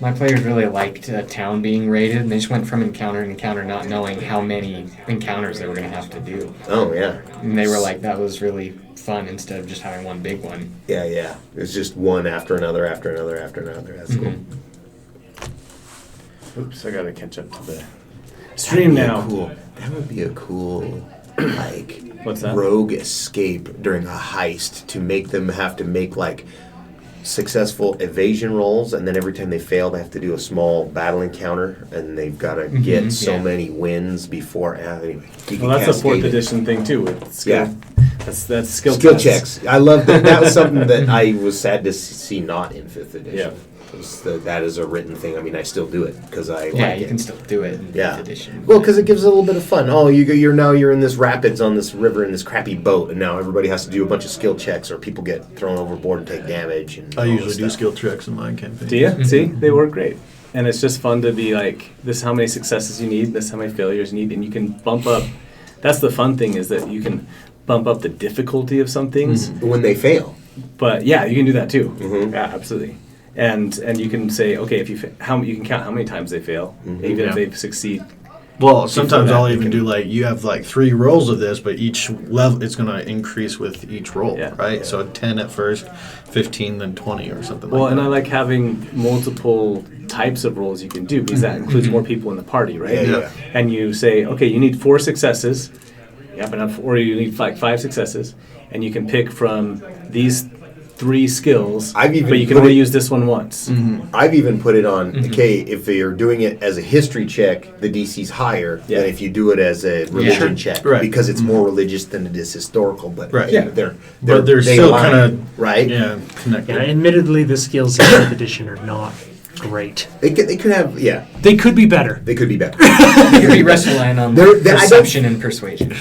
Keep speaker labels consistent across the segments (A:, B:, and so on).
A: My players really liked a town being raided, and they just went from encounter to encounter not knowing how many encounters they were going to have to do.
B: Oh, yeah.
A: And they were like, that was really fun instead of just having one big one.
B: Yeah, yeah. It's just one after another, after another, after another. That's cool.
C: Oops, I gotta catch up to the stream now.
B: That would be a cool, like,
C: What's that?
B: rogue escape during a heist to make them have to make, like, successful evasion rolls, and then every time they fail, they have to do a small battle encounter, and they've got to get so many wins before. Anyway,
C: Well, that's a 4th edition thing too. With skill.
B: Yeah.
C: That's skill tests.
B: checks. I love that. That was something that I was sad to see not in 5th edition.
C: Yeah.
B: That is a written thing. I mean, I still do it because I like
A: Yeah, you
B: it.
A: can still do it in 5th edition.
B: Well, because it gives it a little bit of fun. Oh, you're in this rapids on this river in this crappy boat, and now everybody has to do a bunch of skill checks, or people get thrown overboard and take damage. And
D: I
B: all
D: usually
B: this
D: do
B: stuff.
D: skill checks in my campaign.
C: Do you? See, they work great, and it's just fun to be like, this is how many successes you need, this is how many failures you need, and you can bump up. That's the fun thing, is that you can bump up the difficulty of some things.
B: When they fail.
C: But yeah, you can do that too.
B: Mhm.
C: Yeah, absolutely. And you can say, okay, if you you can count how many times they fail, even if they succeed.
D: Well, sometimes
C: that,
D: I'll
C: you
D: even
C: can-
D: do like, you have like 3 rolls of this, but each level it's going to increase with each roll,
C: Yeah.
D: right?
C: Yeah.
D: So 10 at first, 15, then 20 or something
C: Well,
D: like
C: and
D: that.
C: I like having multiple types of rolls you can do, because that includes more people in the party, right?
B: Yeah.
C: And you say, okay, you need 4 successes, you happen to have, or you need like 5 successes, and you can pick from these 3 skills,
B: I've even
C: but you can
B: put
C: only
B: it-
C: use this one once.
B: I've even put it on, okay, if you're doing it as a history check, the DC's higher
C: Yeah.
B: than if you do it as a religion check.
D: Right.
B: Because it's more religious than it is historical. But
D: Right.
B: yeah,
D: Yeah.
B: they're
D: they're
B: they
D: still
B: align,
D: kinda-
B: right?
D: Yeah, connected.
E: Yeah, admittedly, the skills in 5th edition are not great.
B: They could have, yeah,
E: They could be better.
B: they could be better.
A: You could be relying on
B: They're- I don't-
A: perception and persuasion.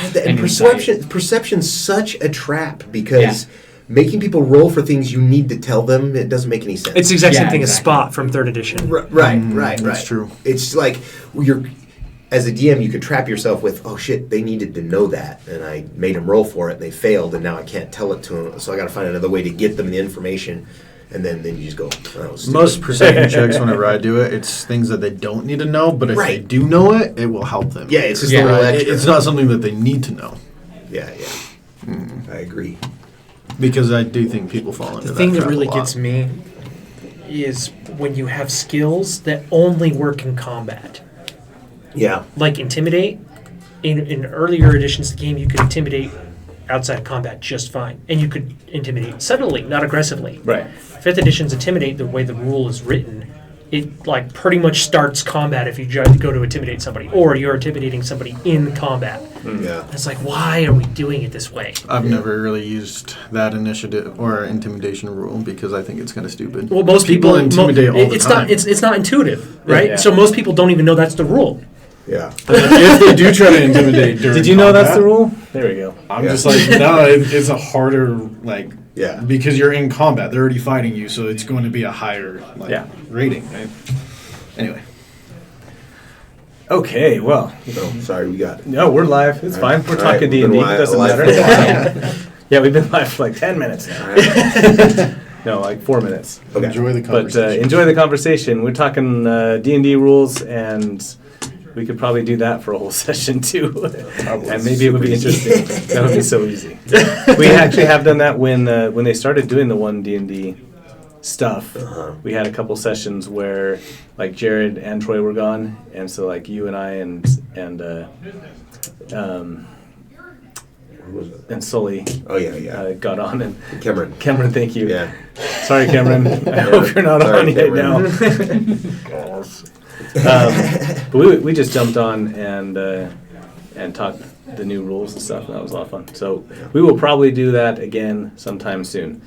B: And
A: insight.
B: perception's such a trap because making people roll for things you need to tell them, it doesn't make any sense.
E: It's the exact same
A: Yeah,
E: thing as
A: exactly.
E: Spot from 3rd edition.
B: Right.
D: that's true.
B: It's like as a DM, you could trap yourself with, oh shit, they needed to know that, and I made them roll for it, and they failed, and now I can't tell it to them, so I got to find another way to get them the information, and then you just go, oh, that was stupid.
D: Most perception checks, whenever I do it, it's things that they don't need to know, but if they
B: Right.
D: do know it, it will help them.
B: Yeah, it's just
A: Yeah,
B: a little
D: Right?
B: extra.
D: It's not something that they need to know,
B: Yeah. I agree.
D: because I do think people fall into
F: The thing that
D: trap
F: really
D: a lot.
F: gets me is when you have skills that only work in combat.
B: Yeah.
F: Like Intimidate. In earlier editions of the game, you could intimidate outside of combat just fine. And you could intimidate subtly, not aggressively.
C: Right.
F: 5th edition's Intimidate, the way the rule is written, it like pretty much starts combat if you go to intimidate somebody. Or you're intimidating somebody in combat.
B: Yeah.
F: It's like, why are we doing it this way?
D: I've never really used that initiative or intimidation rule because I think it's kind of stupid.
F: Well, most people
D: intimidate all the
F: it's
D: time.
F: not it's not intuitive, right?
C: Yeah.
F: So most people don't even know that's the rule.
B: Yeah.
D: If they do try to intimidate during
C: Did you know that's
D: combat,
C: the rule? There we go.
D: I'm
B: Yeah.
D: just like, no, it's a harder, like,
B: Yeah.
D: because you're in combat. They're already fighting you, so it's going to be a higher
C: Yeah.
D: rating, right? Anyway.
C: Okay, well,
B: Oh, sorry, we got.
C: no, we're live. It's fine. We're
B: All right,
C: talking
B: we've
C: D&D.
B: been
C: It doesn't
B: live
C: matter.
B: for a while.
C: Yeah, we've been live for like 10 minutes now.
B: All right.
C: No, like 4 minutes.
B: Okay.
D: Enjoy the
C: But
D: conversation.
C: enjoy the conversation. We're talking D&D rules, and we could probably do that for a whole session too. And maybe it would be interesting. That would be so easy. We actually have done that when they started doing the one D&D stuff. We had a couple sessions where like Jared and Troy were gone, and so like you and I and Sully
B: Oh, yeah.
C: got on, and
B: Cameron.
C: thank you.
B: Yeah.
C: Sorry, Cameron. I hope you're not
B: Sorry,
C: on yet
B: Cameron.
C: now. But we just jumped on and talked the new rules and stuff, and that was a lot of fun. So we will probably do that again sometime soon,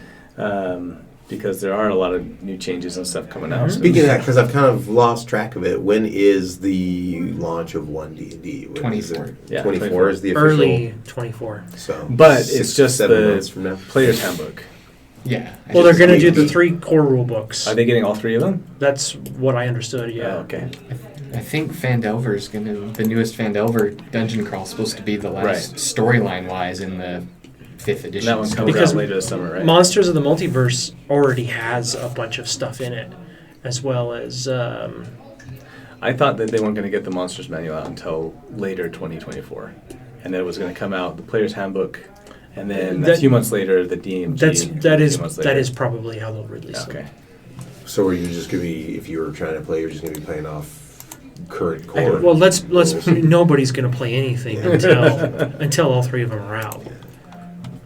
C: because there are a lot of new changes and stuff coming out.
B: Speaking of that, because I've kind of lost track of it, when is the launch of 1D&D?
A: 24.
C: Yeah,
B: 24 is the official.
F: Early 24.
B: So,
C: But
B: 6,
C: it's just
B: 7
C: the
B: months from now.
C: player's handbook.
A: Yeah.
F: Well, they're going to do the 3 core rule books.
C: Are they getting all 3 of them?
F: That's what I understood, yeah.
C: Oh, okay.
A: I think Fandelver's the newest Fandelver dungeon crawl is supposed to be the last
C: Right.
A: storyline-wise in the 5th edition.
C: That one comes
F: Because
C: out later this summer, right?
F: Monsters of the Multiverse already has a bunch of stuff in it. as well as
C: I thought that they weren't going to get the Monsters Manual out until later 2024, and that it was going to come out the Player's Handbook, and then a few months later the DMG.
F: that
C: a few months later.
F: is probably how they'll release
C: Okay.
F: it.
B: So are you just gonna be, if you were trying to play, you're just gonna be playing off current core?
F: Well, let's nobody's going to play anything until all three of them are out.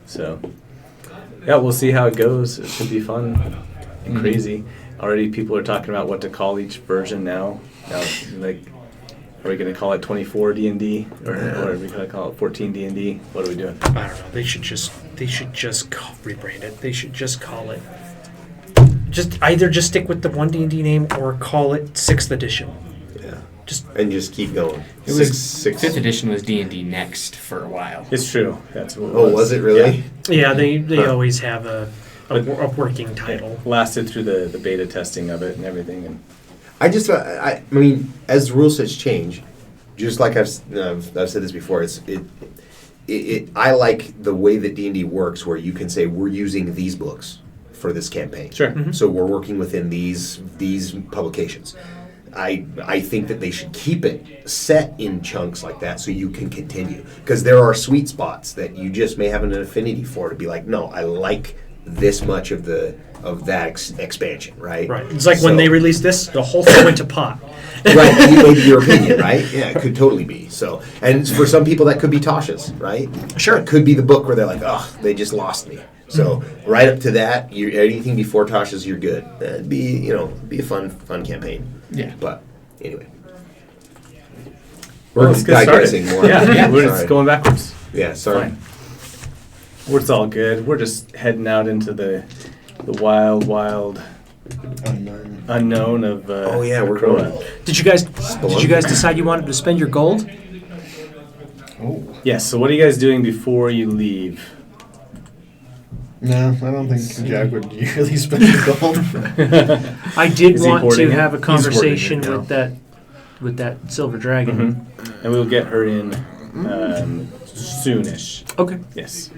C: So, yeah, we'll see how it goes. It should be fun and crazy. Already people are talking about what to call each version now. Like, are we going to call it 24 D&D or are we going to call it 14 D&D? What are we doing?
F: I don't know. They should just rebrand it. They should just call it. Just stick with the one D&D name or call it 6th edition.
B: Yeah.
F: Just
B: keep going.
A: It was
B: six.
A: 5th edition was D&D Next for a while.
C: It's true. That's what it
B: Oh, was it really?
F: Yeah, they always have a working title.
C: It lasted through the beta testing of it and everything. And
B: I mean, as the rule sets change, just like I've said this before, I like the way that D&D works, where you can say we're using these books for this campaign.
C: Sure.
B: So we're working within these publications. I think that they should keep it set in chunks like that so you can continue, because there are sweet spots that you just may have an affinity for, to be like, no, I like this much of that expansion, right?
F: Right. It's like when they released this, the whole thing went to pot.
B: Right, maybe your opinion, right? Yeah, it could totally be. So, and for some people that could be Tasha's, right?
F: Sure.
B: It could be the book where they're like, oh, they just lost me. So right up to that, anything before Tasha's, you're good. It'd be a fun campaign.
A: Yeah.
B: But anyway,
C: Well,
B: we're
C: let's get
B: digressing
C: started.
B: more.
C: Yeah, we're
B: Sorry.
C: just going backwards.
B: Yeah, sorry.
C: Fine. It's all good. We're just heading out into the wild unknown of
B: Oh yeah, we're
C: Acroa.
B: going.
F: Did you guys decide you wanted to spend your gold?
A: Oh.
C: Yes. So what are you guys doing before you leave?
D: No, I don't think Jack would really spend the gold.
F: I did
C: Is he
F: want
C: hoarding
F: to
C: it?
F: have a
D: He's hoarding
F: conversation
D: it now.
F: with that silver dragon.
C: And we'll get her in soonish.
F: Okay.
C: Yes.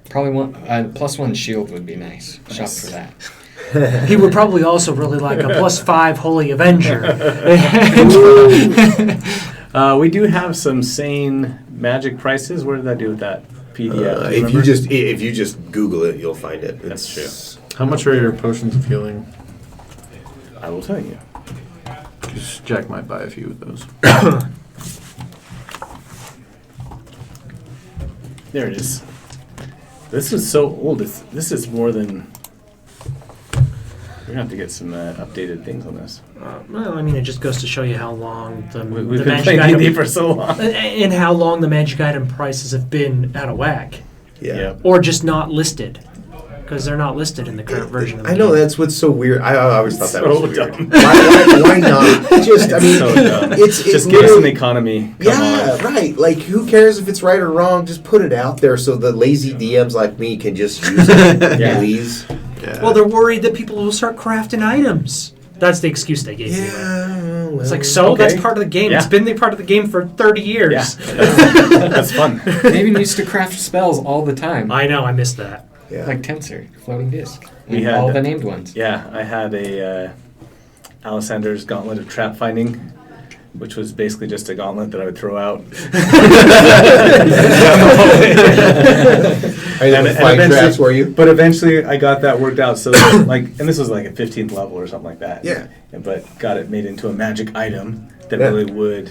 A: Probably one +1 shield would be nice. Shop for that.
F: He would probably also really like a +5 Holy Avenger.
C: We do have some sane magic prices. What did I do with that PDF?
B: If you just Google it, you'll find it.
C: That's true.
D: How much are your potions of healing?
C: I will tell you.
D: 'Cause Jack might buy a few of those.
C: There it is. This is so old. This is more than. We're gonna have to get some updated things on this.
F: Well, I mean, it just goes to show you how long
C: We've
F: the
C: been
F: magic
C: playing
F: item
C: D&D for so long.
F: and how long the magic item prices have been out of whack,
B: Yeah.
F: or just not listed, because they're not listed in the current version. Of the
B: I know
F: game.
B: that's what's so weird. I always thought that
C: So
B: was weird.
C: dumb.
B: Why not? Just I mean,
C: So dumb.
B: it's
C: Just give us an
B: literally-
C: economy. Come
B: Yeah,
C: on.
B: right. Like, who cares if it's right or wrong? Just put it out there so the lazy DMs like me can just use it.
C: Yeah.
B: Please.
D: Yeah.
F: Well, they're worried that people will start crafting items. That's the excuse they gave me.
B: Yeah.
F: It's like, so
C: Okay.
F: that's part of the game.
C: Yeah.
F: It's been the part of the game for 30 years.
C: Yeah. That's fun.
A: They even used to craft spells all the time.
F: I know, I missed that.
B: Yeah.
A: Like Tensor, floating disc.
C: We
A: And
C: had-
A: all the named ones.
C: Yeah, I had a Alessander's Gauntlet of Trap Finding, which was basically just a gauntlet that I would throw out.
B: Are you
C: And-
B: the
C: and
B: flying
C: eventually-
B: traps, were you?
C: But eventually I got that worked out. So and this was like a 15th level or something like that.
B: Yeah.
C: But got it made into a magic item that
B: Yeah.
C: really would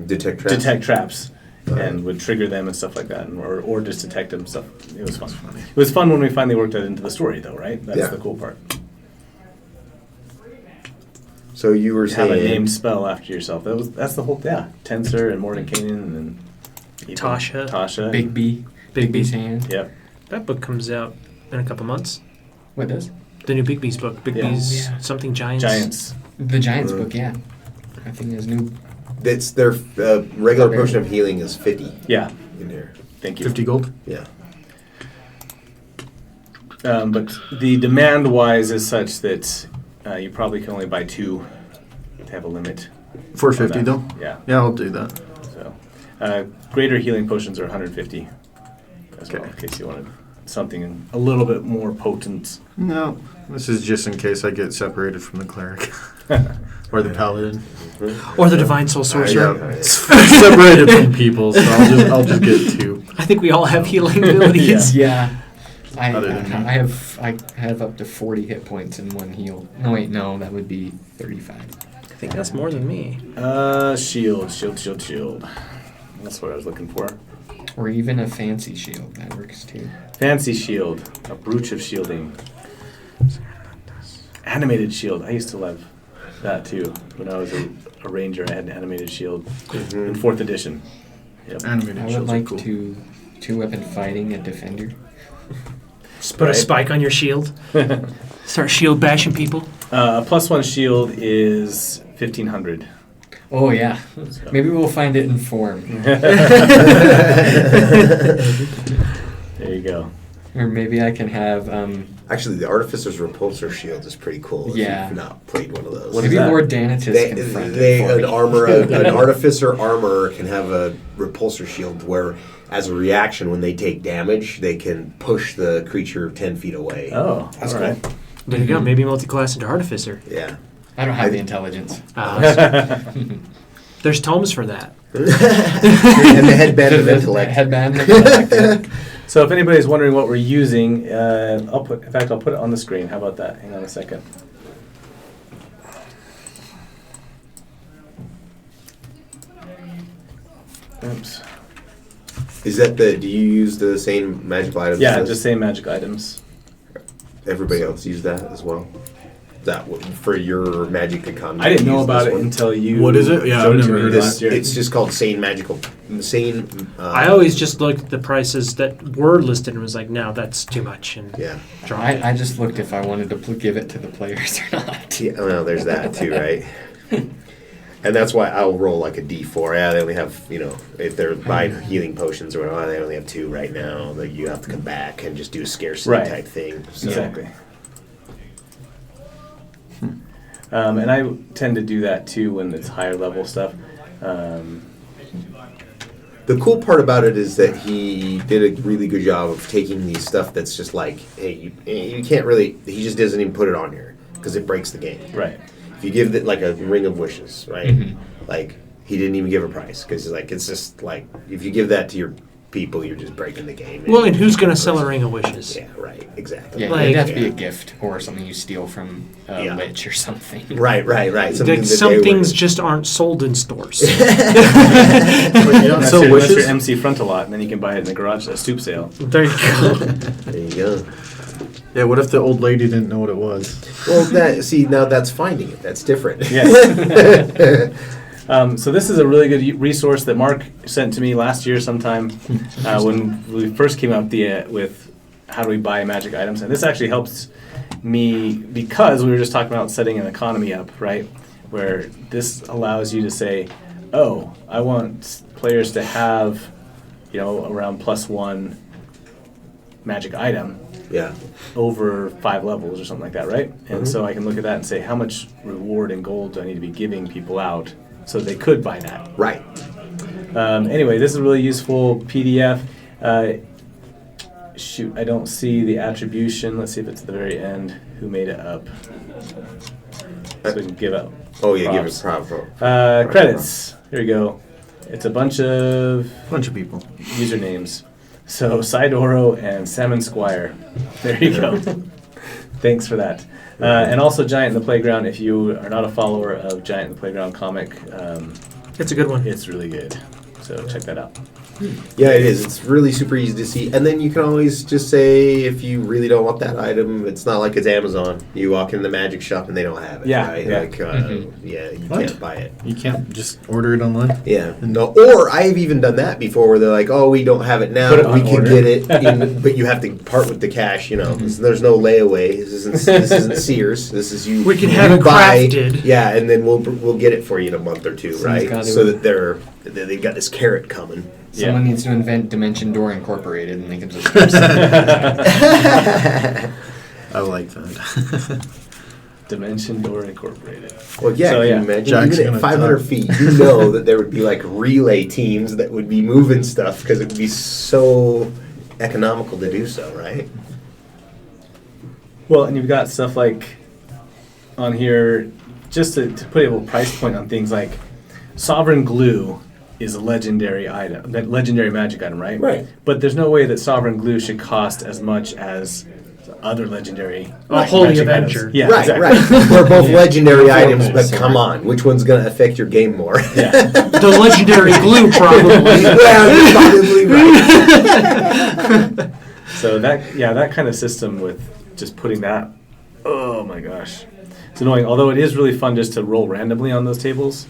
B: Detect traps.
C: detect traps and would trigger them and stuff like that, or just detect them. Stuff. It was fun. It was fun when we finally worked that into the story, though, right? That's
B: Yeah.
C: the cool part.
B: So you were
C: Have a
B: saying
C: named spell after yourself. That's the whole Tensor and Mordenkainen and then even
F: Tasha.
A: Big B. Big B's hand.
C: Yep.
F: That book comes out in a couple months.
A: What does?
F: The new Big B's book. Big
C: Yeah.
F: B's
A: Oh, yeah.
F: something Giants.
C: Giants.
A: The Giants book, yeah. I think there's new.
B: that's their regular potion of healing is 50
C: Yeah.
B: in here.
C: Thank you.
D: 50 gold?
B: Yeah.
C: But the demand wise is such that you probably can only buy 2 to have a limit.
D: 450
C: on
D: though?
C: that. Yeah.
D: Yeah, I'll do that.
C: So greater healing potions are 150 as well,
D: Okay.
C: in case you wanted something a little bit more potent.
D: No, this is just in case I get separated from the cleric or the paladin.
F: Or the divine soul sorcerer.
B: Yeah.
D: Separated from people, so I'll just get 2.
F: I think we all have healing abilities.
A: Yeah. I
D: Other than me.
A: I have up to 40 hit points in one heal. No, wait, no, that would be 35.
F: I think that's more than me.
C: Shield. That's what I was looking for.
A: Or even a fancy shield. That works too.
C: Fancy shield. A brooch of shielding. Animated shield. I used to love that too. When I was a ranger, I had an animated shield in 4th edition. Yep.
D: Animated
A: I would
D: shields
A: like
D: are cool.
A: to two-weapon fighting a defender.
F: Just put a
C: Right.
F: spike on your shield. Start shield bashing people.
C: +1 shield is 1,500.
A: Oh yeah. Maybe we'll find it in form.
C: There you go.
A: Or maybe I can have
B: Actually, the Artificer's Repulsor Shield is pretty cool. If
A: Yeah.
B: you've not played one of those.
C: What is
A: maybe
C: that?
A: Lord Danatus can front
B: They
A: it for
B: an
A: me.
B: armor, an Artificer armor can have a Repulsor Shield where, as a reaction, when they take damage, they can push the creature 10 feet away.
C: Oh,
B: That's
C: all
B: cool.
C: right.
F: There you go. Maybe multi-class into artificer.
B: Yeah.
A: I don't have the intelligence.
F: There's tomes for that.
B: And the headband of intellect.
A: Headband. of intellect.
C: So if anybody's wondering what we're using, I'll put it on the screen. How about that? Hang on a second. Oops.
B: Is that do you use the same magical items?
C: Yeah,
B: as
C: just say magic items.
B: everybody else use that as well? For your magic economy?
C: I didn't know
B: use
C: about
B: this
C: it
B: one?
C: until you.
D: What is it? Yeah,
C: showed
D: I've
C: it to
D: never
C: me
D: heard of
C: last year.
B: It's just called Sane Magical. Sane.
F: I always just looked at the prices that were listed and was like, no, that's too much. And
B: Yeah.
F: dropped it.
A: I just looked if I wanted to give it to the players or not.
B: Yeah, well, there's that too, right? And that's why I'll roll like a D4. Yeah, they only have, if they're buying healing potions or whatever, they only have 2 right now. That you have to come back and just do a scarcity
C: Right.
B: type thing. So.
C: Exactly. And I tend to do that too when it's higher level stuff.
B: The cool part about it is that he did a really good job of taking these stuff that's just like, hey, you can't really. He just doesn't even put it on here because it breaks the game.
C: Right.
B: If you give it like a ring of wishes, right?
A: Mhm.
B: Like he didn't even give a price because like it's just like if you give that to your people, you're just breaking the game.
F: Well, and who's going to sell a ring of wishes?
B: Yeah, right, exactly.
A: Yeah,
F: Like-
A: it'd have to be
B: Yeah.
A: a gift or something you steal from a
B: Yeah.
A: lich or something.
B: Right.
F: Like, some things just aren't sold in stores.
D: You don't
C: Unless
D: sell
C: you're
D: wishes?
C: MC front a lot, and then you can buy it in the garage at a stoop sale.
F: There you go.
B: There you go.
D: Yeah, what if the old lady didn't know what it was?
B: Well, now that's finding it. That's different.
C: Yes. So this is a really good resource that Mark sent to me last year sometime when we first came out with how do we buy magic items. And this actually helps me because we were just talking about setting an economy up, right? Where this allows you to say, oh, I want players to have, around +1 magic item
B: Yeah.
C: over 5 levels or something like that, right? And so I can look at that and say, how much reward and gold do I need to be giving people out so they could buy that?
B: Right.
C: Anyway, this is a really useful PDF. I don't see the attribution. Let's see if it's at the very end. Who made it up? So we can give out.
B: Oh yeah,
C: props.
B: give it prop.
C: Credits. Here we go. It's a bunch of
D: Bunch of people.
C: usernames. So Sidoro and Salmon Squire. There you go. Thanks for that. And also Giant in the Playground. If you are not a follower of Giant in the Playground comic,
F: It's a good one.
C: it's really good. So check that out.
B: Yeah, it is. It's really super easy to see. And then you can always just say if you really don't want that item, it's not like it's Amazon. You walk in the magic shop and they don't have it.
C: Yeah,
B: Right?
C: yeah.
B: Like, yeah, you
D: What?
B: can't buy it.
D: You can't just order it online?
B: Yeah. No. Or I've even done that before where they're like, oh, we don't have it now.
C: Put it
B: We
C: on
B: can
C: order.
B: get it, but you have to part with the cash, There's no layaway. This isn't Sears. This is you.
F: We can
B: you
F: have it
B: buy-
F: crafted.
B: Yeah, and then we'll get it for you in a month or two,
A: Someone's
B: right?
A: gotta-
B: So that they've got this carrot coming.
A: Someone
C: Yeah.
A: needs to invent Dimension Door Incorporated, and they can just start selling it.
D: I like that.
C: Dimension Door Incorporated.
B: Well, yeah,
C: So,
B: can
C: yeah.
B: you imagine?
D: Jack's
B: Even
D: gonna
B: at 500
D: talk.
B: feet, you know that there would be like relay teams that would be moving stuff because it would be so economical to do so, right?
C: Well, and you've got stuff like on here, just to put a little price point on things like Sovereign Glue is a legendary item, that legendary magic item, right?
B: Right.
C: But there's no way that Sovereign Glue should cost as much as other legendary
F: Holy
C: magic
F: Avenger.
C: items. Yeah,
B: right,
C: exactly.
B: right. We're both legendary
A: Yeah.
B: items, but
A: Sorry.
B: come on, which one's going to affect your game more?
C: Yeah.
F: The legendary glue, probably.
B: Yeah, you're probably right.
C: So that kind of system with just putting that, oh my gosh, it's annoying. Although it is really fun just to roll randomly on those tables.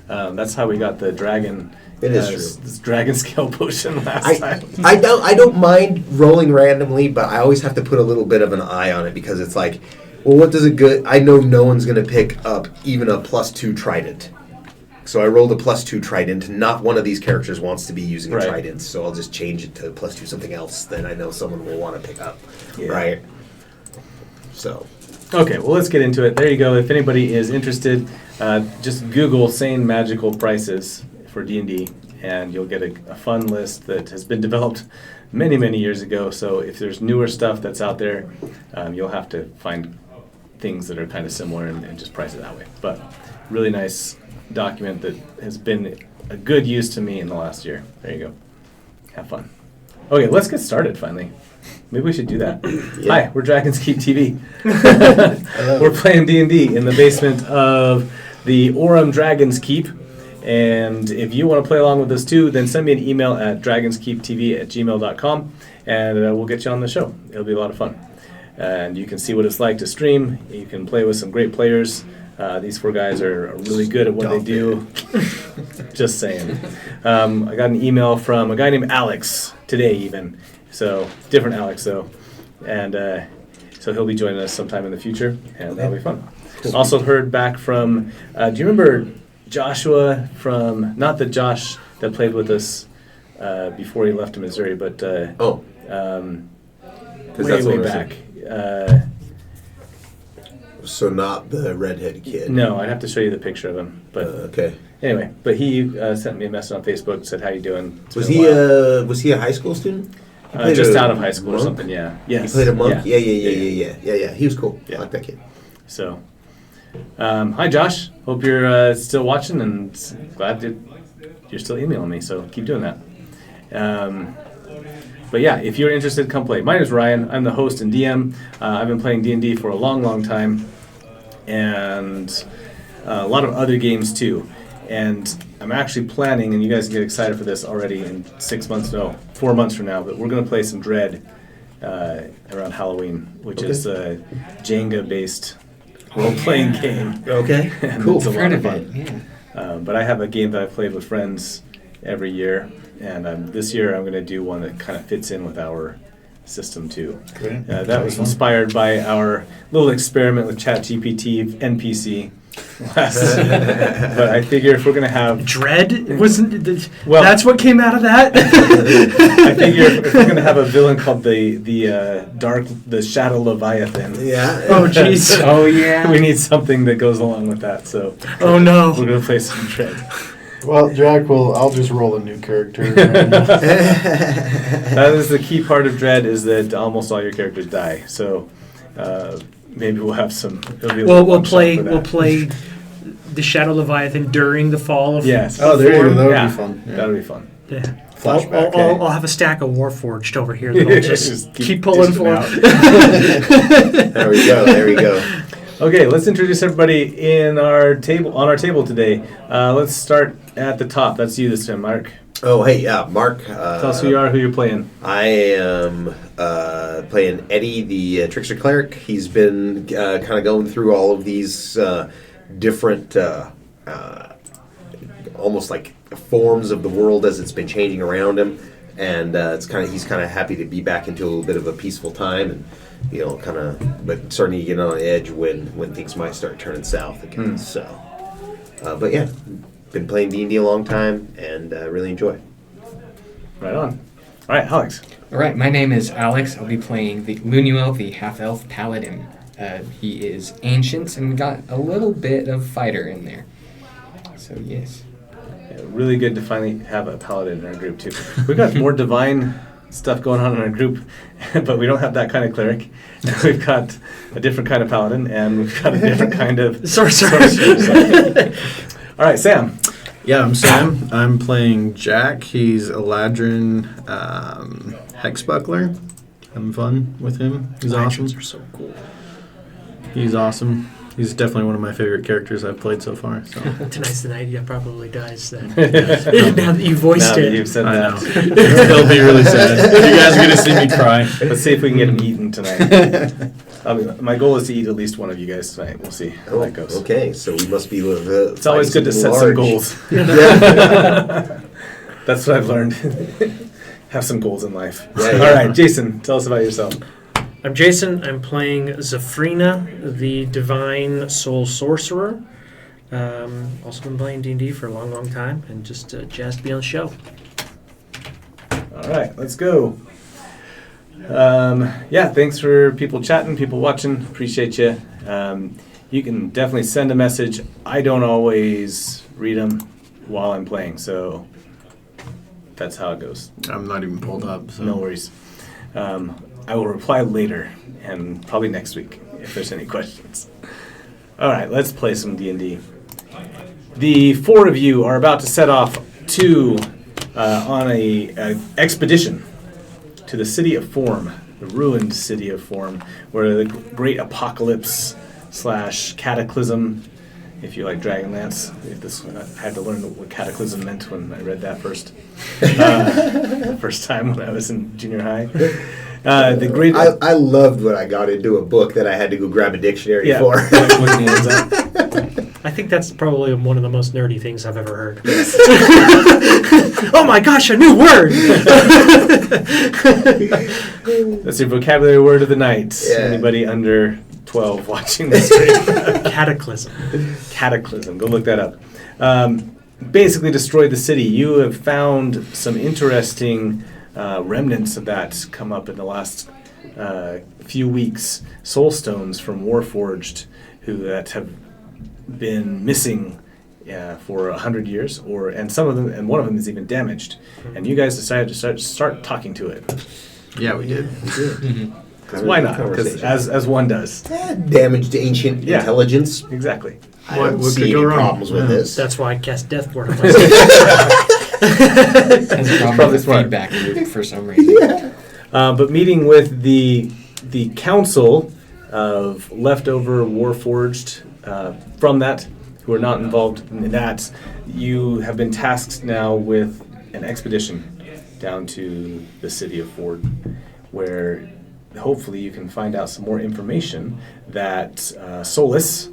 C: That's how we got the dragon.
B: It is true.
C: This dragon scale potion last time.
B: I don't mind rolling randomly, but I always have to put a little bit of an eye on it because it's like, well, what does a good? I know no one's going to pick up even a +2 trident. So I rolled a +2 trident. Not one of these characters wants to be using a
C: Right.
B: trident, so I'll just change it to +2 something else. Then I know someone will want to pick up,
C: Yeah.
B: right? So
C: Okay, well, let's get into it. There you go. If anybody is interested, just Google sane magical prices for D&D, and you'll get a fun list that has been developed many, many years ago. So if there's newer stuff that's out there, you'll have to find things that are kind of similar and just price it that way. But really nice document that has been a good use to me in the last year. There you go. Have fun. Okay, let's get started finally. Maybe we should do that.
B: Yeah.
C: Hi, we're Dragon's Keep TV. We're playing D&D in the basement of the Orem Dragon's Keep. And if you want to play along with us too, then send me an email at dragonskeeptv@gmail.com and we'll get you on the show. It'll be a lot of fun. And you can see what it's like to stream. You can play with some great players. These 4 guys are really good at what they do. Just saying. I got an email from a guy named Alex today even. So, different Alex though. And so he'll be joining us sometime in the future, and that'll be fun. Also heard back from, do you remember Joshua from, not the Josh that played with us before he left to Missouri, but
B: because
C: way back.
B: So not the redhead kid.
C: No, I'd have to show you the picture of him. But
B: Okay.
C: anyway, but he sent me a message on Facebook, said, how you doing? It's
B: Was
C: been a
B: he
C: while."
B: was he a high school student? He played
C: Just
B: a
C: out of high school or
B: monk?
C: something, yeah. Yes.
B: He played a monk.
C: Yeah.
B: Yeah. He was cool.
C: Yeah.
B: I like that kid.
C: So, hi Josh. Hope you're still watching and glad that you're still emailing me. So keep doing that. But yeah, if you're interested, come play. My name is Ryan. I'm the host and DM. I've been playing D&D for a long, long time, and a lot of other games too. And I'm actually planning, and you guys get excited for this already in 4 months from now, but we're going to play some Dread around Halloween, which is a Jenga-based role-playing game.
B: Okay.
C: And
B: Cool.
C: it's a lot
A: Heard
C: of
A: of it,
C: fun.
A: yeah.
C: But I have a game that I played with friends every year, and this year I'm going to do one that kind of fits in with our system too.
D: Great.
C: That was inspired by our little experiment with ChatGPT NPC. But I figure if we're going to have
F: Dread? Wasn't
C: Well-
F: that's what came out of that?
C: I figure if we're going to have a villain called the Shadow Leviathan,
B: Yeah.
F: Oh, jeez.
A: Oh, yeah.
C: we need something that goes along with that. So
F: Oh,
C: we're
F: no.
C: going to play some Dread.
D: Well, Jack, I'll just roll a new character.
C: That is the key part of Dread, is that almost all your characters die. So maybe we'll have some. It'll be a
F: We'll
C: little one-shot
F: play
C: for that.
F: we'll play the Shadow Leviathan during the fall of
C: Yes.
D: Oh, there you go. That would
C: Yeah,
D: be fun. Yeah.
C: that'll be fun.
F: Yeah.
D: Flashback,
F: I'll have a stack of Warforged over here that I'll just,
C: Just
F: keep pulling
C: dishing
F: for.
C: out.
B: There we go. There we go.
C: Okay, let's introduce everybody on our table today. Let's start at the top. That's you this time, Mark.
B: Oh, hey, yeah, Mark.
C: Tell us who you are, who you're playing.
B: I am playing Eddie, the Trickster Cleric. He's been kind of going through all of these different, almost like forms of the world as it's been changing around him, and he's kind of happy to be back into a little bit of a peaceful time, and but starting to get on edge when things might start turning south again. So, but yeah, been playing D&D a long time and really enjoy it.
C: Right on. All right, Alex.
A: All right, my name is Alex. I'll be playing the Lunuel, the half-elf paladin. He is ancient and got a little bit of fighter in there. So, yes.
C: Yeah, really good to finally have a paladin in our group too. We've got more divine stuff going on in our group, but we don't have that kind of cleric. We've got a different kind of paladin, and we've got a different kind of
F: Sorcerer.
C: All right, Sam.
D: Yeah, I'm Sam. I'm playing Jack. He's a Ladrin Hexbuckler. Having fun with him. He's awesome.
F: Actions are so cool.
D: He's awesome. He's definitely one of my favorite characters I've played so far. So.
F: Tonight's the night he probably dies then. Now that you voiced
C: Now that
F: it.
C: you've said
D: I
C: that.
D: know. It'll be really sad. You guys are going to see me cry.
C: Let's see if we can get him eaten tonight. My goal is to eat at least one of you guys tonight. We'll see how that goes.
B: Okay, so we must be.
C: It's always good to set some goals. That's what I've learned. Have some goals in life.
B: Yeah.
C: All right, Jason, tell us about yourself.
F: I'm Jason. I'm playing Zafrina, the Divine Soul Sorcerer. Also been playing D&D for a long, long time, and just jazzed to be on the show.
C: All right, let's go. Yeah, thanks for people chatting, people watching. Appreciate you. You can definitely send a message. I don't always read them while I'm playing, so that's how it goes.
D: I'm not even pulled up. So.
C: No worries. I will reply later, and probably next week, if there's any questions. All right, let's play some D&D. The four of you are about to set off on a expedition to the city of Form, the ruined city of Form, where the great apocalypse / cataclysm, if you like Dragonlance. I had to learn what cataclysm meant when I read that first. The first time when I was in junior high. The great.
B: I loved when I got into a book that I had to go grab a dictionary for.
F: I think that's probably one of the most nerdy things I've ever heard. Oh my gosh, a new word!
C: That's your vocabulary word of the night.
B: Yeah.
C: Anybody under 12 watching this stream?
F: Cataclysm.
C: Cataclysm. Go look that up. Basically destroyed the city. You have found some interesting remnants of that come up in the last few weeks. Soul stones from Warforged that have been missing for 100 years, and some of them, and one of them is even damaged. And you guys decided to start talking to it.
D: Yeah, we did.
C: Because why not? Because as one does.
B: Damage to ancient intelligence.
C: Exactly.
B: I don't
D: What
B: see
D: could
B: any
D: go wrong?
B: problems with this.
F: That's why I cast Death Ward on myself.
A: Has a problem
C: Probably
A: with the
C: smart.
A: feedback loop for some reason.
C: But meeting with the council of leftover Warforged from that, who are not involved in that, you have been tasked now with an expedition down to the city of Ford, where hopefully you can find out some more information that Solus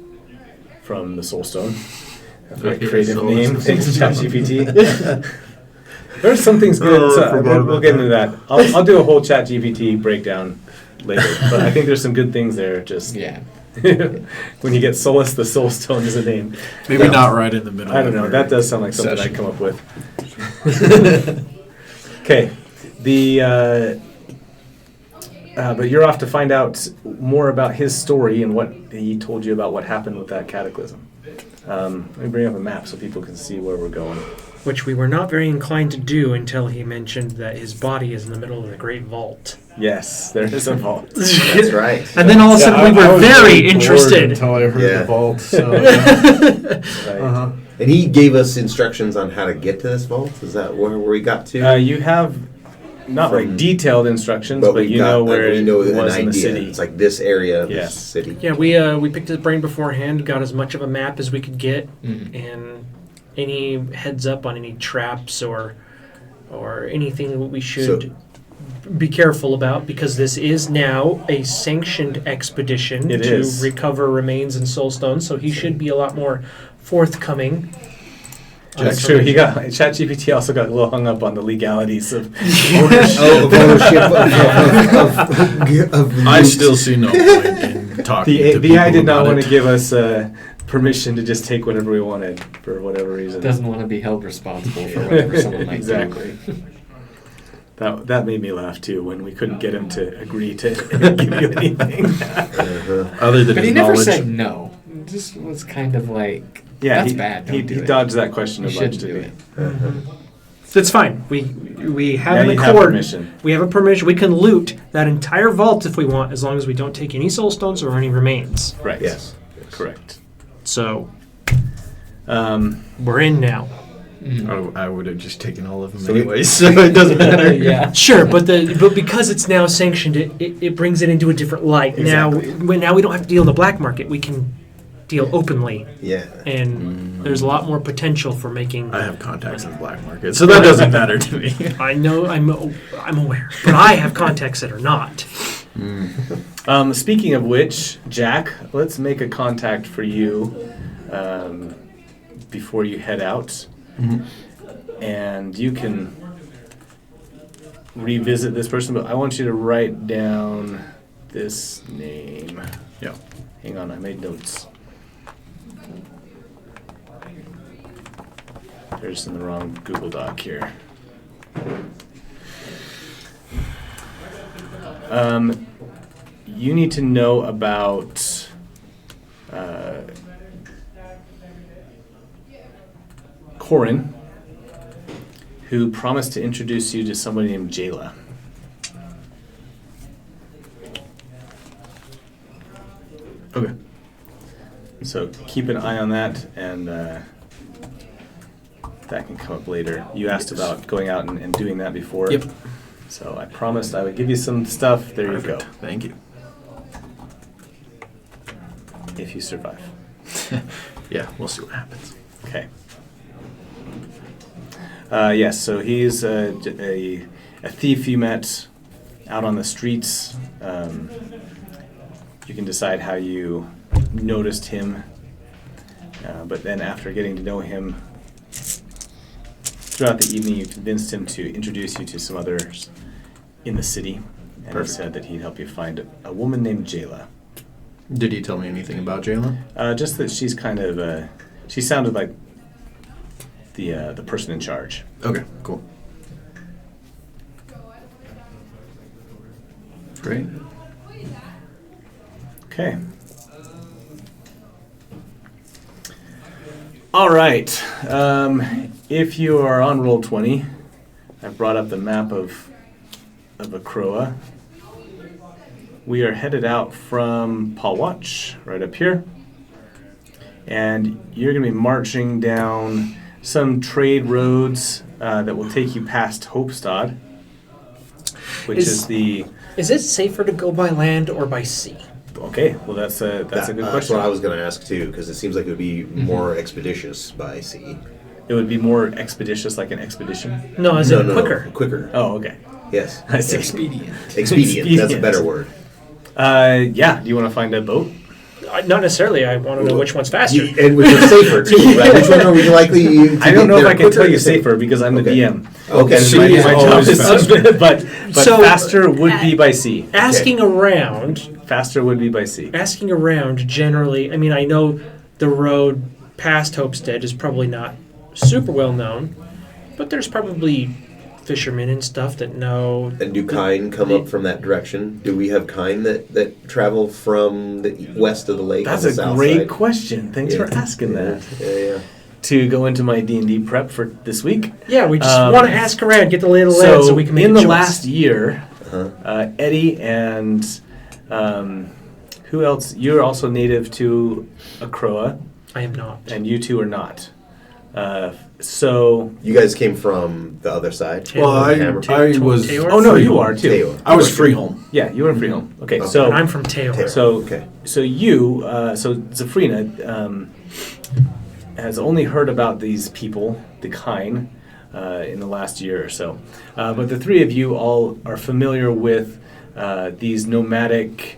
C: from the Soulstone, a very
D: Okay,
C: creative
D: Solus
C: name,
D: the
C: thanks to
D: Soulstone.
C: ChatGPT. There's some things good,
D: Oh, I
C: so
D: forgot
C: we'll
D: about
C: get into
D: that.
C: that. I'll do a whole ChatGPT breakdown later, but I think there's some good things there. Just
A: Yeah.
C: when you get Solus, the Soulstone is a name.
D: Maybe not right in the middle.
C: I don't know.
D: of
C: That
D: your
C: does sound like something
D: session.
C: I'd come up with. Okay, but you're off to find out more about his story and what he told you about what happened with that cataclysm. Let me bring up a map so people can see where we're going.
F: Which we were not very inclined to do until he mentioned that his body is in the middle of the Great Vault.
C: Yes, there is a vault.
B: That's right.
F: And then all of a sudden we were very interested.
D: Until I heard
B: Yeah.
D: the vault. So,
C: Right.
B: And he gave us instructions on how to get to this vault. Is that where we got to?
C: You have not like
B: From-
C: detailed instructions, but
B: we
C: you know where
B: we know
C: it
B: an
C: was in the
B: idea.
C: city.
B: It's like this area of the
C: Yes.
B: city.
F: Yeah, we picked his brain beforehand, got as much of a map as we could get, and any heads up on any traps or anything that we should be careful about, because this is now a sanctioned expedition
C: It
F: to
C: is.
F: recover remains and soulstones, so he should be a lot more forthcoming.
C: That's true. He got ChatGPT also got a little hung up on the legalities of
B: Ownership of
D: I still see no point in talking to
C: the AI
D: people
C: did not
D: about
C: want
D: it.
C: to give us permission to just take whatever we wanted for whatever reason.
A: Doesn't want to be held responsible for whatever someone might
C: Exactly.
A: do.
C: That made me laugh too when we couldn't get him to agree to give you anything.
D: Other than
A: But he
D: his
A: never
D: knowledge.
A: said no. It just was kind of like,
C: Yeah,
A: that's
C: he,
A: bad.
C: He,
A: Don't do
C: he
A: it.
C: dodged that question a
A: You
C: bunch,
A: shouldn't do
C: didn't
A: it.
C: he?
F: That's fine. We have
C: Now
F: an
C: you have
F: accord.
C: permission.
F: We have a permission. We can loot that entire vault if we want, as long as we don't take any soul stones or any remains.
C: Right.
B: Yes.
C: Correct.
F: So
C: Um,
F: we're in now.
D: I would have just taken all of them
B: So we-
D: anyways, so it doesn't matter.
A: Yeah.
F: Sure, but because it's now sanctioned, it brings it into a different light.
B: Exactly.
F: Now we don't have to deal in the black market. We can deal openly,
B: Yeah.
F: and there's a lot more potential for making.
D: I have contacts in the black market, so that doesn't matter to me.
F: I know, I'm aware, but I have contacts that are not.
C: Speaking of which, Jack, let's make a contact for you before you head out. And you can revisit this person, but I want you to write down this name.
D: Yeah.
C: Hang on, I made notes. They're just in the wrong Google Doc here. You need to know about Corin, who promised to introduce you to somebody named Jayla.
D: Okay.
C: So keep an eye on that, and that can come up later. You asked about going out and doing that before.
D: Yep.
C: So I promised I would give you some stuff. There you go.
D: Thank you.
C: If you survive.
D: Yeah, we'll see what happens.
C: Okay. Yes, so he's a thief you met out on the streets. You can decide how you noticed him, but then after getting to know him throughout the evening, you convinced him to introduce you to some others in the city, and
D: Perfect.
C: he said that he'd help you find a woman named Jayla.
D: Did he tell me anything about Jayla?
C: Just that she's kind of, she sounded like the person in charge.
D: Okay, cool. Great.
C: Okay. All right. If you are on Roll20, I've brought up the map of Acroa. We are headed out from Palwatch, right up here. And you're going to be marching down some trade roads that will take you past Hopestad, which is the...
F: Is it safer to go by land or by sea?
C: Okay, well that's a good
B: That's
C: question.
B: what I was going to ask too, because it seems like it would be more expeditious by sea.
C: It would be more expeditious, like an expedition.
F: No, as in quicker.
B: Quicker.
C: Oh, okay.
B: Yes.
C: I see.
A: Expedient.
B: Expedient. That's a better word.
C: Yeah. Do you want to find a boat?
F: Not necessarily. I want to know which one's faster.
B: And which is safer too, right? Which one are we likely to
C: I don't
B: get
C: know if
B: there
C: I can
B: quicker
C: tell you
B: or
C: safer because I'm the
B: Okay.
C: DM.
B: Okay.
C: And
B: So
C: my,
B: you
C: my
B: just
C: job
B: always
C: is
B: faster.
C: but
F: So,
C: faster would be by sea.
F: Asking around,
C: Faster would be by sea.
F: asking around generally, I mean, I know the road past Hopestead is probably not super well known, but there's probably fishermen and stuff that know.
B: And do kine come up from that direction? Do we have kine that travel from the west of the lake?
C: That's
B: on the
C: a
B: south
C: great
B: side?
C: question. Thanks
B: Yeah.
C: for asking that.
B: Yeah.
C: To go into my D&D prep for this week.
F: Yeah, we just want to ask around, get the lay of the land
C: So,
F: so we can make
C: in
F: a
C: the
F: choice.
C: last year,
B: Uh-huh.
C: Eddie and who else? You're also native to Acroa,
F: I am not.
C: and you two are not. So,
B: You guys came from the other side?
F: Well,
B: Hammer.
D: I was.
F: Taylor?
C: oh no, you are too.
B: Taylor.
D: I was Freeholm.
C: Yeah, you were Freeholm. Okay,
B: Okay.
C: so
F: And I'm from Taylor.
C: so
B: Okay.
C: so you so Zafrina has only heard about these people, the Kine, in the last year or so. But the three of you all are familiar with these nomadic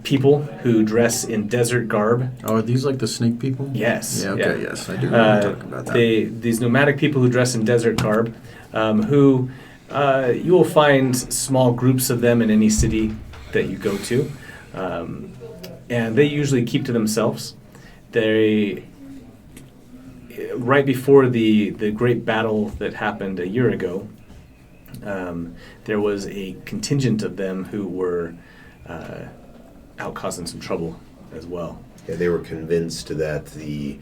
C: people who dress in desert garb.
D: Oh, are these like the snake people?
C: Yes.
D: Yeah, okay, yes. I do remember talking about that.
C: These nomadic people who dress in desert garb, who you will find small groups of them in any city that you go to. And they usually keep to themselves. They, right before the great battle that happened a year ago, there was a contingent of them who were out causing some trouble as well.
B: Yeah, they were convinced that the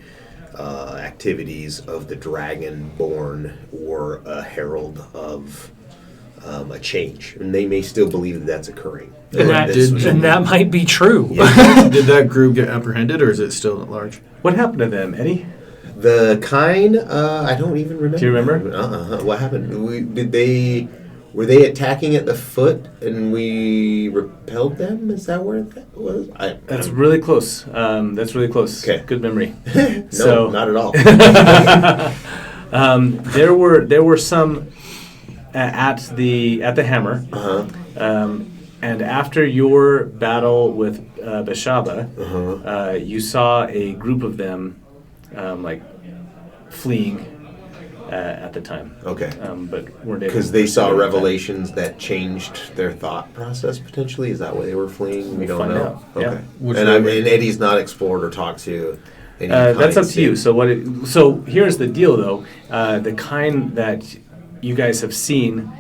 B: activities of the Dragonborn or a herald of a change, and they may still believe that that's occurring.
F: And that might be true.
D: Did that group get apprehended, or is it still at large?
C: What happened to them, Eddie?
B: The kind, I don't even remember.
C: Do you remember?
B: What happened? Were they attacking at the foot and we repelled them? Is that where that was?
C: That's really close. That's really close.
B: Okay.
C: Good memory.
B: No, not at all.
C: There were some at the Hammer. And after your battle with Beshaba, you saw a group of them fleeing at the time.
B: Okay.
C: But weren't able
B: Because
C: to
B: they
C: pursue
B: saw
C: them.
B: revelations that changed their thought process potentially. Is that why they were fleeing? We
C: We'll
B: don't
C: find
B: know.
C: out,
B: Okay.
C: yeah.
D: Which
B: And
D: way
B: and Eddie's not explored or talked to any
C: That's
B: kind
C: up to you. So so here's the deal, though. The kind that you guys have seen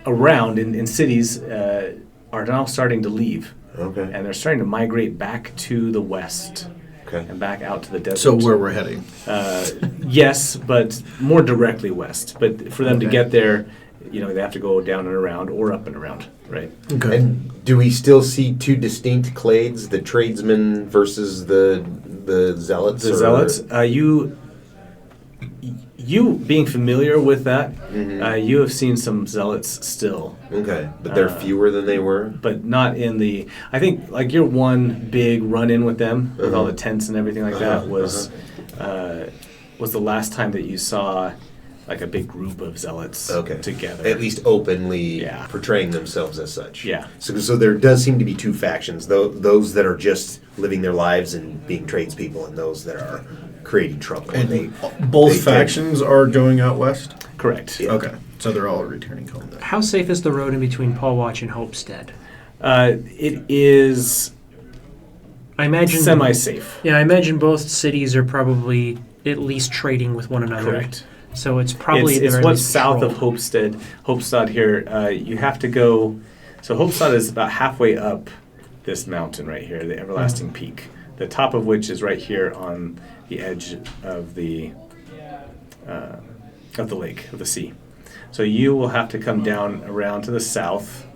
C: around in cities are now starting to leave,
B: Okay.
C: and they're starting to migrate back to the west
B: Okay.
C: and back out to the desert.
D: So where we're heading?
C: Yes, but more directly west. But for them to
D: Okay.
C: get there, they have to go down and around or up and around, right?
D: Okay.
B: And do we still see two distinct clades, the tradesmen versus the zealots?
C: The
B: or-
C: zealots, you being familiar with that, you have seen some zealots still.
B: Okay, but they're fewer than they were.
C: But not in the. I think your one big run-in with them, with all
B: Uh-huh.
C: the tents and everything like that, was the last time that you saw a big group of zealots
B: Okay.
C: together.
B: At least openly
C: Yeah.
B: portraying themselves as such.
C: Yeah.
B: So there does seem to be two factions: those that are just living their lives and being tradespeople, and those that are creating trouble.
D: And
B: they
D: both
B: they-
D: factions are going out west?
C: Correct.
B: Yeah.
D: Okay. So they're all returning home then.
F: How safe is the road in between Paul Watch and Homestead?
C: It is
F: I imagine
C: semi-safe.
F: Yeah, I imagine both cities are probably at least trading with one another.
C: Correct.
F: So it's probably
C: It's
F: at the very
C: what's
F: least
C: south of
F: patrolled.
C: Hopestad here. You have to go. So Hopestad is about halfway up this mountain right here, the Everlasting Peak. The top of which is right here on the edge of the lake, of the sea. So you will have to come down around to the south.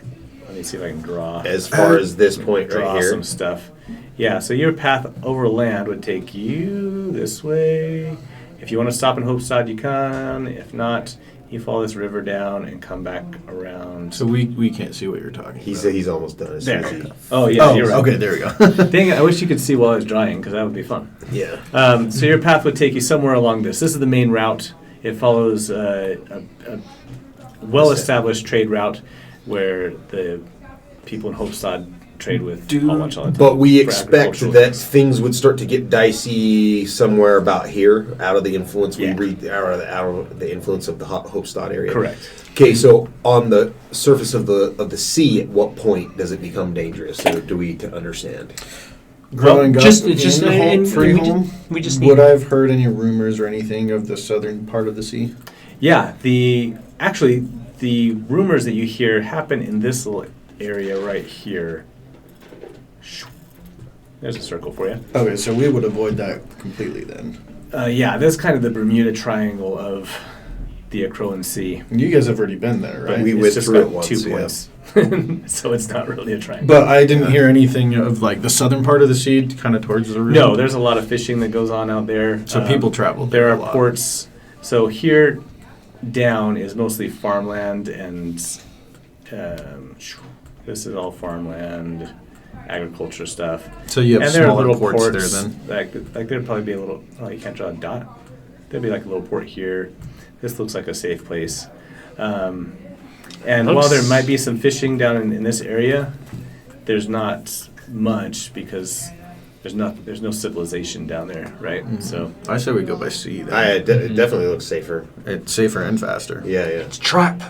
C: Let me see if I can draw.
B: As far as this point
C: Draw
B: right here.
C: some stuff. Yeah, so your path over land would take you this way. If you want to stop in Hopestad, you can. If not, you follow this river down and come back around.
D: So we can't see what you're talking
B: He's
D: about.
B: he's almost done. As
C: There.
B: soon as he-
C: Oh, yeah, you're right.
D: okay, there we go.
C: Dang it, I wish you could see while I was drying, because that would be fun.
B: Yeah.
C: So your path would take you somewhere along this. This is the main route. It follows a well-established trade route where the people in Hopestad trade with Paul Watch all the time.
B: But we
C: for
B: expect
C: agricultural
B: that
C: things.
B: things would start to get dicey somewhere about here, out of the influence
C: Yeah.
B: we read, out of the influence of the Hopestad area.
C: Correct.
B: Okay, so on the surface of the sea, at what point does it become dangerous? Or do we to understand?
D: Growing up
F: just
D: in
F: and
D: Freeholm,
F: we just
D: would
F: need
D: I have heard any rumors or anything of the southern part of the sea?
C: Yeah, the rumors that you hear happen in this little area right here. There's a circle for you.
D: Okay, so we would avoid that completely then.
C: Yeah, that's kind of the Bermuda Triangle of the Acroan Sea.
D: And you guys have already been there,
C: But
D: right?
B: We
C: it's
B: went
C: just
B: through
C: got
B: it once,
C: 2
B: yeah.
C: points. So it's not really a triangle.
D: But I didn't hear anything of the southern part of the sea, kind of towards the river.
C: No, there's a lot of fishing that goes on out there.
D: So people travel
C: There
D: there
C: are
D: a lot.
C: ports. So here down is mostly farmland, and this is all farmland, agriculture stuff.
D: So you have
C: And there are
D: smaller
C: little
D: ports,
C: ports
D: there then.
C: Like there'd probably be a little. Oh, you can't draw a dot. There'd be like a little port here. This looks like a safe place. And while there might be some fishing down in this area, there's not much because there's no civilization down there, right? So
D: I say we go by sea. Then.
B: It definitely looks safer.
D: It's safer and faster.
B: Yeah, yeah.
F: it's trap.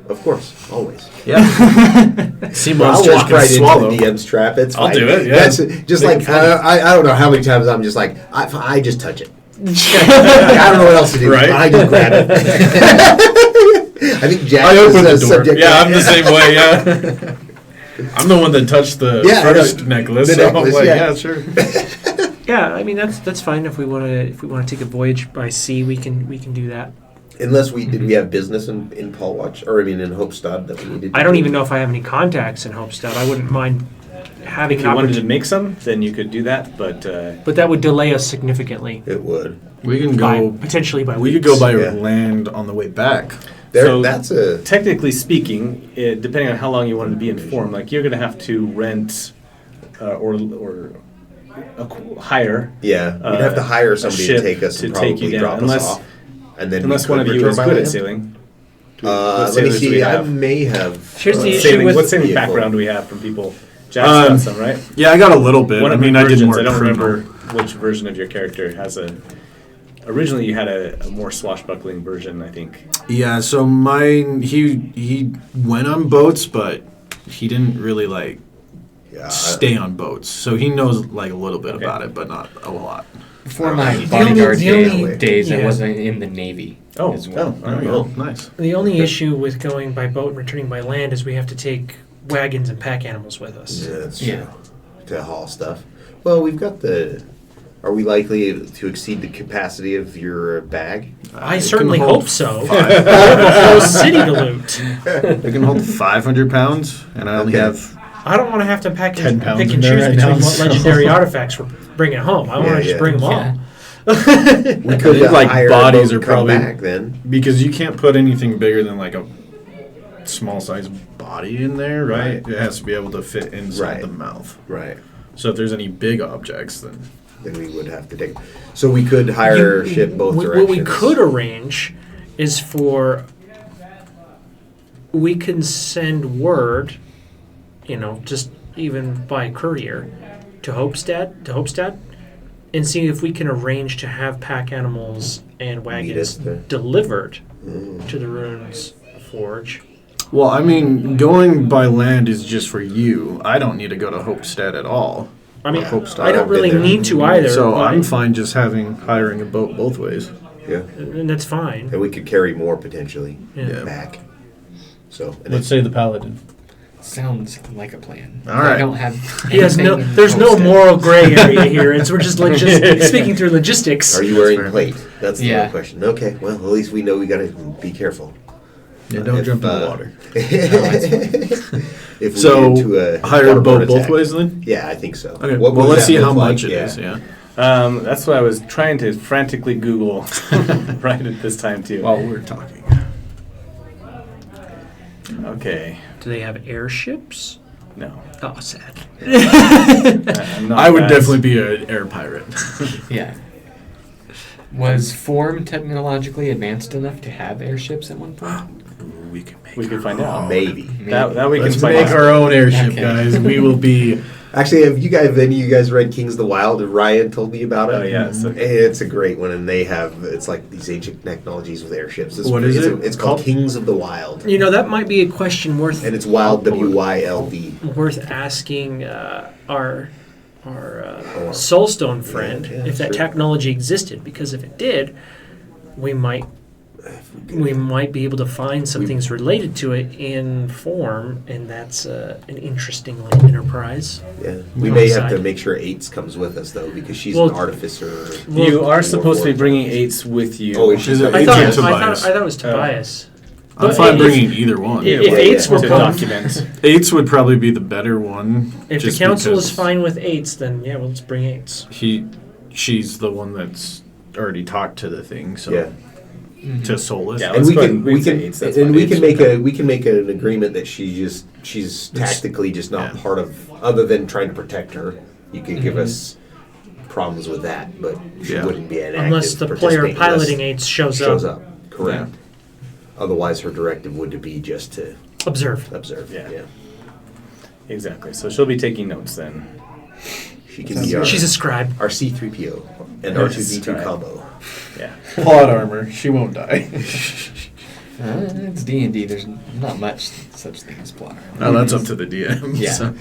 B: Of course, always.
D: Yeah. sea
B: I'll
D: monsters
B: walk
D: can
B: right
D: swallow.
B: into the DM's trap. It's
D: I'll
B: fine.
D: do it, yeah.
B: That's just
D: Make
B: like
D: it fun.
B: I don't know how many times I'm just like I just touch it. I don't know what else to do.
D: Right?
B: I just grab it. I think Jack
D: I
B: was
D: opened
B: the
D: the door.
B: subject.
D: Yeah, I'm the same way. Yeah. I'm the one that touched the
B: Yeah, I
D: first
B: know.
D: necklace.
B: The
D: So
B: necklace,
D: I'm like,
B: yeah.
D: yeah, sure.
F: Yeah, I mean that's fine if we want to take a voyage by sea, we can do that.
B: Unless did we have business in Paul Watch, or I mean in Hopestad that we needed to
F: I don't
B: do?
F: even know if I have any contacts in Hopestad. I wouldn't mind having
C: If
F: an
C: you wanted to
F: opportunity,
C: make some, then you could do that. But
F: but that would delay us significantly.
B: It would.
D: We can
F: Potentially by
D: We
F: weeks.
D: could go by
B: Yeah.
D: land on the way back.
B: That's a
C: technically speaking, depending on how long you wanted to be informed, like you're going to have to rent or hire.
B: yeah. We'd have to hire
C: a
B: somebody
C: ship
B: to take us
C: to
B: and
C: take
B: probably
C: you down,
B: drop
C: unless-
B: us off. And then
C: Unless
B: we
C: one of
B: could
C: you
B: return
C: is
B: by
C: good at
B: land.
C: sailing.
B: Let me
C: sailors do we
B: see. I
C: have?
B: may have.
F: Here's the issue
C: Sailing,
F: with-
C: what sailing
B: vehicle.
C: background do we have from people? Jack's got some, right?
D: Yeah, I got a little bit.
C: One
D: I
C: of
D: mean,
C: the
D: I did
C: versions,
D: more
C: I don't
D: criminal.
C: remember which version of your character has a. Originally, you had a more swashbuckling version, I think.
D: Yeah, so mine, he went on boats, but he didn't really like
B: Yeah,
D: stay on boats. So he knows like a little bit
C: Okay.
D: about it, but not a lot.
A: For my
B: The
A: bodyguard
F: only-
A: days, I
F: yeah.
A: wasn't in the Navy
C: Oh,
A: as well.
C: there we go.
D: Nice.
F: The only issue with going by boat and returning by land is we have to take wagons and pack animals with us.
B: Yeah, that's
A: Yeah.
B: true. To haul stuff. Well, we've got the. Are we likely to exceed the capacity of your bag?
F: I
D: It
F: certainly
D: can hold
F: hope so. We
D: 5.
F: have a whole city to loot.
D: It can hold 500 pounds, and I only
B: Okay.
D: have.
F: I don't want to have to pack
D: 10
F: and
D: pounds
F: pick
D: in
F: and
D: there
F: choose
D: right
F: between
D: now,
F: what
D: so-
F: legendary artifacts we're bringing home. I want
B: Yeah,
F: to just
B: yeah.
F: bring them
A: Yeah.
F: all.
B: We could
D: think, like,
B: hire
D: bodies
B: a
D: are
B: boat and come
D: probably-
B: back then.
D: Because you can't put anything bigger than like a small size body in there, right? It has to be able to fit inside
B: Right.
D: the mouth.
B: Right.
D: So if there's any big objects, then
B: Then we would have to take. So we could hire a ship both
F: What
B: directions.
F: we could arrange is we can send word, just even by courier, to Hopestad, and see if we can arrange to have pack animals and
B: Meet us
F: wagons
B: there.
F: delivered
B: Mm.
F: to the ruins forge.
D: well, I mean, going by land is just for you. I don't need to go to Hopestead at all.
F: I mean,
B: Hopestad,
F: I don't
B: I've been
F: really
B: there.
F: need to either.
D: So
F: but-
D: I'm fine just hiring a boat both ways.
B: Yeah.
F: and that's fine.
B: And we could carry more potentially
F: Yeah.
B: back. So. And
G: Let's say the paladin.
A: Sounds like a plan.
D: All right.
A: I don't have.
F: He has no.
A: anything in
F: There's no
A: Homestead.
F: moral gray area here. We're just speaking through logistics.
B: Are you wearing
D: fair.
B: plate? That's the
A: Yeah.
B: real question. Okay. Well, at least we know we got to be careful.
D: Yeah, don't
B: If,
D: jump in the
B: uh,
D: water.
B: If we
D: So
B: get into a
D: hire a
B: waterborne
D: boat both
B: attack.
D: ways then?
B: Yeah, I think so.
D: Okay.
B: What
D: well,
B: would
D: let's
B: that
D: see how
B: look like?
D: much it is. Yeah.
C: That's what I was trying to frantically Google right at this time too.
D: While we're talking.
C: Okay.
F: Do they have airships?
C: No.
F: Oh, sad.
C: I'm not
D: I would
C: that-
D: definitely be an air pirate.
A: Yeah. Was Form technologically advanced enough to have airships at one point?
C: We could find out.
B: Maybe.
C: That we
D: Let's
C: can find
D: make
C: out.
D: our own airship,
A: Okay.
D: guys. We will be.
B: Actually, have any of you guys read Kings of the Wild? Ryan told me about it.
C: Oh yeah. So,
B: It's a great one, and it's like these ancient technologies with airships.
D: What is it
B: It's called
D: called?
B: Kings of the Wild,
F: That might be a question worth
B: and it's Wild WYLD.
F: asking our Soulstone friend
B: Yeah,
F: if that
B: sure.
F: technology existed, because if it did, we might be able to find some things related to it in Form, and that's an interesting little enterprise.
B: Yeah, we may have to
F: Outside.
B: make sure Eights comes with us though, because she's
F: Well,
B: an artificer.
C: you are
B: Or
C: supposed to be
B: forge.
C: bringing eights with you.
B: Oh, she's
D: Is it
B: a-
F: I thought
D: Eights or
F: I thought
D: Tobias?
F: it was Tobias.
D: I'm
F: But
D: fine
F: if-
D: bringing either one.
F: if
B: Yeah,
F: eights
B: yeah.
F: were
C: to
F: come,
C: document.
D: Eights would probably be the better one.
F: if the
D: just
F: council
D: because
F: is fine with eights, then yeah, well, let's bring eights.
D: She's the one that's already talked to the thing, so
B: Yeah,
D: to Solus.
C: Yeah.
B: and
C: Let's
B: we
C: go ahead
B: can
C: and
B: we
C: say
B: can
C: eights, that's
B: and
C: fine.
B: we can make an agreement that she's tactically just not
D: Yeah.
B: part of, other than trying to protect her. You could give
F: Mm-hmm.
B: us problems with that, but she
D: Yeah.
B: wouldn't be an
F: Unless
B: active
F: the player
B: participant
F: piloting
B: unless
F: eights shows
B: shows
F: up.
B: up. Correct. Otherwise, her directive would be just to
F: Observe.
B: observe.
C: Yeah.
B: Yeah.
C: Exactly. So she'll be taking notes then.
B: She can be our,
F: She's a scribe.
B: our C-3PO and
C: Yes,
B: R2-D2
C: right.
B: combo.
C: Yeah.
D: Plot armor. She won't die.
A: It's D&D. There's not much such thing as plot.
D: No, that's up to the DM.
A: Yeah.
D: so.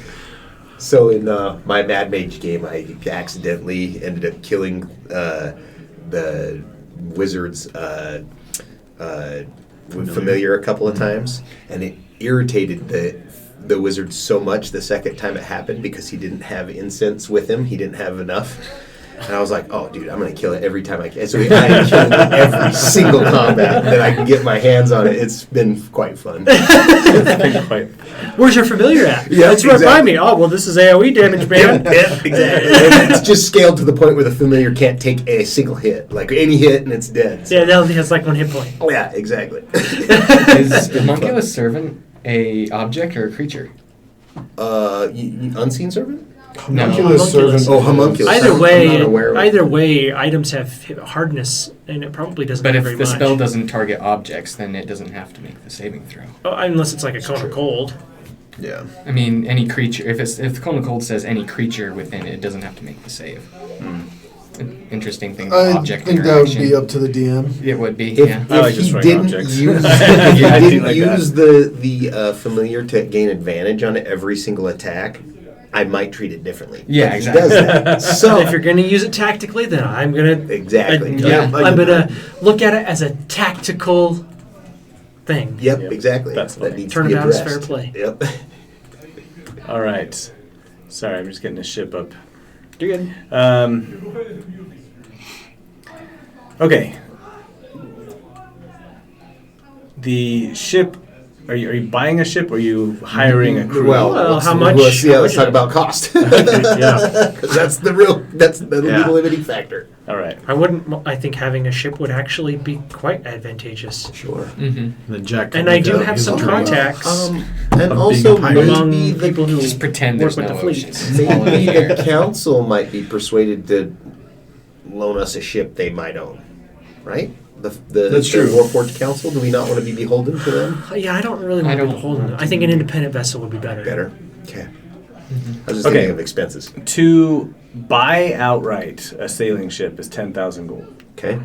B: So in my Mad Mage game, I accidentally ended up killing the wizard's familiar a couple of times, and it irritated the wizard so much the second time it happened because he didn't have incense with him. He didn't have enough. And I was like, oh, dude, I'm going to kill it every time I can. So I had to kill it in every single combat that I can get my hands on it. It's been quite fun.
F: Where's your familiar at?
B: Yeah,
F: it's right by
B: exactly.
F: me. Oh, well, this is AoE damage, man.
B: Exactly. And it's just scaled to the point where the familiar can't take a single hit. Like any hit and it's dead. So.
F: Yeah, that only has like 1 hit point.
B: Oh, yeah, exactly.
A: Is Homunculus Servant a object or a creature?
B: Unseen servant?
D: Homunculus
F: Homunculus.
D: servant.
B: Oh, homunculus.
F: Either
B: I'm
F: way,
B: not aware of it.
F: items have hardness, and it probably doesn't
A: But
F: have
A: if
F: very
A: the
F: much.
A: spell doesn't target objects, then it doesn't have to make the saving throw.
F: Oh, unless it's like a cone of cold.
D: Yeah.
A: I mean, any creature. If the Cone of Cold says any creature within it, it doesn't have to make the save. An interesting thing.
G: I
A: Object
G: think that would be
A: interaction.
G: up to the DM.
A: It would be.
B: If,
A: Yeah.
C: I like
B: if
C: just
B: he
C: throwing
B: didn't
C: objects.
B: use,
C: I do
B: didn't
C: like
B: use the familiar to gain advantage on every single attack, I might treat it differently.
A: Yeah,
B: But
A: exactly.
B: He does that. So
F: if you're going to use it tactically, then I'm going to
B: exactly.
A: Yeah.
F: I'm going to look at it as a tactical thing.
B: Yep,
C: Yep.
B: exactly.
C: That's
B: that
C: fine.
B: needs
F: Turn
B: to be
F: it out as
B: addressed.
F: fair play.
B: Yep.
C: All right. Sorry, I'm just getting the ship up.
F: You're good.
C: Okay. The ship. Are you buying a ship or are you hiring a crew?
F: Well, how much-
B: Let's,
F: how
B: let's
F: much
B: talk about cost.
C: Yeah.
B: 'Cause that'll be the
C: Yeah.
B: limiting factor.
C: All right.
F: I think having a ship would actually be quite advantageous.
B: Sure.
A: Mm-hmm.
D: Then Jack.
F: And I do have some
D: dream.
F: contacts
B: And
D: Of
B: also
D: being a pirate.
F: among
B: maybe the
F: people who
A: Just pretend
F: work
A: there's
F: with
A: no
F: the fleet.
A: oceans. It's all in
B: maybe
A: the air.
B: the council might be persuaded to loan us a ship they might own, right? The
D: That's true.
B: Warforged Council. Do we not want to be beholden to them?
F: Yeah, I don't really
A: I
F: want to
A: don't
F: be beholden.
A: want
F: I think an independent vessel would be better.
B: Better. Okay. I was just
C: Okay.
B: thinking of expenses.
C: To buy outright a sailing ship is 10,000 gold.
B: Okay.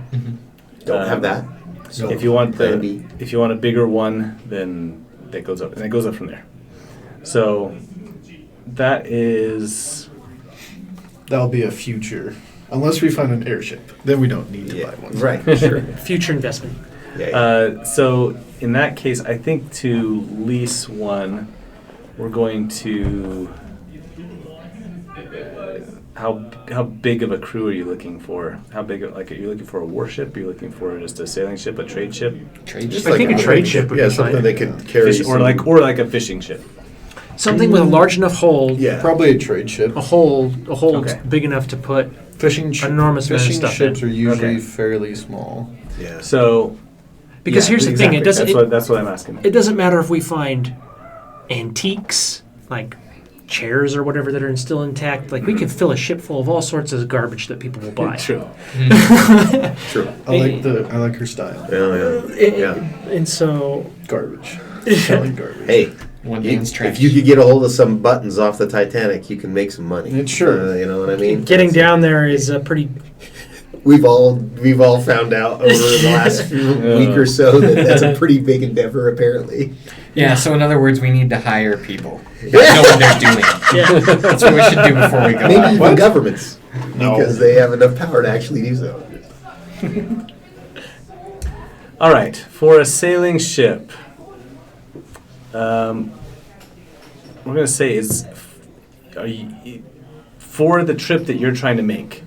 B: Don't have that.
D: No.
C: If you want
B: Plan B.
C: if you want a bigger one, then that goes up, and it goes up from there. So that is
D: That'll be a future. Unless we find an airship, then we don't need to
B: Yeah.
D: buy one.
B: Right. Sure.
F: Future investment.
B: Yeah.
C: so in that case, I think to lease one, we're going to. How big of a crew are you looking for? How big? Are you looking for a warship? Are you looking for just a sailing ship, a trade ship,
A: Trade
B: Just
A: ship.
F: I think a trade ship would be
B: something
F: fine.
B: they could carry.
C: or
B: some-
C: like a fishing ship?
F: Something with a large enough hold.
B: Yeah.
D: Probably a trade ship.
F: A hold
C: Okay.
F: big enough to put.
D: Fishing
F: Enormous amount of
D: fishing
F: stuff
D: ships
F: in.
D: are usually
C: Okay.
D: fairly small.
B: Yeah.
C: So
F: Because
C: yeah,
F: here's the thing: it
C: exactly.
F: doesn't.
C: That's what I'm asking.
F: It doesn't matter if we find antiques like chairs or whatever that are still intact. Like we can fill a ship full of all sorts of garbage that people will buy.
C: True.
B: True.
D: I like her style.
B: Yeah.
F: And so
D: Garbage. Selling garbage.
B: Hey,
A: One
B: you-
A: man's trash.
B: if you could get a hold of some buttons off the Titanic, you can make some money.
D: It's sure.
B: You know what I mean?
F: getting down there is a pretty.
B: We've all found out over the last week or so that that's a pretty big endeavor, apparently.
A: Yeah, so in other words, we need to hire people that know what they're doing.
F: Yeah.
A: That's what we should do before we go
B: Maybe
A: out.
B: even governments,
D: No.
B: because they have enough power to actually do so.
C: All right, for a sailing ship, we're going to say for the trip that you're trying to make,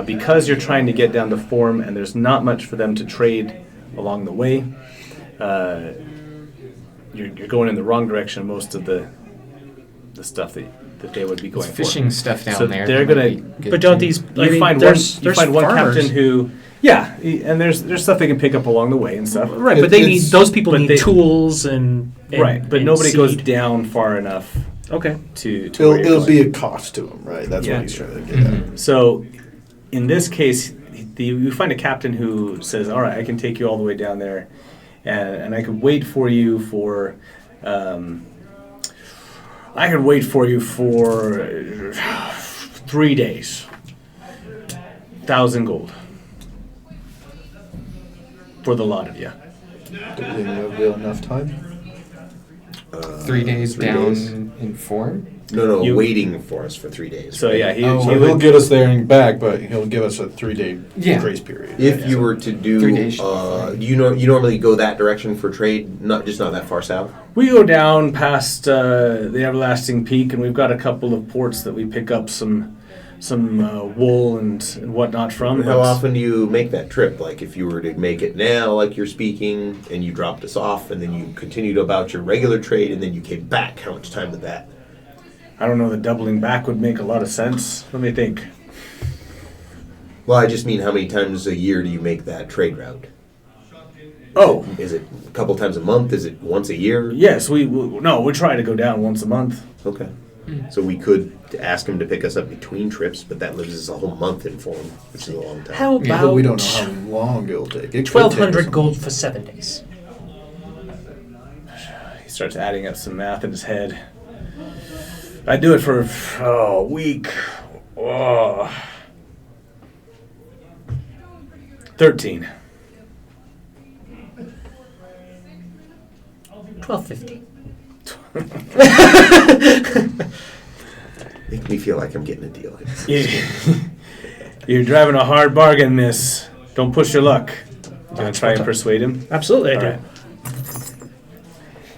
C: because you're trying to get down to Form and there's not much for them to trade along the way, you're going in the wrong direction. Most of the stuff that they would be going
A: There's fishing
C: for.
A: stuff down
C: So
A: there.
C: they're
A: that might
C: gonna-
A: be good
F: But don't
A: too.
F: these?
C: You
F: I mean,
C: find
F: there's
C: one
F: farmers.
C: captain who, and there's stuff they can pick up along the way and stuff.
F: Right, but they need
D: It's-
F: those people
C: but
F: need
C: they-
F: tools and
C: Right, but
F: and
C: nobody goes
F: seed.
C: down far enough
F: Okay.
C: to where you're
D: It'll
C: going.
D: be a cost to him, right? That's
C: Yeah.
D: what he's trying to get at.
C: So, in this case, you find a captain who says, "All right, I can take you all the way down there, and I can wait for you for, I can wait for you for 3 days, 1,000 gold for the lot of you."
D: Do you think there'll be enough time?
A: 3 days
B: 3
A: down
B: days.
A: in Form?
B: No,
C: You-
B: waiting for us for 3 days.
C: So yeah, he
A: Oh,
D: So
C: would.
D: he'll get us there and back, but he'll give us a 3-day
A: Yeah.
D: grace period.
B: If you were to
A: 3 days
B: do,
A: should be fine.
B: you normally go that direction for trade, not that far south.
C: We go down past the Everlasting Peak, and we've got a couple of ports that we pick up some wool and whatnot from.
B: How
C: but-
B: often do you make that trip? Like if you were to make it now, like you're speaking, and you dropped us off, and then you continued about your regular trade, and then you came back, how much time did that?
C: I don't know, the doubling back would make a lot of sense. Let me think.
B: Well, I just mean how many times a year do you make that trade route?
C: Oh,
B: Is it a couple times a month? Is it once a year?
C: yes, we try to go down once a month.
B: Okay. So we could ask him to pick us up between trips, but that lives us a whole month in form, which is a long time.
F: How
A: Yeah,
F: about
D: But we don't know how long it'll take. It could take us
F: 1,200
D: a
F: gold for 7 days?
C: He starts adding up some math in his head. I do it for a week. Oh. 13.
F: 1,250.
B: Make me feel like I'm getting a deal.
C: You're driving a hard bargain, miss. Don't push your luck. Do you want to try and persuade him?
F: Absolutely, I
C: All
F: do.
C: right.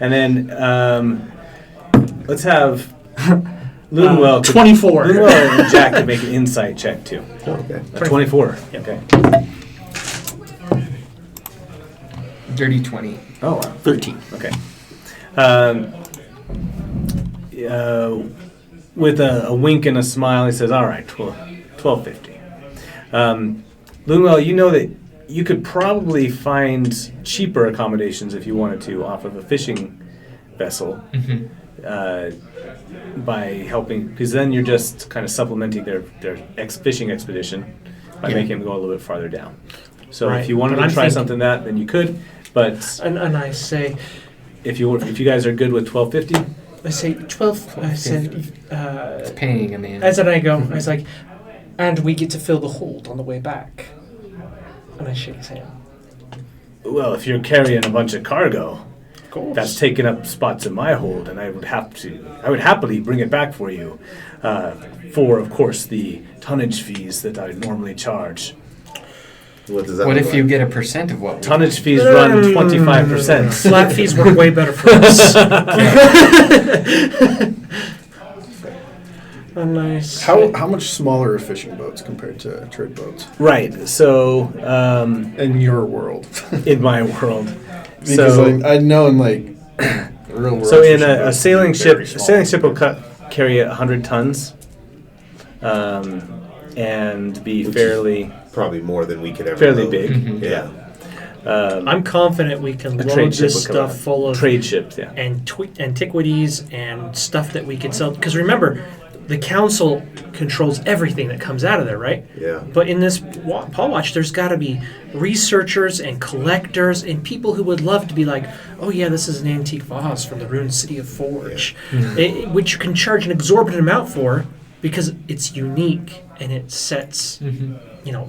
C: And then let's have Lunwell.
F: 24.
C: Lunwell and Jack can make an insight check too.
B: Okay.
C: 24.
F: Yep.
C: Okay.
A: Dirty 20.
C: Oh, wow.
E: 13.
C: Okay. With a wink and a smile, he says, "All right, 1250." Lunwell, you know that you could probably find cheaper accommodations if you wanted to off of a fishing vessel by helping, because then you're just kind of supplementing their fishing expedition by making them go a little bit farther down. So
F: Right.
C: if you wanted
F: But
C: to
F: I'm
C: try
F: thinking-
C: something then you could. But
F: And I say,
C: if you guys are good with 1250,
F: I say 12. I said,
A: It's paying a man.
F: as I go, I was like, and we get to fill the hold on the way back. And I shake his hand.
C: well, if you're carrying a bunch of cargo,
F: Of course.
C: that's taking up spots in my hold, and I would happily bring it back for you, for of course the tonnage fees that I normally charge.
B: What does that
A: What
B: look
A: if you
B: like?
A: get a percent of what we
C: Tonnage fees run 25%.
F: Flat fees work way better for us. A nice.
D: How much smaller are fishing boats compared to trade boats
C: Right. So
D: in your world?
C: in my world,
D: Because
C: so
D: I know in like real world.
C: so in
D: fishing
C: a
D: boats
C: sailing
D: can be very
C: ship, a
D: small.
C: sailing ship will carry 100 tons, and be
B: Which is
C: fairly
B: Probably more than we could ever
C: fairly
B: load.
C: big.
B: Yeah.
F: I'm confident we can
C: A
F: load
C: trade ship
F: this
C: will come
F: stuff
C: out.
F: full of
C: Trade ships, yeah.
F: antiquities and stuff that we could sell. Because remember, the council controls everything that comes out of there, right?
B: Yeah.
F: But in this Paul Watch, there's got to be researchers and collectors and people who would love to be like, oh yeah, this is an antique vase from the ruined city of Forge, which you can charge an exorbitant amount for because it's unique and it sets,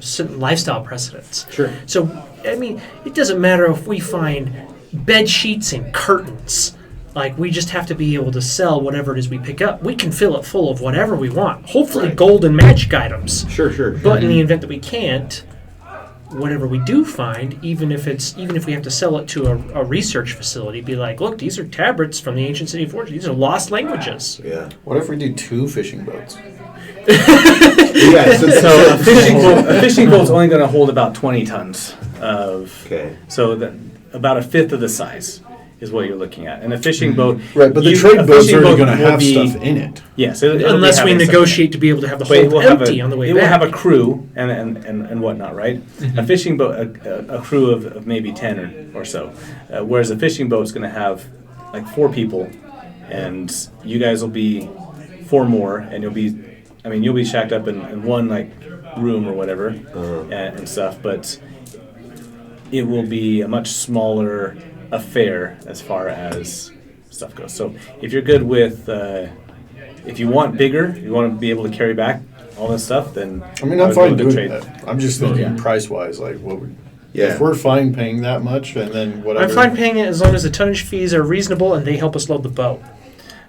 F: certain lifestyle precedents.
B: Sure.
F: So, I mean, it doesn't matter if we find bed sheets and curtains. Like, we just have to be able to sell whatever it is we pick up. We can fill it full of whatever we want. Hopefully
B: Right.
F: gold and magic items.
B: Sure.
F: But in the event that we can't, whatever we do find, even if we have to sell it to a research facility, be like, look, these are tabrets from the ancient city of Forge. These are lost languages.
B: Yeah.
D: What if we do 2 fishing boats?
B: Yeah.
C: So a fishing boat's only going to hold about 20 tons of.
B: Okay.
C: So about a fifth of the size is what you're looking at. And a fishing boat.
D: Right, but the
C: a
D: trade boat's
C: fishing
D: already
C: boat
D: going to
C: will
D: have
C: be-
D: stuff in it.
C: Yes, it'll be
F: Unless we
C: having stuff.
F: negotiate to be able to have the
C: But it
F: whole
C: will have
F: empty on the way
C: it
F: back.
C: will have a crew and whatnot, right? A fishing boat, a crew of maybe 10 or so, whereas a fishing boat's going to have like 4 people, and you guys will be 4 more, and you'll be shacked up in one like room or whatever and stuff, but it will be a much smaller affair as far as stuff goes. So if you're good with if you want bigger, you want to be able to carry back all this stuff, then
D: I mean,
C: I
D: I'm
C: would
D: fine
C: go
D: doing
C: trade.
D: that. I'm just thinking
C: Yeah.
D: price-wise, like what would...
B: Yeah.
D: If we're fine paying that much, and then whatever...
F: I'm fine paying it as long as the tonnage fees are reasonable and they help us load the boat.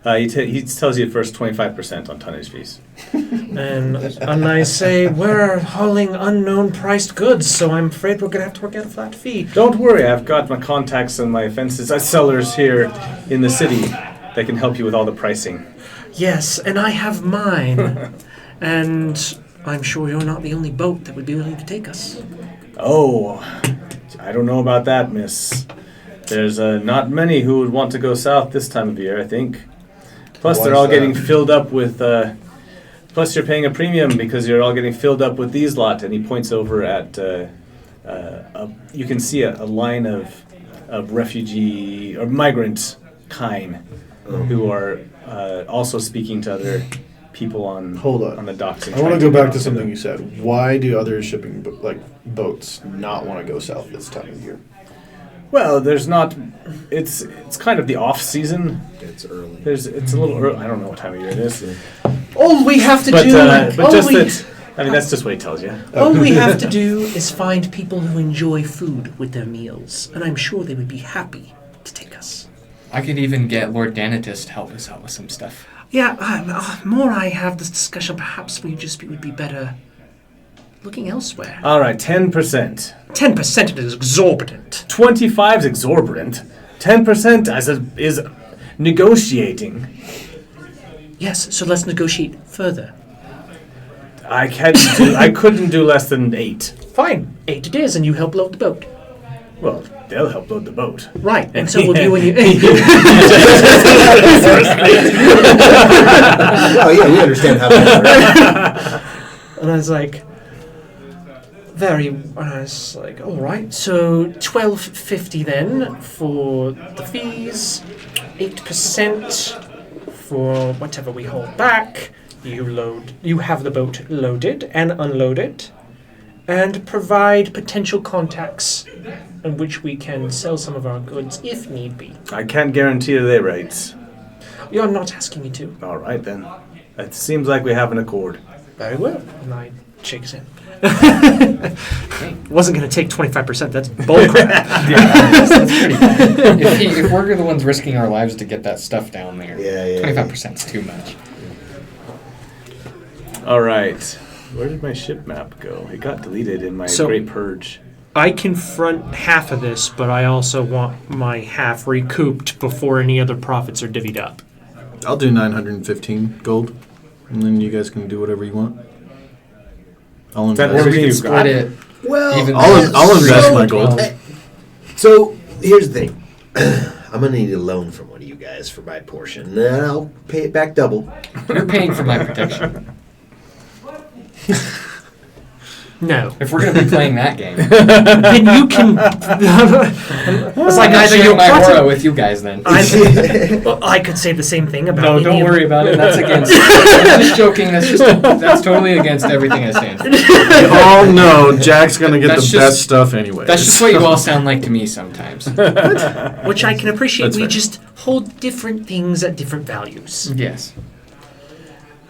C: He tells you first 25% on tonnage fees.
F: And I say, we're hauling unknown priced goods, so I'm afraid we're going to have to work out a flat fee.
C: Don't worry, I've got my contacts and my fences sellers here in the city that can help you with all the pricing.
F: Yes, and I have mine. And I'm sure you're not the only boat that would be willing to take us.
C: Oh, I don't know about that, miss. There's not many who would want to go south this time of year, I think. Plus,
B: Why
C: they're
B: is
C: all
B: that?
C: getting filled up with... plus, you're paying a premium because you're all getting filled up with these lot. And he points over at... you can see a line of refugee or migrant kind who are also speaking to other people on
D: Hold on.
C: on the docks. and
D: I want
C: trying
D: to go
C: get
D: back to
C: onto
D: something
C: them.
D: you said. Why do other shipping boats not want to go south this time of year?
C: Well, there's not. It's kind of the off season.
B: It's early.
C: It's a little early. I don't know what time of year it is.
F: All we have to
C: But
F: do,
C: but just that. I mean, that's just what he tells you.
F: all we have to do is find people who enjoy food with their meals, and I'm sure they would be happy to take us.
A: I could even get Lord Danatus to help us out with some stuff.
F: Yeah, more I have this discussion, perhaps we would be better looking elsewhere.
C: All right, 10%.
F: 10% is exorbitant.
C: 25's exorbitant. 10% is negotiating.
F: Yes, so let's negotiate further.
C: I couldn't do less than 8.
F: Fine, 8 it is, and you help load the boat.
C: Well, they'll help load the boat.
F: Right, and so will you and you.
B: Well, yeah, we understand how that works.
F: And I was like, and I was like, all right, so $12.50 then for the fees, 8% for whatever we hold back. You have the boat loaded and unloaded, and provide potential contacts in which we can sell some of our goods if need be.
C: I can't guarantee their rates.
F: You're not asking me to.
C: All right, then. It seems like we have an accord.
F: Very well. And I shake his hand. Wasn't going to take 25%. That's bullcrap.
A: That's pretty good. If we're the ones risking our lives to get that stuff down there,
B: Yeah.
A: 25% is too much.
C: All right. Where did my ship map go? It got deleted in my Great Purge.
F: I can front half of this, but I also want my half recouped before any other profits are divvied up.
D: I'll do 915 gold, and then you guys can do whatever you want. I'll
C: that
D: invest.
C: everything
A: We can
C: you've
A: split
C: got?
A: it.
B: Well,
A: Even
D: I'll invest my gold.
B: So here's the thing. I'm gonna need a loan from one of you guys for my portion, and then I'll pay it back double.
A: You're paying for my protection.
F: No.
A: If we're going to be playing that game,
F: Then you can... It's like
A: I'm
F: either
A: sharing
F: you're
A: my
F: plotting...
A: aura with you guys then.
F: I could say the same thing about...
A: No,
F: any
A: don't
F: of-
A: worry about it. That's against. I'm just joking. That's totally against everything I stand for.
D: We all know Jack's gonna get
A: That's
D: the
A: just-
D: best stuff anyway.
A: That's just what you all sound like to me sometimes.
F: Which I can appreciate.
D: That's
F: We
D: fair.
F: just hold different things at different values.
A: Yes.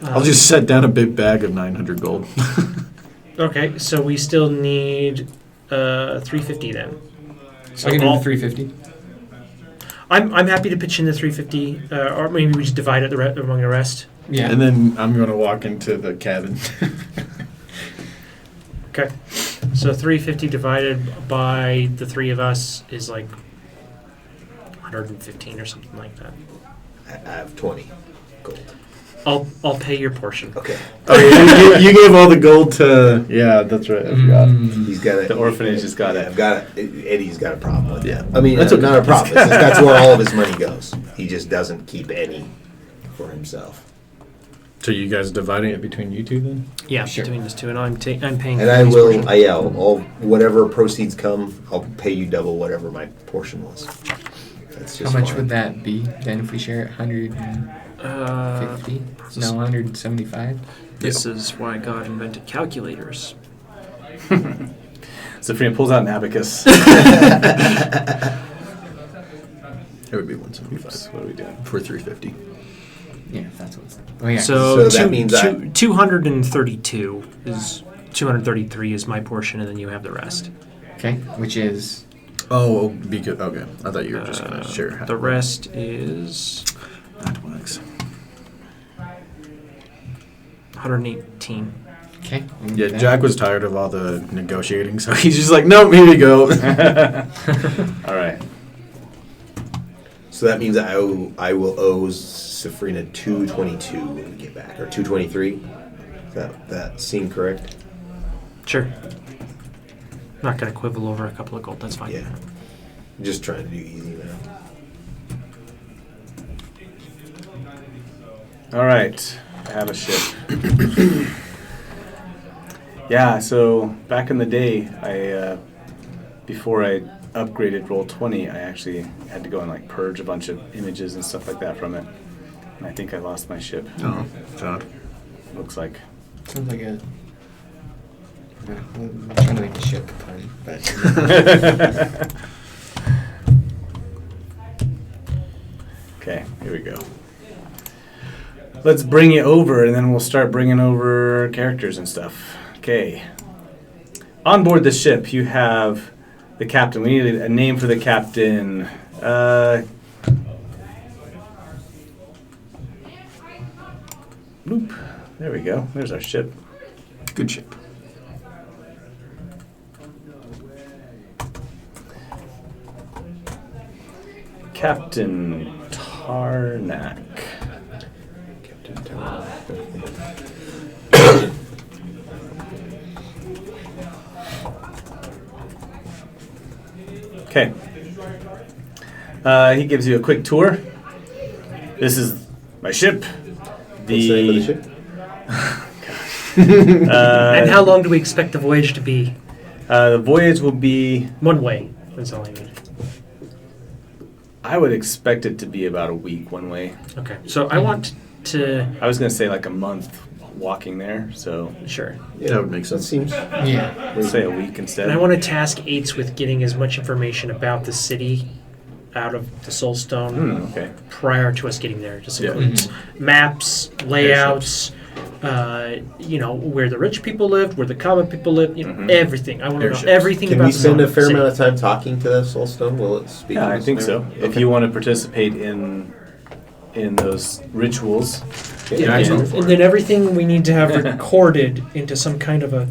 D: I'll just set down a big bag of 900 gold.
F: Okay, so we still need 350 then.
A: So I can do
F: all-
A: the 350.
F: I'm happy to pitch in the 350, or maybe we just divide it among the rest.
A: Yeah.
D: And then I'm gonna walk into the cabin.
F: Okay, so 350 divided by the three of us is like 115 or something like that.
B: I have 20 gold.
F: I'll pay your portion.
B: Okay.
D: Oh, you gave all the gold to. Yeah, that's right. I forgot.
B: He's got it.
C: The orphanage has got it.
B: I've got it. Eddie's got a problem with it.
D: Yeah.
B: I mean,
D: That's
B: that's
D: okay.
B: not a problem. It's just that's where all of his money goes. He just doesn't keep any for himself.
D: So you guys dividing it between you two then?
F: Yeah,
A: Sure.
F: between this two, and I'm paying.
B: And I
F: his
B: will.
F: portion.
B: All whatever proceeds come, I'll pay you double whatever my portion was. That's
A: How
B: just
A: much
B: fine.
A: would that be then if we share it? 150? No, 175?
F: This is why God invented calculators.
C: Sabrina pulls out an abacus.
D: It would be 175
C: What are we doing?
D: for 350.
A: Yeah, if that's what's. Oh, yeah.
F: So,
B: So that means
F: 232 is 233 is my portion, and then you have the rest.
A: Okay, which is.
D: Oh, because okay. I thought you were just gonna share.
F: The rest is
D: That works.
F: 118.
A: Okay.
D: Yeah, Jack was tired of all the negotiating, so he's just like, nope, here we go.
C: All right.
B: So that means I will owe Safrina 222 when we get back, or 223. That seem correct?
F: Sure. Not going to quibble over a couple of gold. That's fine.
B: Yeah. Just trying to do easy math.
C: All right, I have a ship. Yeah, so back in the day, I before I upgraded Roll20, I actually had to go and like purge a bunch of images and stuff like that from it. And I think I lost my ship.
D: Oh, God.
C: Looks like.
A: Sounds like a. I'm trying to make the ship pun, but.
C: Okay, here we go. Let's bring you over, and then we'll start bringing over characters and stuff. Okay. On board the ship, you have the captain. We need a name for the captain. Boop. There we go. There's our ship.
D: Good ship.
C: Captain Tarnak. Okay. He gives you a quick tour. This is my ship.
B: What's the name of the ship?
F: And how long do we expect the voyage to be?
C: The voyage will be.
F: One way. That's all I need.
C: I would expect it to be about a week one way.
F: Okay. So I want to.
C: I was going to say like a month walking there, so
F: Sure.
D: Yeah, that would make
B: That
D: sense.
B: seems.
A: Yeah.
C: let's say a week instead.
F: And I want to task Eights with getting as much information about the city out of the Soulstone
C: Okay.
F: prior to us getting there. Just
D: Yeah.
F: includes maps, layouts, where the rich people lived, where the common people lived, everything. I want to know
D: Airships.
F: everything
B: Can
F: about
B: we
F: the
B: spend a fair
F: city.
B: amount of time talking to that Soulstone? Will it speak?
C: Yeah,
B: to
C: I
B: us
C: think
B: and
C: so.
B: everything?
C: If
B: Okay.
C: you want to participate in those rituals.
B: Okay.
D: Yeah,
F: And, and then everything we need to have recorded into some kind of a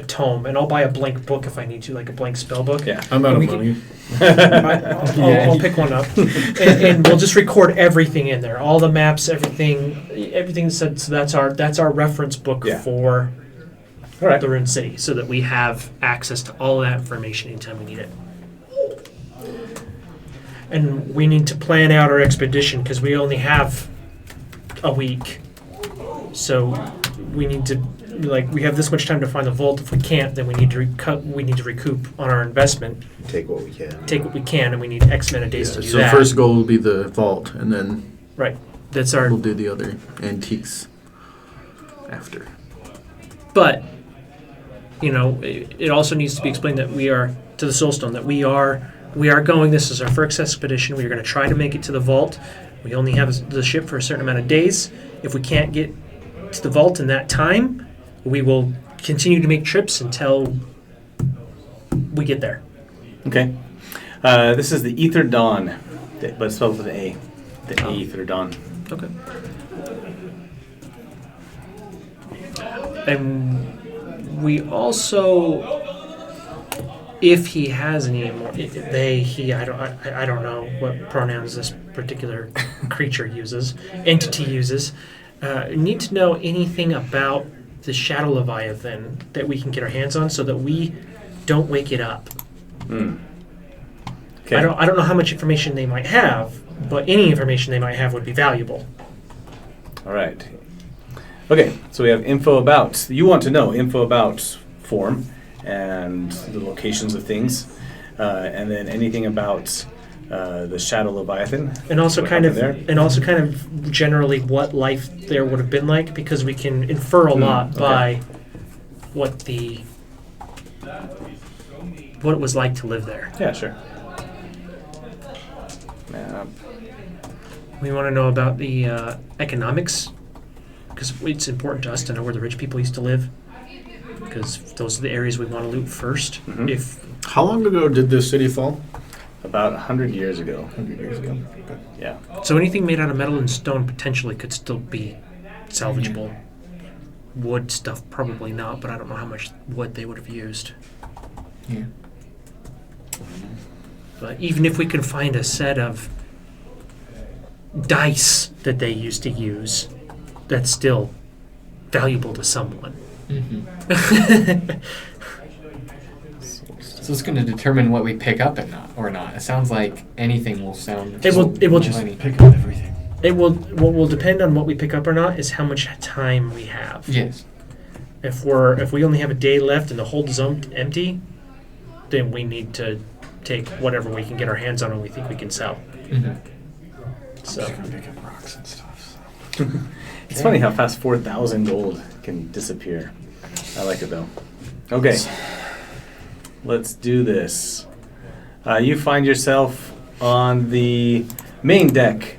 F: tome. And I'll buy a blank book if I need to, like a blank spell book.
C: Yeah.
D: I'm out
F: We
D: of
F: can-
D: money.
F: I'll pick one up, and we'll just record everything in there, all the maps, everything said. So that's our reference book
C: Yeah.
F: for
C: All right.
F: the Rune City, so that we have access to all of that information anytime we need it. And we need to plan out our expedition because we only have a week, so we need to we have this much time to find the vault. If we can't, then we need to recoup on our investment.
B: Take what we can.
F: Take what we can, and we need X amount of days to do
D: So
F: that.
D: first goal will be the vault, and then
F: Right. That's our.
D: we'll do the other antiques after.
F: But, it also needs to be explained that we are to the Soulstone, that we are going. This is our first expedition. We are going to try to make it to the vault. We only have the ship for a certain amount of days. If we can't get to the vault in that time, we will continue to make trips until we get there.
C: Okay. This is the Ether Dawn, but it's spelled with an A. The Ether Dawn.
F: Okay. And we also, if he has any more, they, he, I don't know what pronouns this particular creature uses, entity uses. Need to know anything about the Shadow Leviathan that we can get our hands on, so that we don't wake it up.
C: Okay.
F: I don't know how much information they might have, but any information they might have would be valuable.
C: All right. Okay, so we have info about. You want to know info about form and the locations of things, and then anything about the Shadow Leviathan.
F: And also
C: What
F: kind of,
C: happened there?
F: generally what life there would have been like, because we can infer a lot
C: okay.
F: by what it was like to live there.
C: Yeah, sure. Map.
F: We want to know about the economics, because it's important to us to know where the rich people used to live, because those are the areas we want to loot first.
C: Mhm.
F: If
D: How long ago did this city fall?
C: About 100 years ago.
D: 100 years ago.
C: Yeah.
F: so, anything made out of metal and stone potentially could still be salvageable. Wood stuff probably not, but I don't know how much wood they would have used.
A: Yeah.
F: But even if we can find a set of dice that they used to use, that's still valuable to someone.
A: So it's going to determine what we pick up and not, or not. It sounds like anything will sound.
F: It will just
A: money.
D: Pick up everything.
F: What will depend on what we pick up or not is how much time we have.
A: Yes.
F: If we only have a day left and the hold is empty, then we need to take whatever we can get our hands on and we think we can sell. So
D: I'm just gonna pick up rocks and stuff. So.
C: It's funny how fast 4,000 gold can disappear. I like it though. Okay, let's do this. You find yourself on the main deck,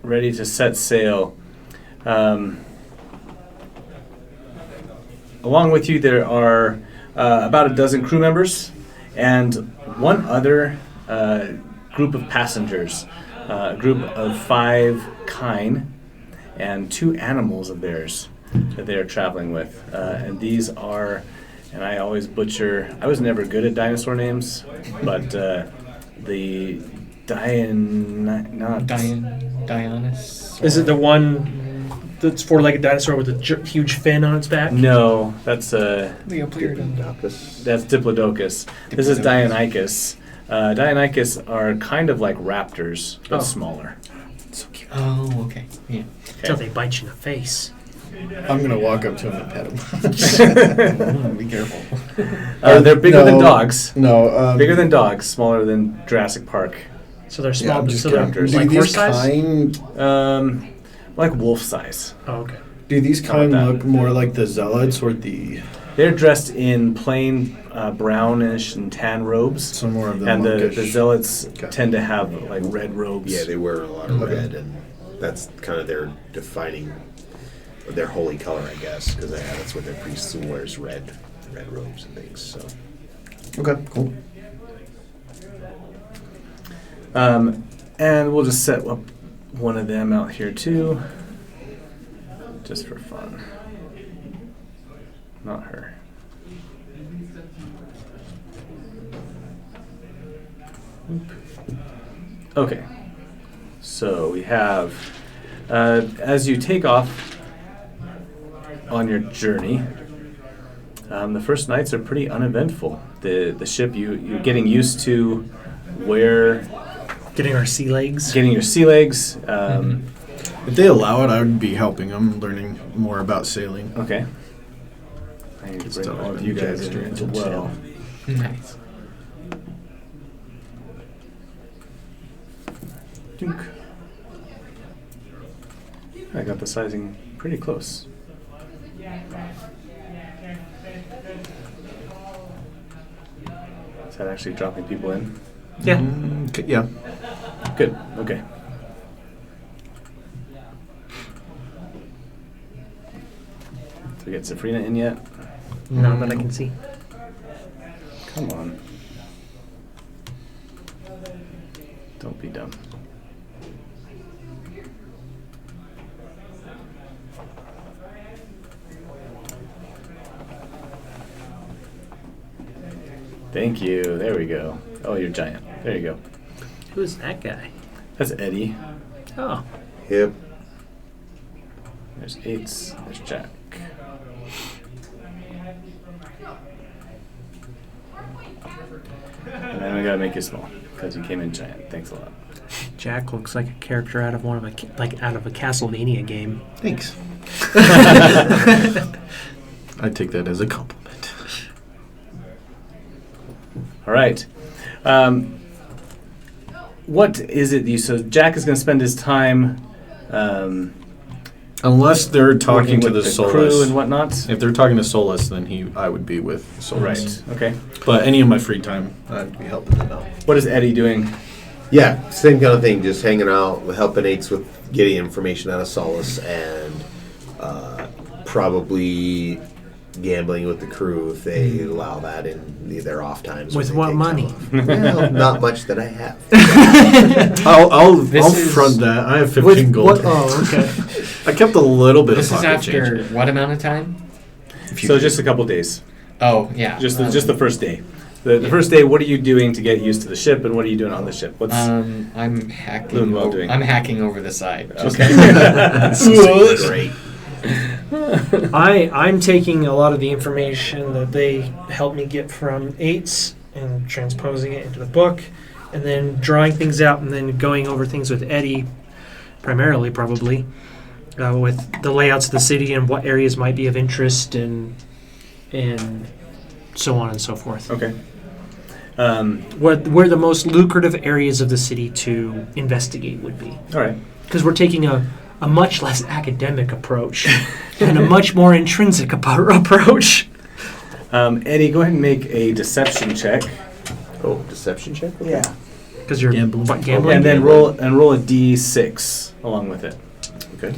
C: ready to set sail. Along with you, there are about a dozen crew members and one other group of passengers, a group of 5 kine and 2 animals of theirs that they are traveling with. And these are, and I always butcher, I was never good at dinosaur names, but the
A: Dionys.
F: is it the one that's 4-legged dinosaur with a huge fin on its back?
C: No, that's
B: Diplodocus.
C: that's Diplodocus. This is Deinonychus. Deinonychus are kind of like raptors, but
F: Oh.
C: smaller.
A: So cute. Oh, okay. Yeah.
F: Until they bite you in the face.
D: I'm gonna walk up to him and pet him.
A: Be careful.
C: They're bigger than
D: No.
C: dogs.
D: No,
C: Bigger than dogs, smaller than Jurassic Park.
F: So they're
D: Yeah,
F: small,
D: I'm just
F: so they're
C: kidding.
F: like
D: do
F: horse
D: these
F: size?
D: kind?
C: Like wolf size.
F: Oh, okay.
D: Do these
C: How about
D: kind
C: that?
D: look more like the zealots or the
C: They're dressed in plain brownish and tan robes,
D: some more of the
C: and the
D: monkish?
C: zealots
D: Okay.
C: tend to have like red robes.
B: Yeah, they wear a lot of
C: Okay.
B: red, and that's kind of their defining, their holy color, I guess, because that's what their priests wear is red robes and things. So
D: Okay, cool.
C: And we'll just set up one of them out here too, just for fun. Not her. Oop. Okay. So we have, as you take off on your journey, the first nights are pretty uneventful. The ship, you're getting used to where,
F: Getting our sea legs.
C: getting your sea legs.
D: If they allow it, I would be helping them, learning more about sailing.
C: Okay. I need to bring all of you guys in as well.
A: Nice.
C: Dunk. I got the sizing pretty close. Is that actually dropping people in?
F: Yeah.
D: Yeah.
C: Good. Okay. Did we get Safrina in yet?
F: Not that I can see.
C: Come on. Don't be dumb. Thank you. There we go. Oh, you're giant. There you go.
F: Who's that guy?
C: That's Eddie.
F: Oh.
B: Yep.
C: There's Eights. There's Jack. And then we gotta make you small because you came in giant. Thanks a lot.
F: Jack looks like a character out of out of a Castlevania game.
D: Thanks. I take that as a compliment.
C: All right. What is it you? So Jack is going to spend his time
D: Unless they're
C: working
D: talking to
C: with
D: the
C: crew
D: Solus.
C: and whatnot.
D: If they're talking to Solus, then I would be with Solus.
C: Right. Okay.
D: But any of my free time, I'd be helping them out.
C: What is Eddie doing?
B: Yeah, same kind of thing. Just hanging out, helping Eights with getting information out of Solus, and probably gambling with the crew if they allow that in their off times.
F: With
B: when
F: what
B: they take
F: money?
B: time off. Well, not much that I have.
D: I'll
A: This is-
D: front that. I have 15 gold.
F: Oh, okay.
D: I kept a little bit
A: This
D: of
A: is
D: pocket
A: after
D: change.
A: what amount of time?
C: So just a couple days.
A: Oh, yeah.
C: Just the first day. the first day, what are you doing to get used to the ship, and what are you doing on the ship? What's
A: I'm hacking.
C: Lunwell doing?
A: I'm hacking over the side.
C: okay?
B: Great.
F: I'm taking a lot of the information that they helped me get from eights and transposing it into the book, and then drawing things out, and then going over things with Eddie, primarily probably, with the layouts of the city and what areas might be of interest and so on and so forth.
C: Okay.
F: Where the most lucrative areas of the city to investigate would be.
C: All right.
F: Because we're taking a much less academic approach and a much more intrinsic approach.
C: Eddie, go ahead and make a deception check.
B: Oh, deception check? Okay.
F: Because you're
D: Gambling.
F: what, gambling?
C: And then roll a d6 along with it.
B: Okay.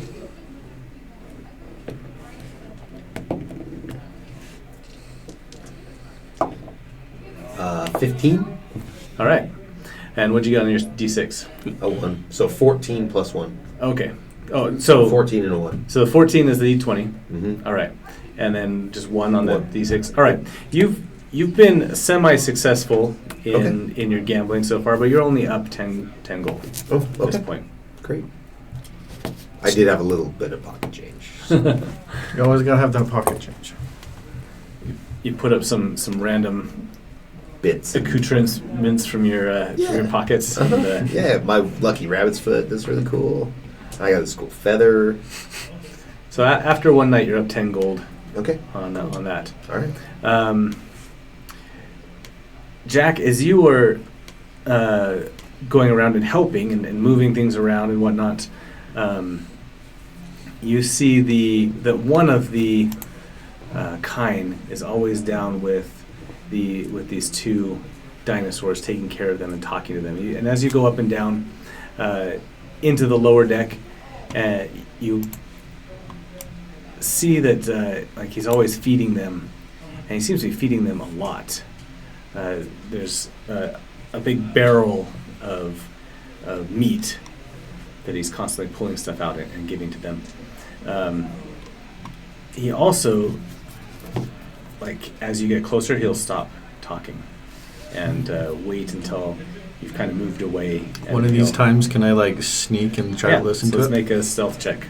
B: Uh, 15?
C: All right. And what'd you get on your d6?
B: A 1. So 14 plus 1.
C: Okay. Oh, so
B: 14 and a 1.
C: So the 14 is the d20.
B: Mm-hmm.
C: All right. And then just 1 on the
B: One.
C: d6. All right. You've been semi-successful in your gambling so far, but you're only up 10 gold
B: Oh,
C: at
B: okay.
C: this point.
B: Great. I did have a little bit of pocket change.
D: You always gotta have that pocket change.
C: You put up some random
B: Bits.
C: accoutrements from your pockets.
B: Uh-huh.
C: And,
B: Yeah, my lucky rabbit's foot. That's really cool. I got this cool feather.
C: so after one night, you're up 10 gold
B: Okay.
C: on that.
B: All right.
C: Jack, as you were going around and helping and moving things around and whatnot, you see that one of the kine is always down with these two dinosaurs, taking care of them and talking to them. And as you go up and down into the lower deck, you see that like he's always feeding them, and he seems to be feeding them a lot. There's a big barrel of meat that he's constantly pulling stuff out and giving to them. He also, like, as you get closer, he'll stop talking and wait until you've kind of moved away. And
D: One of these
C: he'll-
D: times, can I like sneak and try to listen
C: so
D: to
C: let's
D: it?
C: make a stealth check.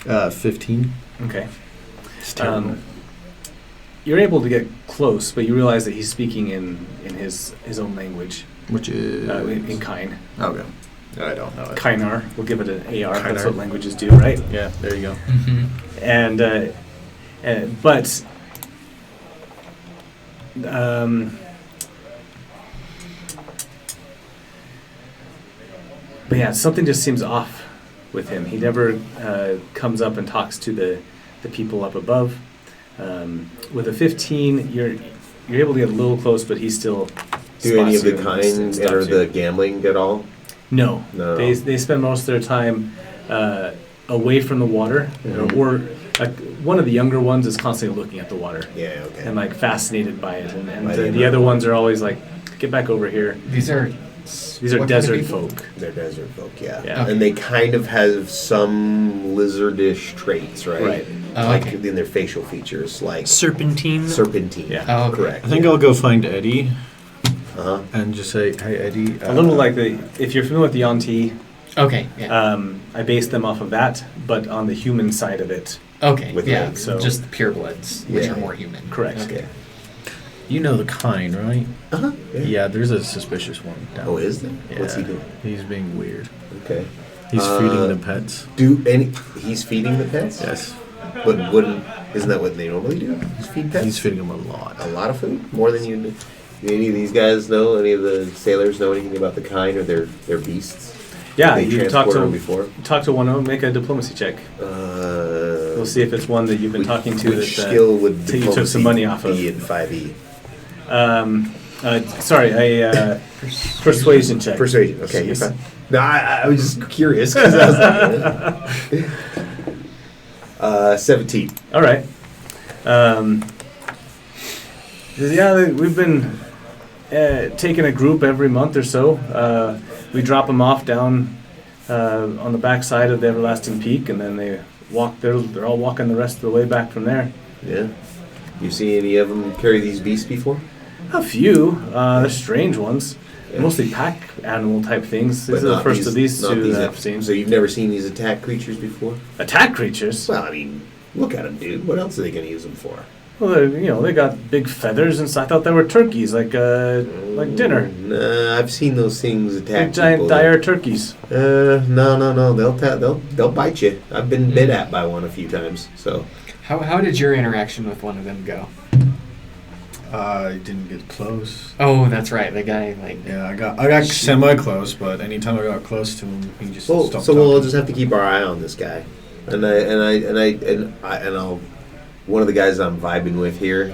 D: 15.
C: Okay.
D: It's terrible.
C: You're able to get close, but you realize that he's speaking in his own language,
D: Which is
C: in Kine.
D: okay. I don't know it.
C: Kinar. We'll give it an AR. That's
D: Kinar.
C: what languages do, right?
D: Yeah, there you go.
A: Mm-hmm.
C: But yeah, something just seems off with him. He never comes up and talks to the people up above. With a 15, you're able to get a little close, but he still
B: Do any of
C: spots
B: the
C: you and
B: kind
C: stops
B: enter
C: you.
B: the gambling at all?
C: No.
B: No.
C: They spend most of their time away from the water,
B: Mhm.
C: or one of the younger ones is constantly looking at the water
B: Yeah, okay.
C: and like fascinated by it, and
B: By the
C: the other ones are always like, get back over here.
A: These are
C: These are
A: what kind of
C: desert
A: people?
C: folk.
B: They're desert folk, yeah.
C: Yeah.
A: Okay.
B: And they kind of have some lizardish traits, right?
C: Right.
A: Oh,
B: Like
A: okay.
B: in their facial features, like
F: Serpentine.
B: serpentine.
C: Yeah.
A: Oh, okay.
B: Correct.
D: I think I'll go find Eddie
B: Uh-huh.
D: and just say, "Hey, Eddie."
C: A little like if you're familiar with the Yanti,
A: Okay. Yeah.
C: I based them off of that, but on the human side of it.
A: Okay.
B: with
A: Yeah.
B: legs,
C: so-
A: just purebloods, which
B: Yeah.
A: are more human.
C: Correct.
A: Okay.
D: You know the kind, right?
B: Uh-huh.
D: Yeah, there's a suspicious one. Down
B: Oh, is there?
D: Yeah.
B: What's he doing?
D: He's being weird.
B: Okay.
D: He's
B: Uh,
D: feeding the pets.
B: He's feeding the pets?
D: Yes,
B: But isn't that what they normally do? Just feed pets?
D: he's feeding them a lot.
B: A lot of food? More than you do. Do any of these guys know, any of the sailors know anything about the kind or their beasts?
C: Yeah,
B: They
C: you talked
B: transported them
C: to
B: before?
C: one of them. Make a diplomacy check. We'll see if it's one that you've been talking to.
B: Which
C: that,
B: skill would
C: that you took some money off of.
B: be in 5e?
C: Sorry, a persuasion check.
B: Persuasion. Okay, you're
C: Yes.
B: fine. No, I was just curious because I was like, 17.
C: All right. Yeah, we've been taking a group every month or so. We drop them off down on the backside of the Everlasting Peak, and then they walk. They're all walking the rest of the way back from there.
B: Yeah. You see any of them carry these beasts before?
C: A few. They're strange ones.
B: Yeah.
C: Mostly pack animal type things. These
B: But
C: are the
B: not
C: first of these
B: not
C: two that I've seen.
B: So you've never seen these attack creatures before?
C: Attack creatures?
B: Well, I mean, look at them, dude. What else are they going to use them for?
C: Well, they got big feathers and stuff. I thought they were turkeys, like dinner.
B: Nah, I've seen those things attack
C: Big giant
B: people.
C: dire turkeys.
B: No. They'll bite you. I've been bit at by one a few times. So
A: How did your interaction with one of them go?
D: I didn't get close.
A: Oh, that's right. The guy
D: Yeah, I got semi close, but anytime I got close to him, he just stopped talking.
B: we'll just have to keep our eye on this guy, and I'll. One of the guys I'm vibing with here,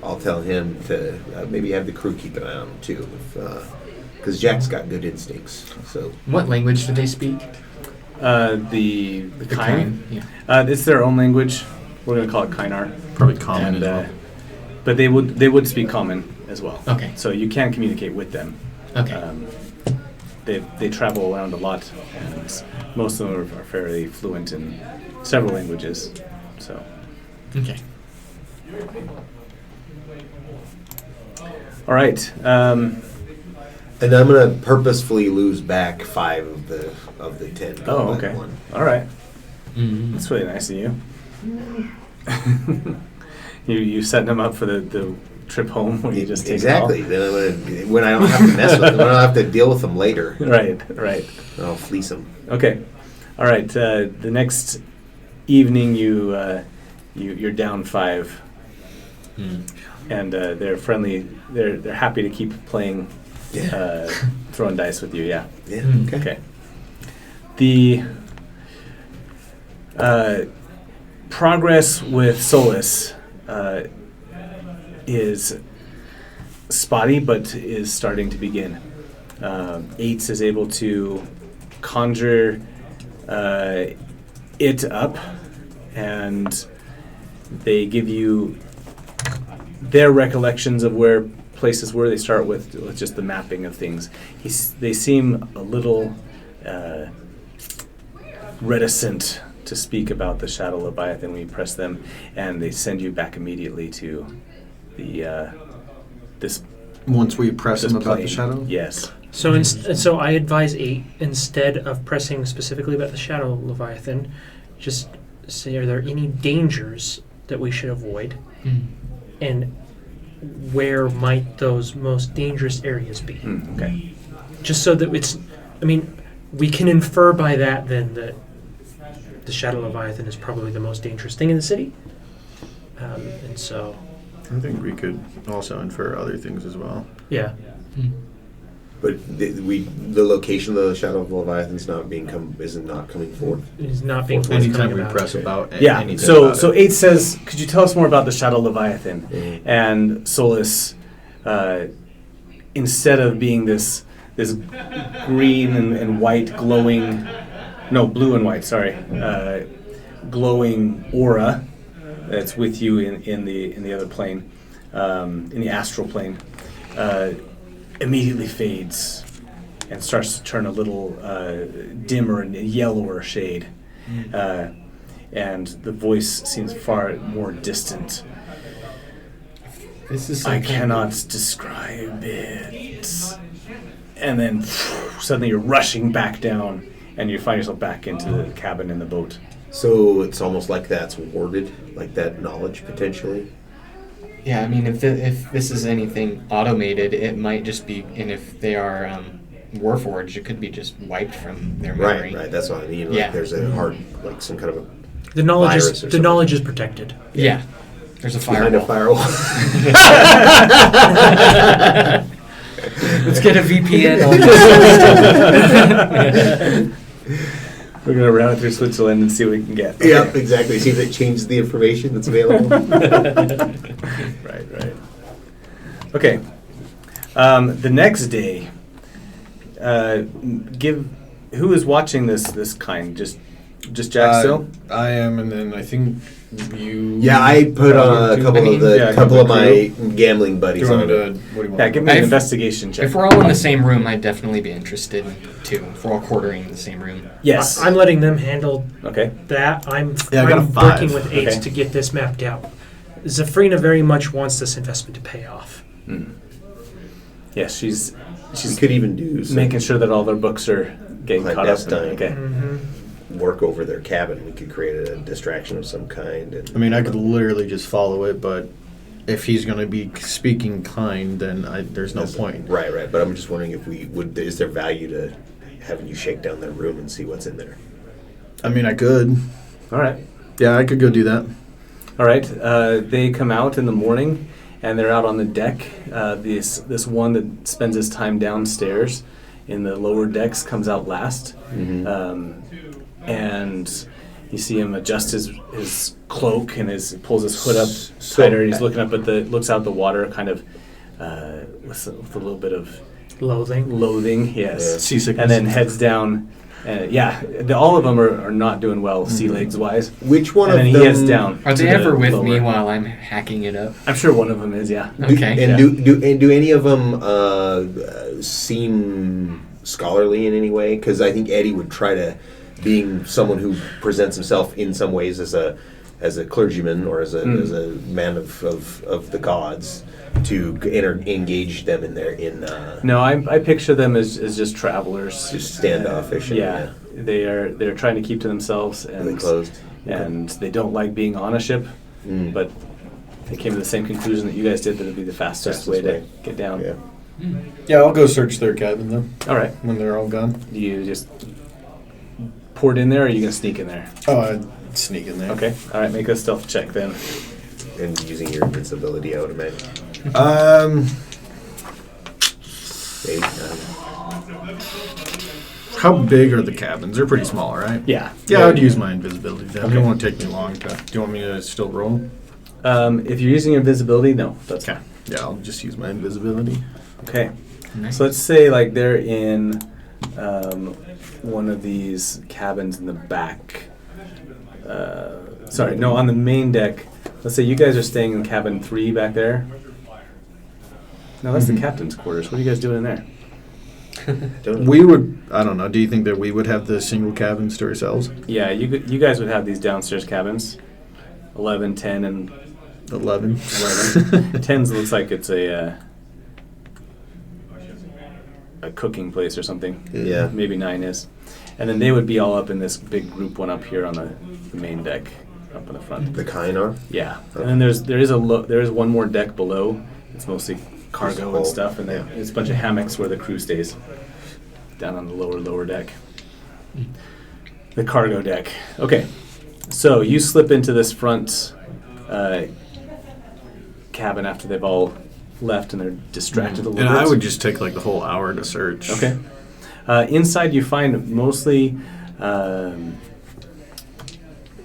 B: I'll tell him to maybe have the crew keep an eye on him too, because Jack's got good instincts. So
A: What language do they speak?
C: The Kain.
A: Yeah.
C: It's their own language. We're gonna call it Kainar.
D: Probably common
C: And,
D: as well.
C: but they would speak common as well.
A: Okay.
C: So you can communicate with them.
A: Okay.
C: They travel around a lot, and most of them are fairly fluent in several languages. So.
A: Okay.
C: All right.
B: And I'm gonna purposefully lose back 5 of the 10.
C: Oh, okay.
B: One.
C: All right.
A: Mm-hmm.
C: That's really nice of you. you setting them up for the trip home when you just take
B: exactly.
C: it
B: Then when I don't have to mess with them, when I don't have to deal with them later,
C: all? Right.
B: I'll fleece them.
C: Okay. All right. The next evening, you're down 5, and they're friendly. They're happy to keep playing,
B: Yeah.
C: throwing dice with you. Yeah.
B: Yeah.
A: Mm.
B: Okay.
C: The progress with Solus is spotty, but is starting to begin. Eights is able to conjure it up, and they give you their recollections of where places were. They start with just the mapping of things. They seem a little reticent to speak about the Shadow Leviathan when you press them, and they send you back immediately to the this
D: Once we press
C: this
D: him about the
C: plane.
D: shadow?
C: Yes.
F: So I advise 8, instead of pressing specifically about the Shadow Leviathan, just say, are there any dangers that we should avoid? And where might those most dangerous areas be?
C: Okay.
F: Just so that we can infer by that then that the Shadow Leviathan is probably the most dangerous thing in the city. And so,
D: I think we could also infer other things as well.
F: yeah.
B: But the location of the Shadow of Leviathan is not coming forward.
F: It is not being
D: Anytime
F: forthcoming
D: we
F: about
D: press
F: it.
D: about
C: Yeah.
D: anything
C: So
D: about
C: so
D: it.
C: 8 says, could you tell us more about the Shadow Leviathan?
B: Mhm.
C: And Solus, instead of being this green and white glowing, no, blue and white, sorry, glowing aura that's with you in the other plane, in the astral plane, immediately fades and starts to turn a little dimmer and yellower shade. And the voice seems far more distant.
A: This is
C: I
A: something
C: cannot describe it. And then suddenly you're rushing back down, and you find yourself back into the cabin in the boat.
B: So it's almost like that's warded, like that knowledge potentially.
A: Yeah, I mean, if this is anything automated, it might just be, and if they are Warforged, it could be just wiped from their memory.
B: Right. That's what I mean. Like
A: Yeah.
B: there's a hard, like some kind of a
F: The knowledge
B: virus or
F: is
B: something.
F: protected.
A: Yeah. There's a
B: behind a
A: firewall.
B: firewall.
A: Let's get a VPN on this.
C: We're going to round it through Switzerland and see what we can get.
B: Yep, exactly. See if it changes the information that's available.
C: Right. Okay. The next day, who is watching this kind? Just Jack still?
D: I am, and then I think you.
B: Yeah, I put on a couple of my
C: crew.
B: gambling
D: Do
B: buddies
D: you want
B: on
D: me
B: it.
D: to? What do you want?
C: Yeah, give me an
A: If-
C: investigation check.
A: If we're all in the same room, I'd definitely be interested too. If we're all quartering the same room.
C: Yes.
F: I'm letting them handle
C: Okay.
F: that. I'm
D: Yeah, I got a 5.
F: working with 8s
C: Okay.
F: to get this mapped out. Zafrina very much wants this investment to pay off.
C: Yeah, she's
B: We could even do some
C: making sure that all their books are getting caught up.
B: clandestine.
C: Okay.
B: work over their cabin. We could create a distraction of some kind. And,
D: I mean, I could literally just follow it, but if he's going to be speaking kind, then there's no point.
B: Right. But I'm just wondering if we would. Is there value to having you shake down their room and see what's in there?
D: I mean, I could.
C: All right.
D: Yeah, I could go do that.
C: All right. They come out in the morning, and they're out on the deck. This one that spends his time downstairs in the lower decks comes out last. And you see him adjust his cloak and pulls his hood up tighter. He's looking up looks out the water, kind of with a little bit of
F: Loathing.
C: Yes.
D: Seasickness.
C: And then heads down. All of them are not doing well sea legs wise.
B: Which one
C: and
B: of
C: then
B: them?
C: he heads down.
A: Are
C: to
A: they
C: the
A: ever with me
C: lower.
A: while I'm hacking it up?
C: I'm sure one of them is. Yeah.
A: Okay.
B: And
C: Yeah.
B: do any of them seem scholarly in any way? Because I think Eddie would try to, being someone who presents himself in some ways as a clergyman or as a man of the gods, to engage them
C: No, I picture them as just travelers.
B: just standoffish.
C: Yeah, they're trying to keep to themselves,
B: Are they
C: and
B: closed?
C: and they don't like being on a ship, but they came to the same conclusion that you guys did, that it'd be the fastest way to get down.
B: Yeah.
D: Yeah, I'll go search their cabin, though,
C: All right,
D: when they're all gone.
C: do you just port in there, or are you gonna sneak in there?
D: Oh, I'd sneak in there.
C: Okay, all right, make a stealth check then.
B: And using your invincibility, I would imagine. Maybe.
D: How big are the cabins? They're pretty small, right?
C: Yeah.
D: Yeah, I would use my invisibility. Then.
C: Okay.
D: It won't take me long. Do you want me to still roll?
C: If you're using invisibility, no, that's
D: Okay. Yeah, I'll just use my invisibility.
C: okay.
A: Nice.
C: So let's say like they're in one of these cabins in the back. On the main deck. Let's say you guys are staying in cabin 3 back there. No, that's the captain's quarters. What are you guys doing in there?
D: We would, I don't know, do you think that we would have the single cabins to ourselves?
C: Yeah, you guys would have these downstairs cabins. 11, 10, and
D: 11.
C: 11. 10s looks like it's a cooking place or something.
B: Yeah.
C: Maybe 9 is. And then they would be all up in this big group one up here on the main deck, up in the front.
B: The Kainar?
C: Yeah, and then there is one more deck below. It's mostly cargo and stuff, and then it's a bunch of hammocks where the crew stays down on the lower deck. The cargo deck. Okay, so you slip into this front cabin after they've all left and they're distracted a little
D: And
C: bit.
D: I would just take like the whole hour to search.
C: Okay. Inside, you find mostly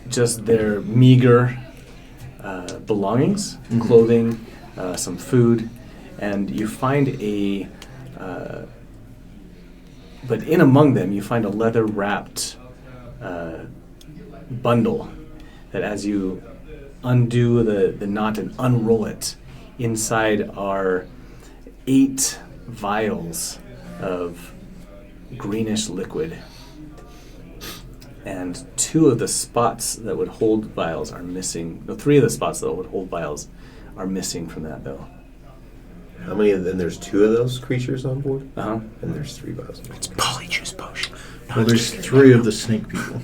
C: just their meager belongings, clothing, some food, and you find but in among them, you find a leather-wrapped bundle that, as you undo the knot and unroll it, inside are 8 vials of greenish liquid, and 2 of the spots that would hold vials are missing. No, 3 of the spots that would hold vials are missing from that, though.
B: How many of them? There's 2 of those creatures on board?
C: Uh-huh.
B: And there's 3 vials.
F: It's polyjuice potion.
D: Well, there's 3 of the snake people.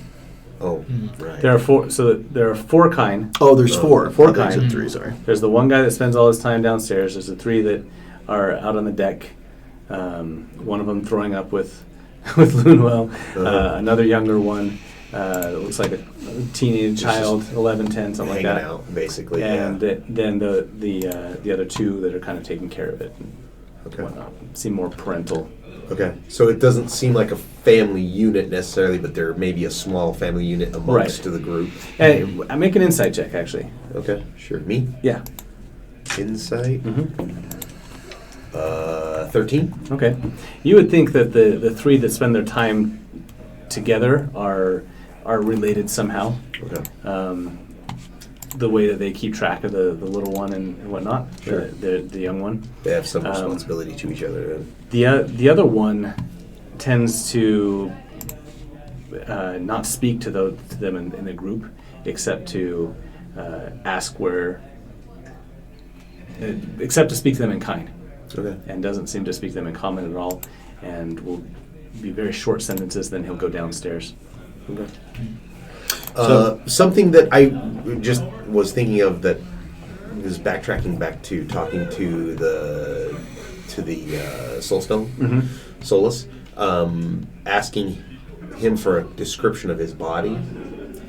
B: Oh, right.
C: There are 4. So there are 4 kind.
D: Oh, there's 4.
C: Four
D: I thought you said
C: kind.
D: 3, sorry.
C: There's the one guy that spends all his time downstairs. There's the 3 that are out on the deck. One of them throwing up with Loonwell. Another younger one that looks like a teenage child, 11, 10, something like
B: Hanging
C: that.
B: out, basically.
C: And
B: yeah.
C: then the other 2 that are kind of taking care of it and
B: Okay.
C: whatnot. Seem more parental.
B: Okay. So it doesn't seem like a family unit necessarily, but there may be a small family unit amongst
C: Right.
B: the group.
C: Hey, I make an insight check, actually.
B: Okay. Sure. Me?
C: Yeah.
B: Insight?
C: Mm-hmm.
B: 13?
C: Okay. You would think that the 3 that spend their time together are related somehow.
B: Okay.
C: The way that they keep track of the little one and whatnot,
B: Sure.
C: the young one.
B: They have some responsibility to each other.
C: The other one tends to not speak to them in the group, except to ask where except to speak to them in kind,
B: Okay.
C: and doesn't seem to speak to them in common at all, and will be very short sentences. Then he'll go downstairs.
B: Okay.
D: So-
B: Something that I just was thinking of that was backtracking back to talking to the Soulstone, Solus, asking him for a description of his body,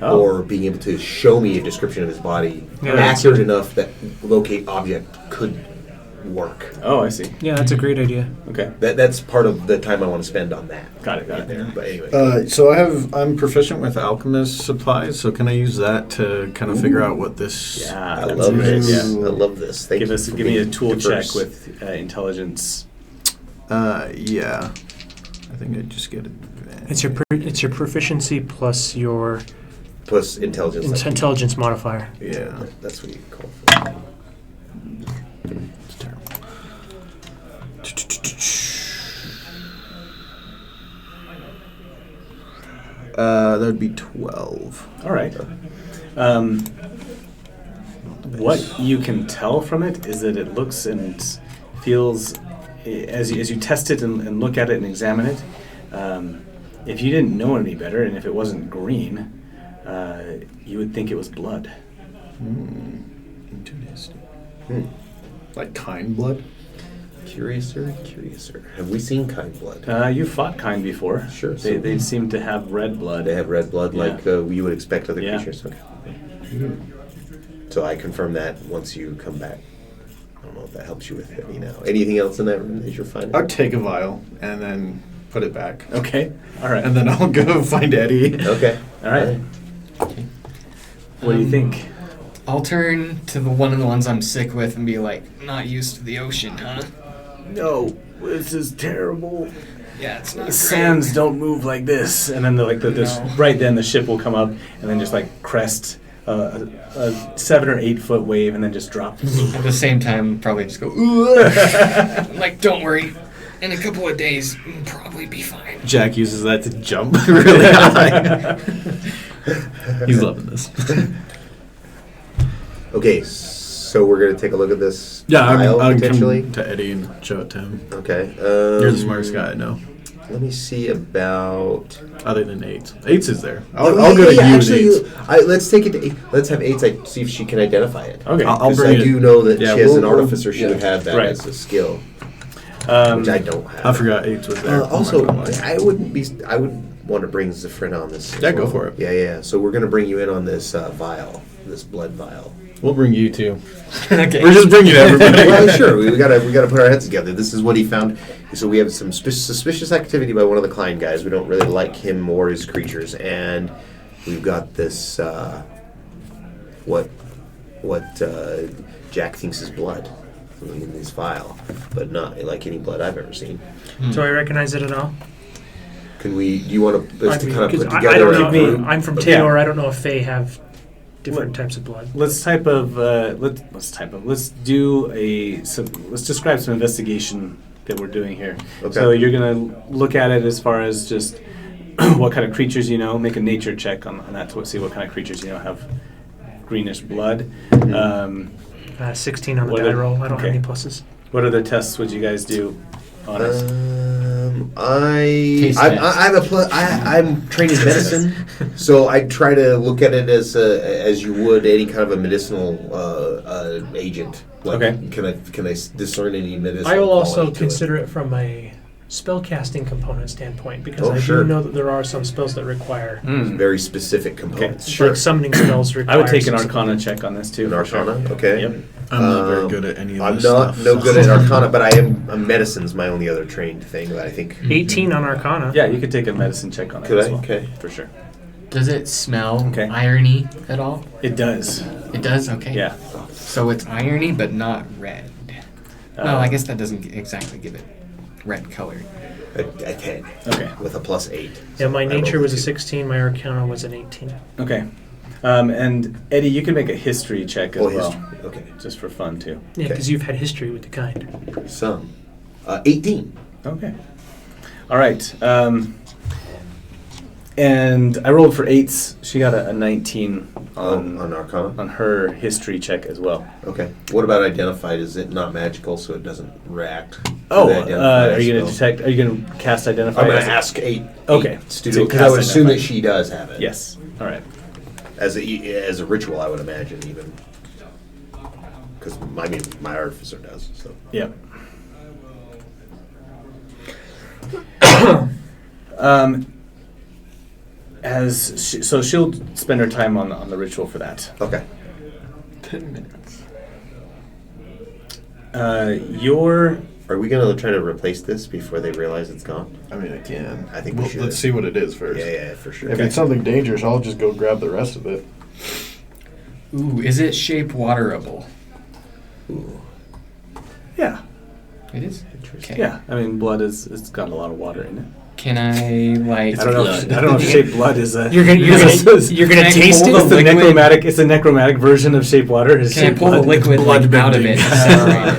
C: Oh.
B: or being able to show me a description of his body
F: Yeah,
B: accurate enough that locate object could work.
C: Oh, I see.
F: Yeah, that's a great idea.
C: Okay,
B: That's part of the time I want to spend on that.
C: got it.
B: There. But anyway.
D: So I'm proficient with alchemist supplies, so can I use that to kind of figure out what this?
C: Yeah,
B: I
C: that's
B: love
C: great.
B: this.
C: Yeah.
B: I love this. Thank
C: Give
B: you
C: us,
B: for
C: give me a
B: being
C: tool
B: diverse.
C: check with intelligence.
D: Yeah. I think I just get advantage.
F: It's your proficiency plus your
B: Plus intelligence.
F: intelligence modifier.
D: Yeah.
B: That's what you call it.
D: It's terrible. That would be 12.
C: All right. What you can tell from it is that it looks and feels, as you test it and look at it and examine it, if you didn't know any better and if it wasn't green, you would think it was blood.
D: Interesting.
B: Hmm.
D: Like kind blood?
B: Curiouser. Have we seen kind blood?
C: You fought kind before.
B: Sure,
C: They,
B: so-
C: they seem to have red blood.
B: They have red blood like you would expect other
C: Yeah.
B: creatures. Okay. So I confirm that once you come back. I don't know if that helps you with it, Anything else in that room that you're finding?
D: I'll take a vial and then put it back.
C: Okay. All right.
D: And then I'll go find Eddie.
B: Okay.
C: All right. What do you think?
A: I'll turn to one of the ones I'm sick with and be like, not used to the ocean, huh?
C: No, this is terrible.
A: Yeah, it's not
C: The
A: great.
C: sands don't move like this. And then
A: No.
C: right then the ship will come up and then just like crest a 7 or 8 foot wave and then just drop.
A: At the same time, probably just go, "Ugh." Like, don't worry. In a couple of days, we'll probably be fine.
D: Jack uses that to jump really high. He's loving this.
B: Okay, so we're gonna take a look at this
D: Yeah,
B: vial,
D: I'll
B: potentially.
D: come to Eddie and show it to him.
B: Okay.
D: You're the smartest guy I know,
B: Let me see about.
D: other than 8. 8's is there. I'll go to you
B: actually,
D: with 8's.
B: let's take it to 8. Let's have 8's. See if she can identify it.
C: Okay.
D: I'll
B: 'Cause
D: bring
B: I
D: it.
B: do know that
D: Yeah,
B: she as an
D: we'll-
B: artificer should
D: yeah.
B: have that
C: Right.
B: as a skill, which I don't have.
D: I forgot 8's was there. I'm not
B: Also,
D: gonna lie.
B: I would want to bring Zephyrin on this. as
D: Yeah, go
B: well.
D: for it.
B: Yeah. So we're gonna bring you in on this vial, this blood vial.
D: We'll bring you too.
A: Okay.
D: We're just bringing everybody.
B: Well, sure. We gotta put our heads together. This is what he found. So we have some suspicious activity by one of the Klein guys. We don't really like him or his creatures, and we've got this what Jack thinks is blood in this vial, but not like any blood I've ever seen.
F: Do I recognize it at all?
B: Can we? Do you want to kind of
F: 'cause
B: put
F: I
B: together?
F: don't
B: a
F: know.
B: group?
F: I'm from
C: Yeah.
F: Taylor. I don't know if Fae have different types of blood.
C: Let's describe some investigation that we're doing here.
B: Okay.
C: So you're gonna look at it as far as just what kind of creatures you know. Make a nature check on that to see what kind of creatures you know have greenish blood.
F: 16 on the
C: What
F: die
C: are-
F: roll. I don't
C: okay.
F: have any pluses.
C: What other tests would you guys do on it?
A: Taste
B: I'm
A: test.
B: I'm trained in medicine, so I try to look at it as you would any kind of a medicinal agent. Like,
C: Okay.
B: Can I discern any medicinal?
F: I will also
B: quality to it?
F: consider it from a spellcasting component standpoint because
B: Oh,
F: I
B: sure.
F: do know that there are some spells that require,
B: Very specific components.
F: like summoning spells require.
C: I would take an
F: some-
C: Arcana check on this too.
B: An
C: for sure.
B: Arcana, okay.
C: Yep.
D: I'm not very
B: Um,
D: good at any of
B: I'm
D: this
B: not
D: stuff.
B: no good at Arcana, but I am. Medicine's my only other trained thing that I think.
F: 18 on Arcana.
C: Yeah, you could take a medicine check on it
B: Could
C: as
B: I?
C: well.
B: Okay.
C: For sure.
A: Does it smell
C: Okay.
A: irony at all?
C: It does.
A: It does? Okay.
C: Yeah.
A: So it's irony, but not red. Well,
C: Uh,
A: I guess that doesn't exactly give it red color.
B: A 10
C: Okay.
B: with a +8.
F: Yeah, my
B: I rolled
F: nature was a
B: two.
F: 16. My Arcana was an 18.
C: Okay. And Eddie, you can make a history check as
B: Oh,
C: well,
B: history. Okay.
C: just for fun too.
F: Yeah,
B: Okay.
F: because you've had history with the kind.
B: Some. 18.
C: Okay. All right. And I rolled for 8s. She got a 19 on
B: Arcana?
C: on her history check as well.
B: Okay. What about identified? Is it not magical, so it doesn't react? to
C: Oh,
B: the identify
C: are you going to
B: spell?
C: detect? Are you going to cast identify?
B: I'm going
C: as
B: to
C: a-
B: ask eight
C: Okay.
B: students,
C: So
B: because I would
C: cast
B: assume that
C: identify.
B: she does have it.
C: Yes. All right.
B: As a ritual, I would imagine, even. Because my artificer does, so.
C: Yep. So she'll spend her time on the ritual for that.
B: Okay.
A: 10 minutes.
C: Your
B: Are we going to try to replace this before they realize it's gone?
D: I mean, I can.
B: I think we should.
D: Let's see what it is first.
B: Yeah, for sure.
D: If it's something dangerous, I'll just go grab the rest of it.
A: Ooh, is it shape waterable?
B: Ooh.
C: yeah.
A: It is?
B: Interesting.
A: Okay.
C: Yeah. I mean, blood it's got a lot of water in it.
A: Can I, like...
C: I don't know. I don't know if shaped blood is a.
F: You're gonna
A: Can I
F: taste
A: pull
F: it.
C: It's the
A: liquid?
C: necromantic. It's a necromantic version of shaped water. Is
A: Can I
C: shaped
A: pull the
C: blood.
A: liquid like, out of it
D: Bloodbending.
A: and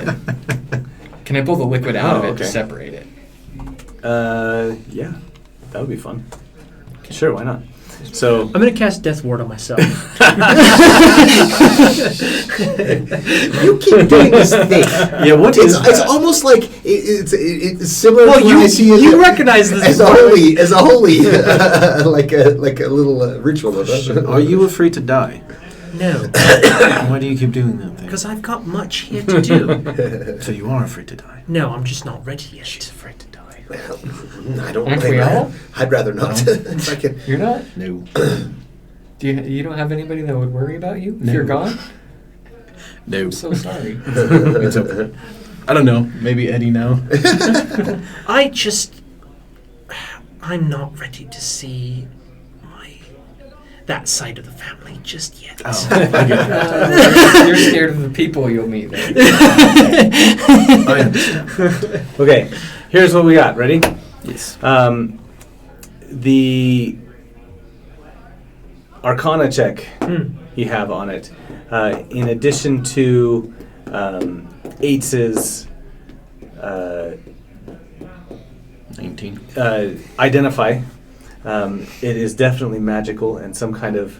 A: separate it? Can I pull the liquid out of it
C: okay.
A: to separate it?
C: Yeah, that would be fun. Sure, why not? So
F: I'm gonna cast Death Ward on myself.
B: You keep doing this thing.
C: yeah, what is
B: It's almost like it's similar
F: Well,
B: to what I see as
F: you
B: a,
F: recognize this
B: as a
F: before.
B: holy like a little ritual of us.
D: Are you afraid to die?
F: No,
D: Why do you keep doing that thing?
F: because I've got much here to do.
D: So you are afraid to die.
F: No, I'm just not ready yet.
D: She's afraid to die.
B: Well, I don't
A: Aren't
B: blame
A: we
B: her.
A: all?
B: I'd rather not. If I could.
A: You're not?
D: No.
A: Do you don't have anybody that would worry about you if
D: No.
A: you're gone?
D: No.
A: I'm so sorry.
D: It's okay. I don't know. Maybe Eddie now.
F: I'm not ready to see that side of the family just yet.
A: You're scared of the people you'll meet there.
D: I understand.
C: Okay, here's what we got. Ready?
D: Yes.
C: The Arcana check you have on it, in addition to Eights'
D: 19.
C: identify, it is definitely magical and some kind of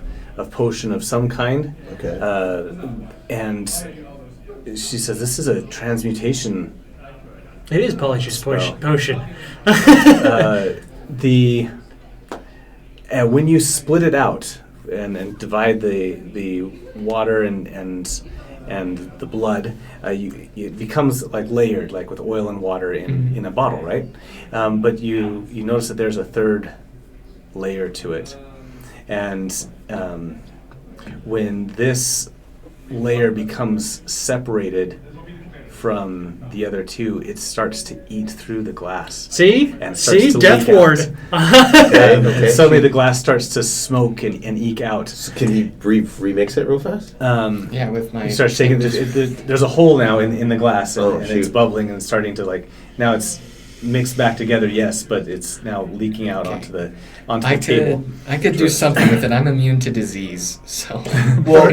C: potion of some kind.
B: Okay.
C: And she says this is a transmutation.
F: It is Polyjuice potion.
C: When you split it out and divide the water and the blood, it becomes like layered, like with oil and water in a bottle, right? But you notice that there's a third layer to it, and when this layer becomes separated from the other two, it starts to eat through the glass.
F: See?
C: And starts
F: See?
C: to
F: Death
C: leak
F: Ward.
C: And suddenly the glass starts to smoke and eke out.
B: So can you remix it real fast?
A: Yeah, with my...
C: You start shaking. There's a hole now in the glass, and,
B: Oh,
C: and it's
B: shoot.
C: bubbling and starting to now it's mixed back together. Yes, but it's now leaking out onto the table.
A: I could do something with it. I'm immune to disease, so...
D: Well,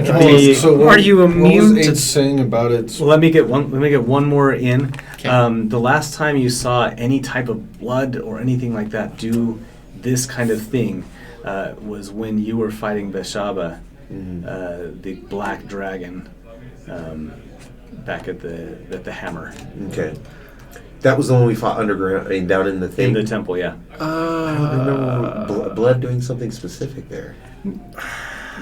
F: Are you immune
D: What
F: to-
D: was saying about it?
C: Well, let me get one more in.
A: Okay.
C: The last time you saw any type of blood or anything like that do this kind of thing was when you were fighting Beshaba, the black dragon, back at the hammer
B: Okay. That was the one we fought underground, down in the thing.
C: in the temple. Yeah.
B: I don't remember blood doing something specific there.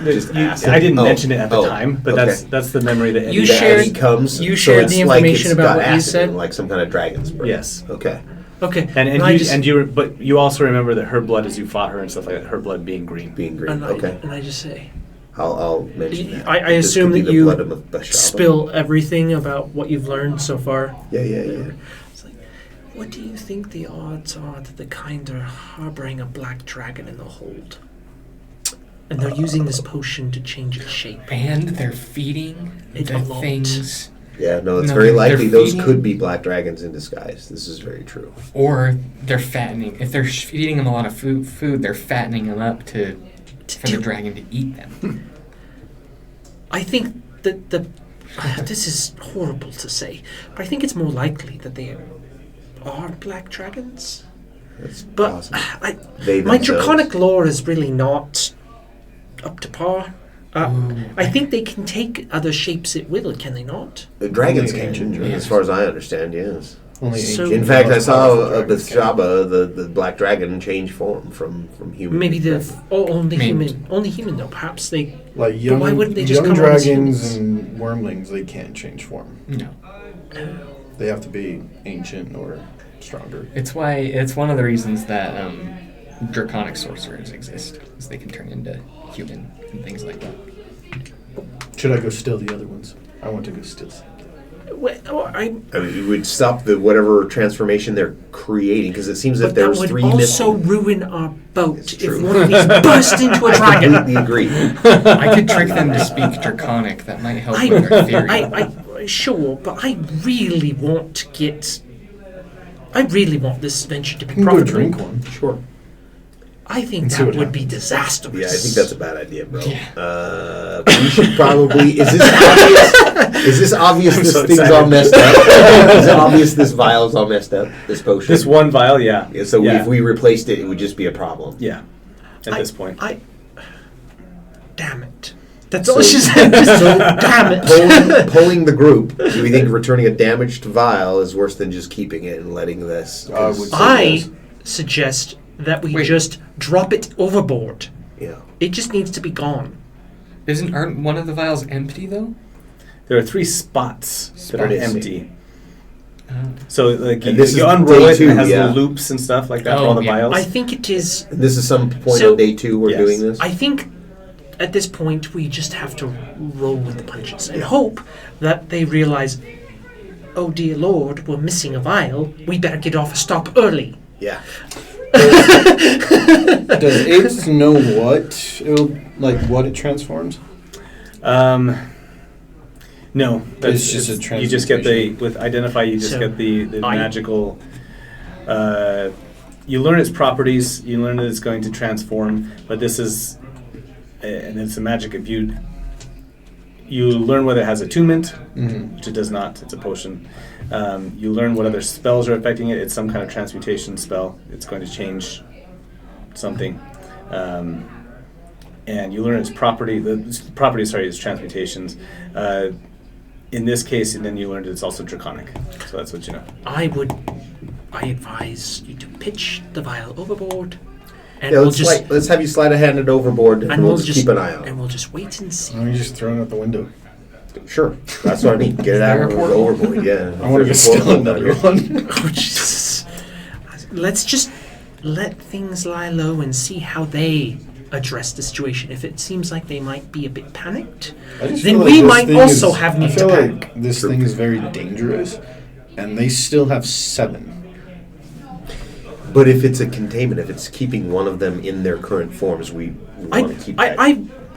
B: Just acid.
C: I didn't
B: Oh,
C: mention it at the
B: oh,
C: time, but
B: okay.
C: that's the memory that
F: You
C: Eddie
B: That
F: shared-
B: as he comes,
F: you
B: so
F: shared
B: it's
F: the
B: like
F: information
B: it's
F: about
B: got
F: what you
B: acid
F: said?
B: in, like some kind of dragon spray.
C: Yes.
B: Okay.
F: Okay.
C: But you also remember that her blood, as you fought her and stuff like that, her blood being green.
B: Being green.
F: And
B: Okay.
F: I just say,
B: I'll mention that.
F: I
B: This
F: assume
B: could be
F: that
B: the
F: you
B: blood of Bashaba.
F: spill everything about what you've learned so far.
B: Yeah.
F: It's like, what do you think the odds are that the kind are harboring a black dragon in the hold? And they're using this potion to change its shape.
A: And they're feeding
F: It
A: the
F: a lot.
A: things...
B: Yeah, no, it's
A: No,
B: very
A: they're
B: likely those
A: feeding-
B: could be black dragons in disguise. This is very true.
A: Or they're fattening. If they're feeding them a lot of food, they're fattening them up for the dragon to eat them.
F: I think that this is horrible to say, but I think it's more likely that they are black dragons.
B: That's
F: But
B: awesome.
F: my
B: themselves.
F: draconic lore is really not up to par. I think they can take other shapes at will, can they not?
B: The dragons
D: Only
B: can,
D: ancient dragons.
B: as far as I understand, yes.
D: Only
F: So-
D: ancient
B: In fact, I
D: most
B: saw
D: powerful
B: a
D: dragons can.
B: Bethshaba, the black dragon, change form from human.
F: Maybe only
A: Maybe.
F: human. Only human though. Perhaps they.
D: Like young,
F: why wouldn't they just
D: young
F: come on as
D: dragons
F: humans?
D: and wormlings, they can't change form.
A: No.
D: They have to be ancient or stronger.
A: It's one of the reasons that draconic sorcerers exist, is they can turn into human and things like that.
D: Should I go steal the other ones? I want to go steal some.
B: I mean, it would stop the whatever transformation they're creating, because it seems that
F: But
B: there
F: that
B: was
F: would
B: three
F: also
B: missing.
F: ruin our boat
B: It's
F: if
B: true.
F: one of these burst into a
B: I
F: dragon.
B: completely agree.
A: I could trick them to speak draconic. That might help with our theory.
F: Sure, but I really want to get. I really want this venture to be
D: You can go
F: profitable.
D: drink one. Sure.
F: I think
D: And see
F: that
D: what
F: would be
D: happens.
F: disastrous.
B: Yeah, I think that's a bad idea, bro. We should probably. Is this obvious? Is this obvious?
C: I'm
B: This
C: so
B: thing's
C: excited.
B: all messed up. Is it obvious this vial's all messed up? This potion.
C: This one vial, yeah.
B: Yeah, so
C: yeah.
B: if we replaced it, it would just be a problem.
C: Yeah. At this point.
F: Damn it. That's all she said. Just, damn it.
B: Pulling the group, do we think returning a damaged vial is worse than just keeping it and letting this?
D: I would say
F: I
D: yes.
F: suggest that we
A: Wait.
F: just drop it overboard.
B: Yeah.
F: It just needs to be gone.
A: Aren't one of the vials empty though?
C: There are 3 spots that are
B: Spots.
C: empty. So like
B: And
C: you,
B: this is
C: you unroll
B: day
C: it
B: two,
C: and it has
B: yeah.
C: little loops and stuff like that for
A: Oh,
C: all the
A: yeah.
C: vials.
F: I think it is.
B: And this is some point
F: So-
B: on day 2 we're
C: Yes.
B: doing this?
F: I think at this point we just have to roll with the punches and hope that they realize, oh dear Lord, we're missing a vial. We better get off a stop early.
B: Yeah.
D: Does apes know what it transforms?
C: No,
D: It's just a
C: you just get the
D: transmutation.
C: with identify. You just
F: So,
C: get the
F: I-
C: magical. You learn its properties. You learn that it's going to transform, but this is, and it's a magic. If you learn whether it has attunement,
D: Mm-hmm.
C: which it does not. It's a potion. You learn what other spells are affecting it. It's some kind of transmutation spell. It's going to change something. And you learn its property. The property, sorry, is transmutations. In this case, and then you learned it's also draconic. So that's what you know.
F: I advise you to pitch the vial overboard, and
B: Yeah,
F: we'll
B: let's,
F: just
B: let's have you slide a hand it overboard and, we'll just keep an eye on it.
F: and we'll just wait and see.
D: Why don't you just throw it out the window?
B: Sure. That's what I mean. Get it out
A: there a
B: of
A: portal?
B: overboard, yeah.
D: I want to go
B: There's a portal
D: steal
B: down
D: another
B: here.
D: one.
F: Oh Jesus! Let's just let things lie low and see how they address the situation. If it seems like they might be a bit panicked,
D: I just
F: then
D: feel like
F: we
D: this
F: might
D: thing
F: also
D: is-
F: have
D: I
F: need to
D: feel
F: panic.
D: like this thing is very dangerous, and they still have 7.
B: But if it's a containment, if it's keeping one of them in their current forms, we want to keep that.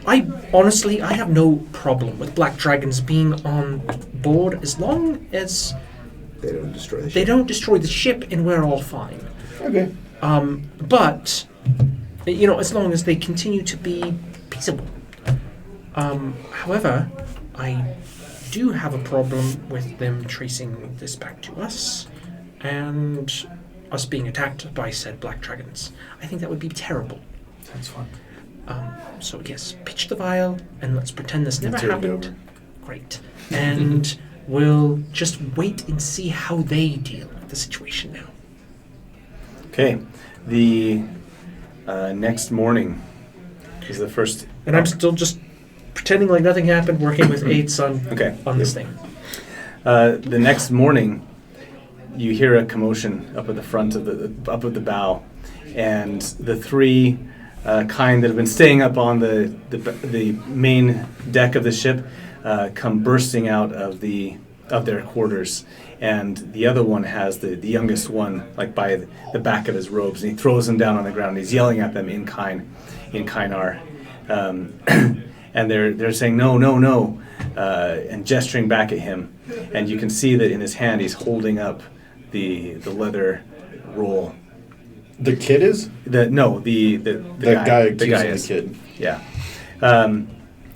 F: I honestly, I have no problem with black dragons being on board as long as
B: They don't destroy the
F: they
B: ship.
F: don't destroy the ship and we're all fine.
D: Okay.
F: But as long as they continue to be peaceable. However, I do have a problem with them tracing this back to us and us being attacked by said black dragons. I think that would be terrible.
D: That's fine.
F: So yes, pitch the vial and let's pretend this never
D: It's already
F: happened.
D: over.
F: Great. And we'll just wait and see how they deal with the situation now.
C: Okay. The next morning is the first.
F: And I'm still just pretending like nothing happened, working with 8s
C: Okay.
F: on this thing.
C: The next morning, you hear a commotion up at the front of the bow, and the 3 kind that have been staying up on the main deck of the ship come bursting out of their quarters, and the other one has the youngest one like by the back of his robes, and he throws him down on the ground. And he's yelling at them in Kainar, and they're saying no, and gesturing back at him, and you can see that in his hand he's holding up the leather roll.
D: The kid is?
C: The
D: Guy
C: the guy
D: accusing
C: is.
D: the kid.
C: Yeah. And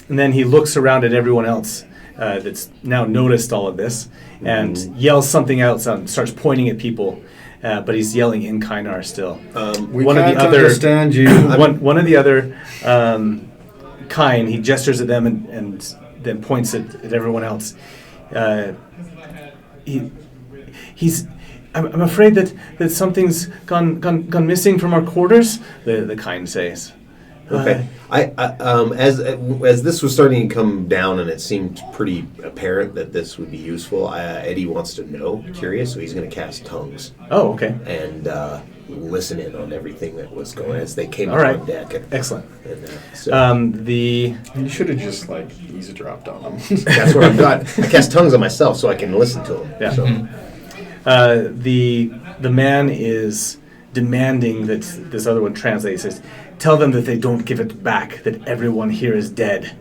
C: then he looks around at everyone else that's now noticed all of this and yells something else and starts pointing at people. but he's yelling in Kynar still.
D: We
C: One of
D: can't
C: the other-
D: understand you.
C: One of the other Kine, he gestures at them and then points at everyone else. I'm afraid that something's gone missing from our quarters. The Kine says.
B: Okay. As this was starting to come down and it seemed pretty apparent that this would be useful, Eddie wants to know, curious, so he's going to cast tongues
C: Oh, okay.
B: and listen in on everything that was going as they came
C: All
B: up
C: right.
B: on deck.
C: Excellent.
B: So
D: You should have just eavesdropped on them.
B: that's what I've got. I cast tongues on myself so I can listen to them.
C: Yeah.
B: So,
C: The man is demanding that this other one translate. He says, "Tell them that they don't give it back. That everyone here is dead."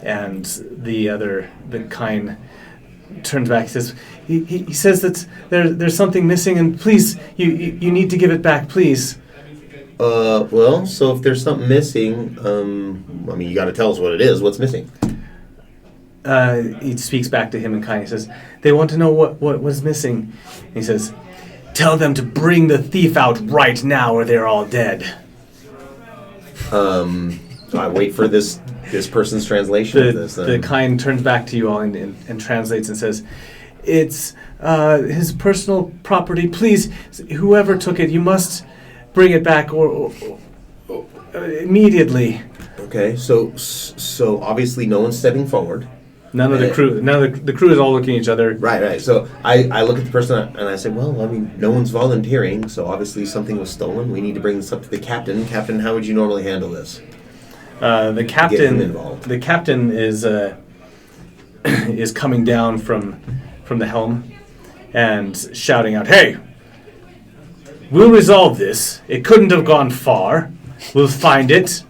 C: And the Kine turns back. He says, "He says that there's something missing, and please, you need to give it back, please."
B: well, so if there's something missing, you got to tell us what it is. What's missing?
C: He speaks back to him in Kine. He says, "They want to know what was missing." He says, "Tell them to bring the thief out right now, or they're all dead."
B: So I wait for this person's translation of this.
C: The Kine turns back to you all and translates and says, "It's his personal property. Please, whoever took it, you must bring it back or immediately."
B: Okay, so obviously no one's stepping forward.
C: None of the crew is all looking at each other.
B: Right. So I look at the person and I say, well, no one's volunteering, so obviously something was stolen. We need to bring this up to the captain. Captain, how would you normally handle this?
C: The
B: Get him
C: captain
B: involved.
C: the captain is is coming down from the helm and shouting out, "Hey, we'll resolve this. It couldn't have gone far. We'll find it."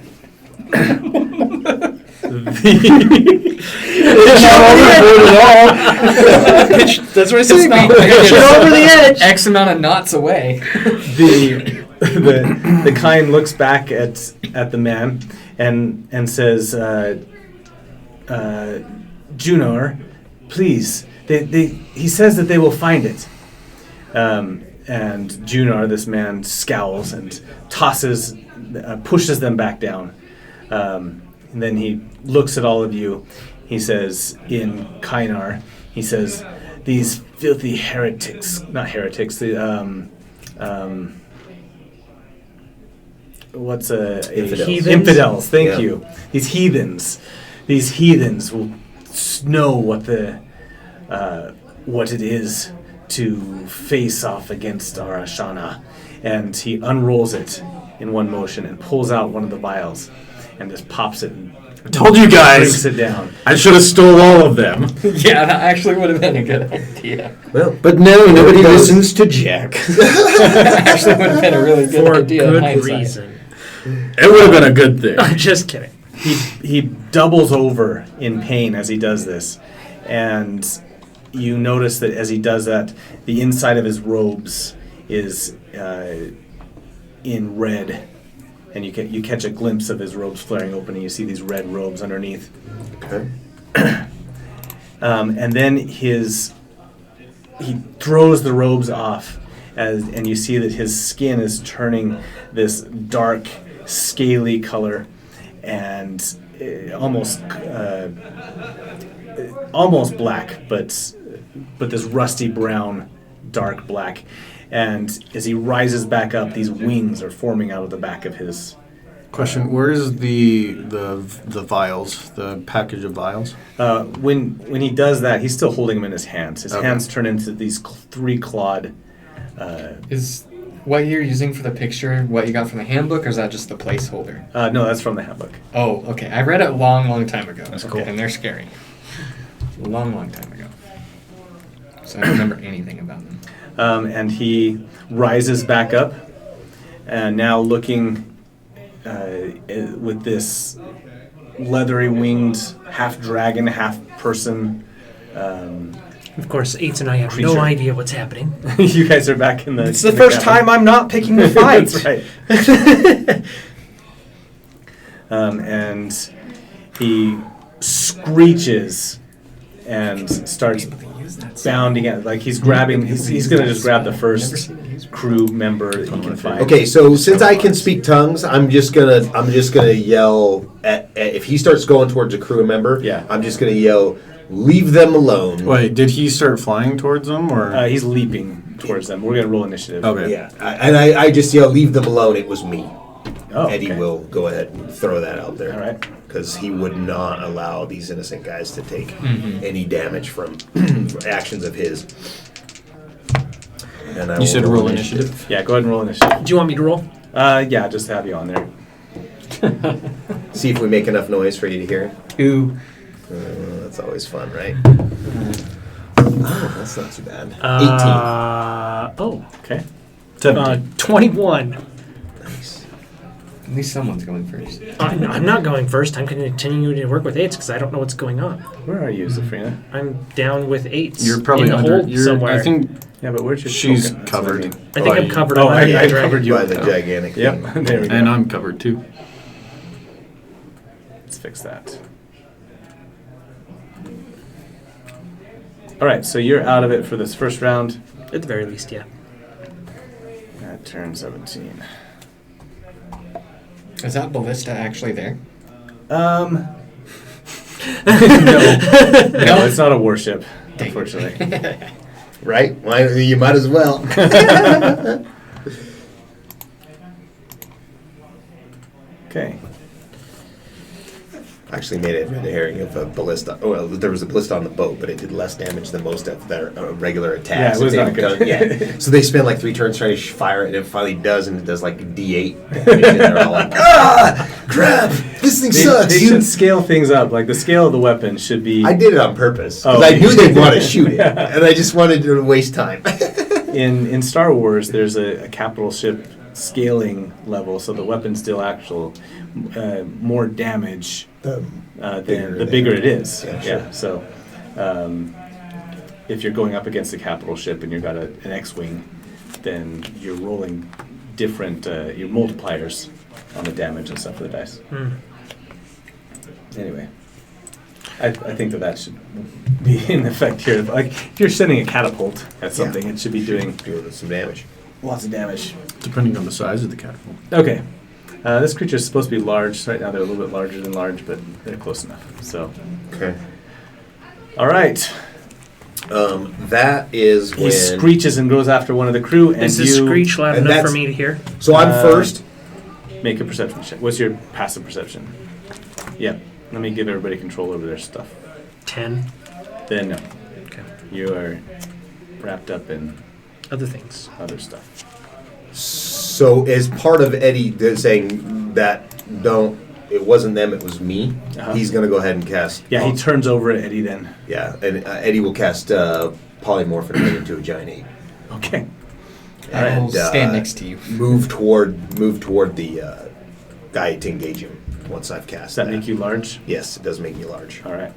F: That's what I said.
A: Get
F: over the edge.
A: X amount of knots away.
C: The Kine looks back at the man and says, "Junar, please." He says that they will find it. And Junar, this man, scowls and pushes them back down. And then he looks at all of you. He says in Kynar, he says, "These filthy heretics, not heretics,
B: Infidels.
C: Infidels, thank
B: Yeah.
C: you. These heathens will know what it is to face off against our Ashana." And he unrolls it in one motion and pulls out one of the vials and just pops it and
D: I told you
C: drinks
D: guys.
C: it down.
D: I should have stole all of them.
A: Yeah, that actually would have been a good idea.
B: Well,
D: But no, nobody
B: does.
D: listens to Jack.
A: Actually would have been a really good
F: For a
A: idea. in
F: good
A: hindsight.
F: reason.
D: It would have been a good thing.
F: Just kidding.
C: He doubles over in pain as he does this, and you notice that as he does that, the inside of his robes is in red, and you catch a glimpse of his robes flaring open, and you see these red robes underneath.
B: okay.
C: And then he throws the robes off, and you see that his skin is turning this dark, scaly color, and almost black, but this rusty brown, dark black. And as he rises back up, these wings are forming out of the back of his.
D: Question: where is the vials? The package of vials?
C: When he does that, he's still holding them in his hands. His
D: Okay.
C: hands turn into these three clawed.
A: Is what you're using for the picture what you got from the handbook, or is that just the placeholder?
C: No, that's from the handbook.
A: Oh, okay. I read it a long time ago.
D: That's
A: Okay,
D: cool.
A: and they're scary. A long time ago. So I don't remember anything about them.
C: And he rises back up, and now looking with this leathery winged, half dragon, half person.
F: Of course, Eights and I have
C: Creature.
F: no idea what's happening.
C: You guys are back in the.
F: It's the
C: in
F: first
C: cabin.
F: time I'm not picking the fight.
C: That's right. And he screeches and starts bounding at, like he's grabbing. He's going to just grab the first crew member that he can find.
B: Okay, so since I can speak tongues, I'm just gonna yell at if he starts going towards a crew member.
C: Yeah.
B: I'm just gonna yell, "Leave them alone."
D: Wait, did he start flying towards them, or?
C: He's leaping towards them. We're going to roll initiative.
D: Okay.
B: Yeah, I just yell, "Leave them alone." It was me.
C: Oh,
B: Eddie
C: okay.
B: will go ahead and throw that out there.
C: All right.
B: Because he would not allow these innocent guys to take any damage from actions of his. And I
D: You
B: will
D: said roll initiative.
C: Yeah, go ahead and roll initiative.
F: Do you want me to roll?
C: Yeah, just have you on there.
B: See if we make enough noise for you to hear.
A: 2.
B: That's always fun, right? Oh, that's not too bad. 18.
C: Okay.
F: 21.
B: Nice.
A: At least someone's going first.
F: I'm not going first. I'm continuing to work with 8s because I don't know what's going on.
C: Where are you, Zafrina?
F: I'm down with 8s.
D: You're probably
F: in the
D: under.
F: hole somewhere.
D: I think
C: Yeah, but where's your
D: she's
C: token? That's what I
D: covered.
C: mean.
F: I think I'm covered.
C: Oh,
F: on
C: I
F: that edge, right?
C: covered you.
B: By the gigantic thing.
C: Yep, there we go.
D: And I'm covered too.
C: Let's fix that. All right, so you're out of it for this first round.
F: At the very least, yeah.
C: At turn 17.
A: Is that ballista actually there?
C: No, it's not a warship,
A: Dang.
C: unfortunately.
B: Right? Why, you might as well.
C: Okay.
B: Actually made a red herring of a ballista. Oh, well, there was a ballista on the boat, but it did less damage than most of their regular attacks.
C: Yeah, it was
B: If
C: not
B: they
C: good.
B: done- yeah. So they spend like 3 turns trying to fire it, and it finally does, and it does like D8 damage, and they're all like, "Ah, crap! This thing sucks."
C: They should scale things up. Like the scale of the weapon should be
B: I did it on purpose because
C: Oh.
B: I knew they'd want to shoot it, and I just wanted to waste time.
C: in Star Wars. There's a capital ship scaling level, so the weapon's still actual more damage than the bigger it is.
B: Yeah, sure.
C: So if you're going up against a capital ship and you've got an X-wing, then you're rolling different your multipliers on the damage and stuff for the dice. Anyway, I think that should be in effect here. Like if you're sending a catapult at something, it should be doing
B: Doing some damage.
C: lots of damage.
D: Depending on the size of the catapult.
C: Okay. This creature is supposed to be large. Right now they're a little bit larger than large, but they're close enough. So,
B: Okay.
C: all right.
B: That is
C: He
B: when.
C: screeches and goes after one of the crew, and
F: Is the
C: you
F: screech loud
B: and
F: enough for
B: that's-
F: me to hear?
B: So I'm
C: Uh,
B: first.
C: make a perception check. What's your passive perception? Yep. Let me give everybody control over their stuff.
F: 10.
C: Then no.
F: Okay.
C: You are wrapped up in
F: Other things.
C: other stuff.
B: So as part of Eddie saying that it wasn't them, it was me.
C: Uh-huh.
B: He's gonna go ahead and cast.
C: Yeah, he turns over at Eddie then.
B: Yeah, and Eddie will cast polymorph and turn into a giant ape.
C: Okay.
A: I will
B: And,
A: stand next to you.
B: Move toward the guy to engage him once I've cast.
C: Does that make you large?
B: Yes, it does make me large.
C: All right.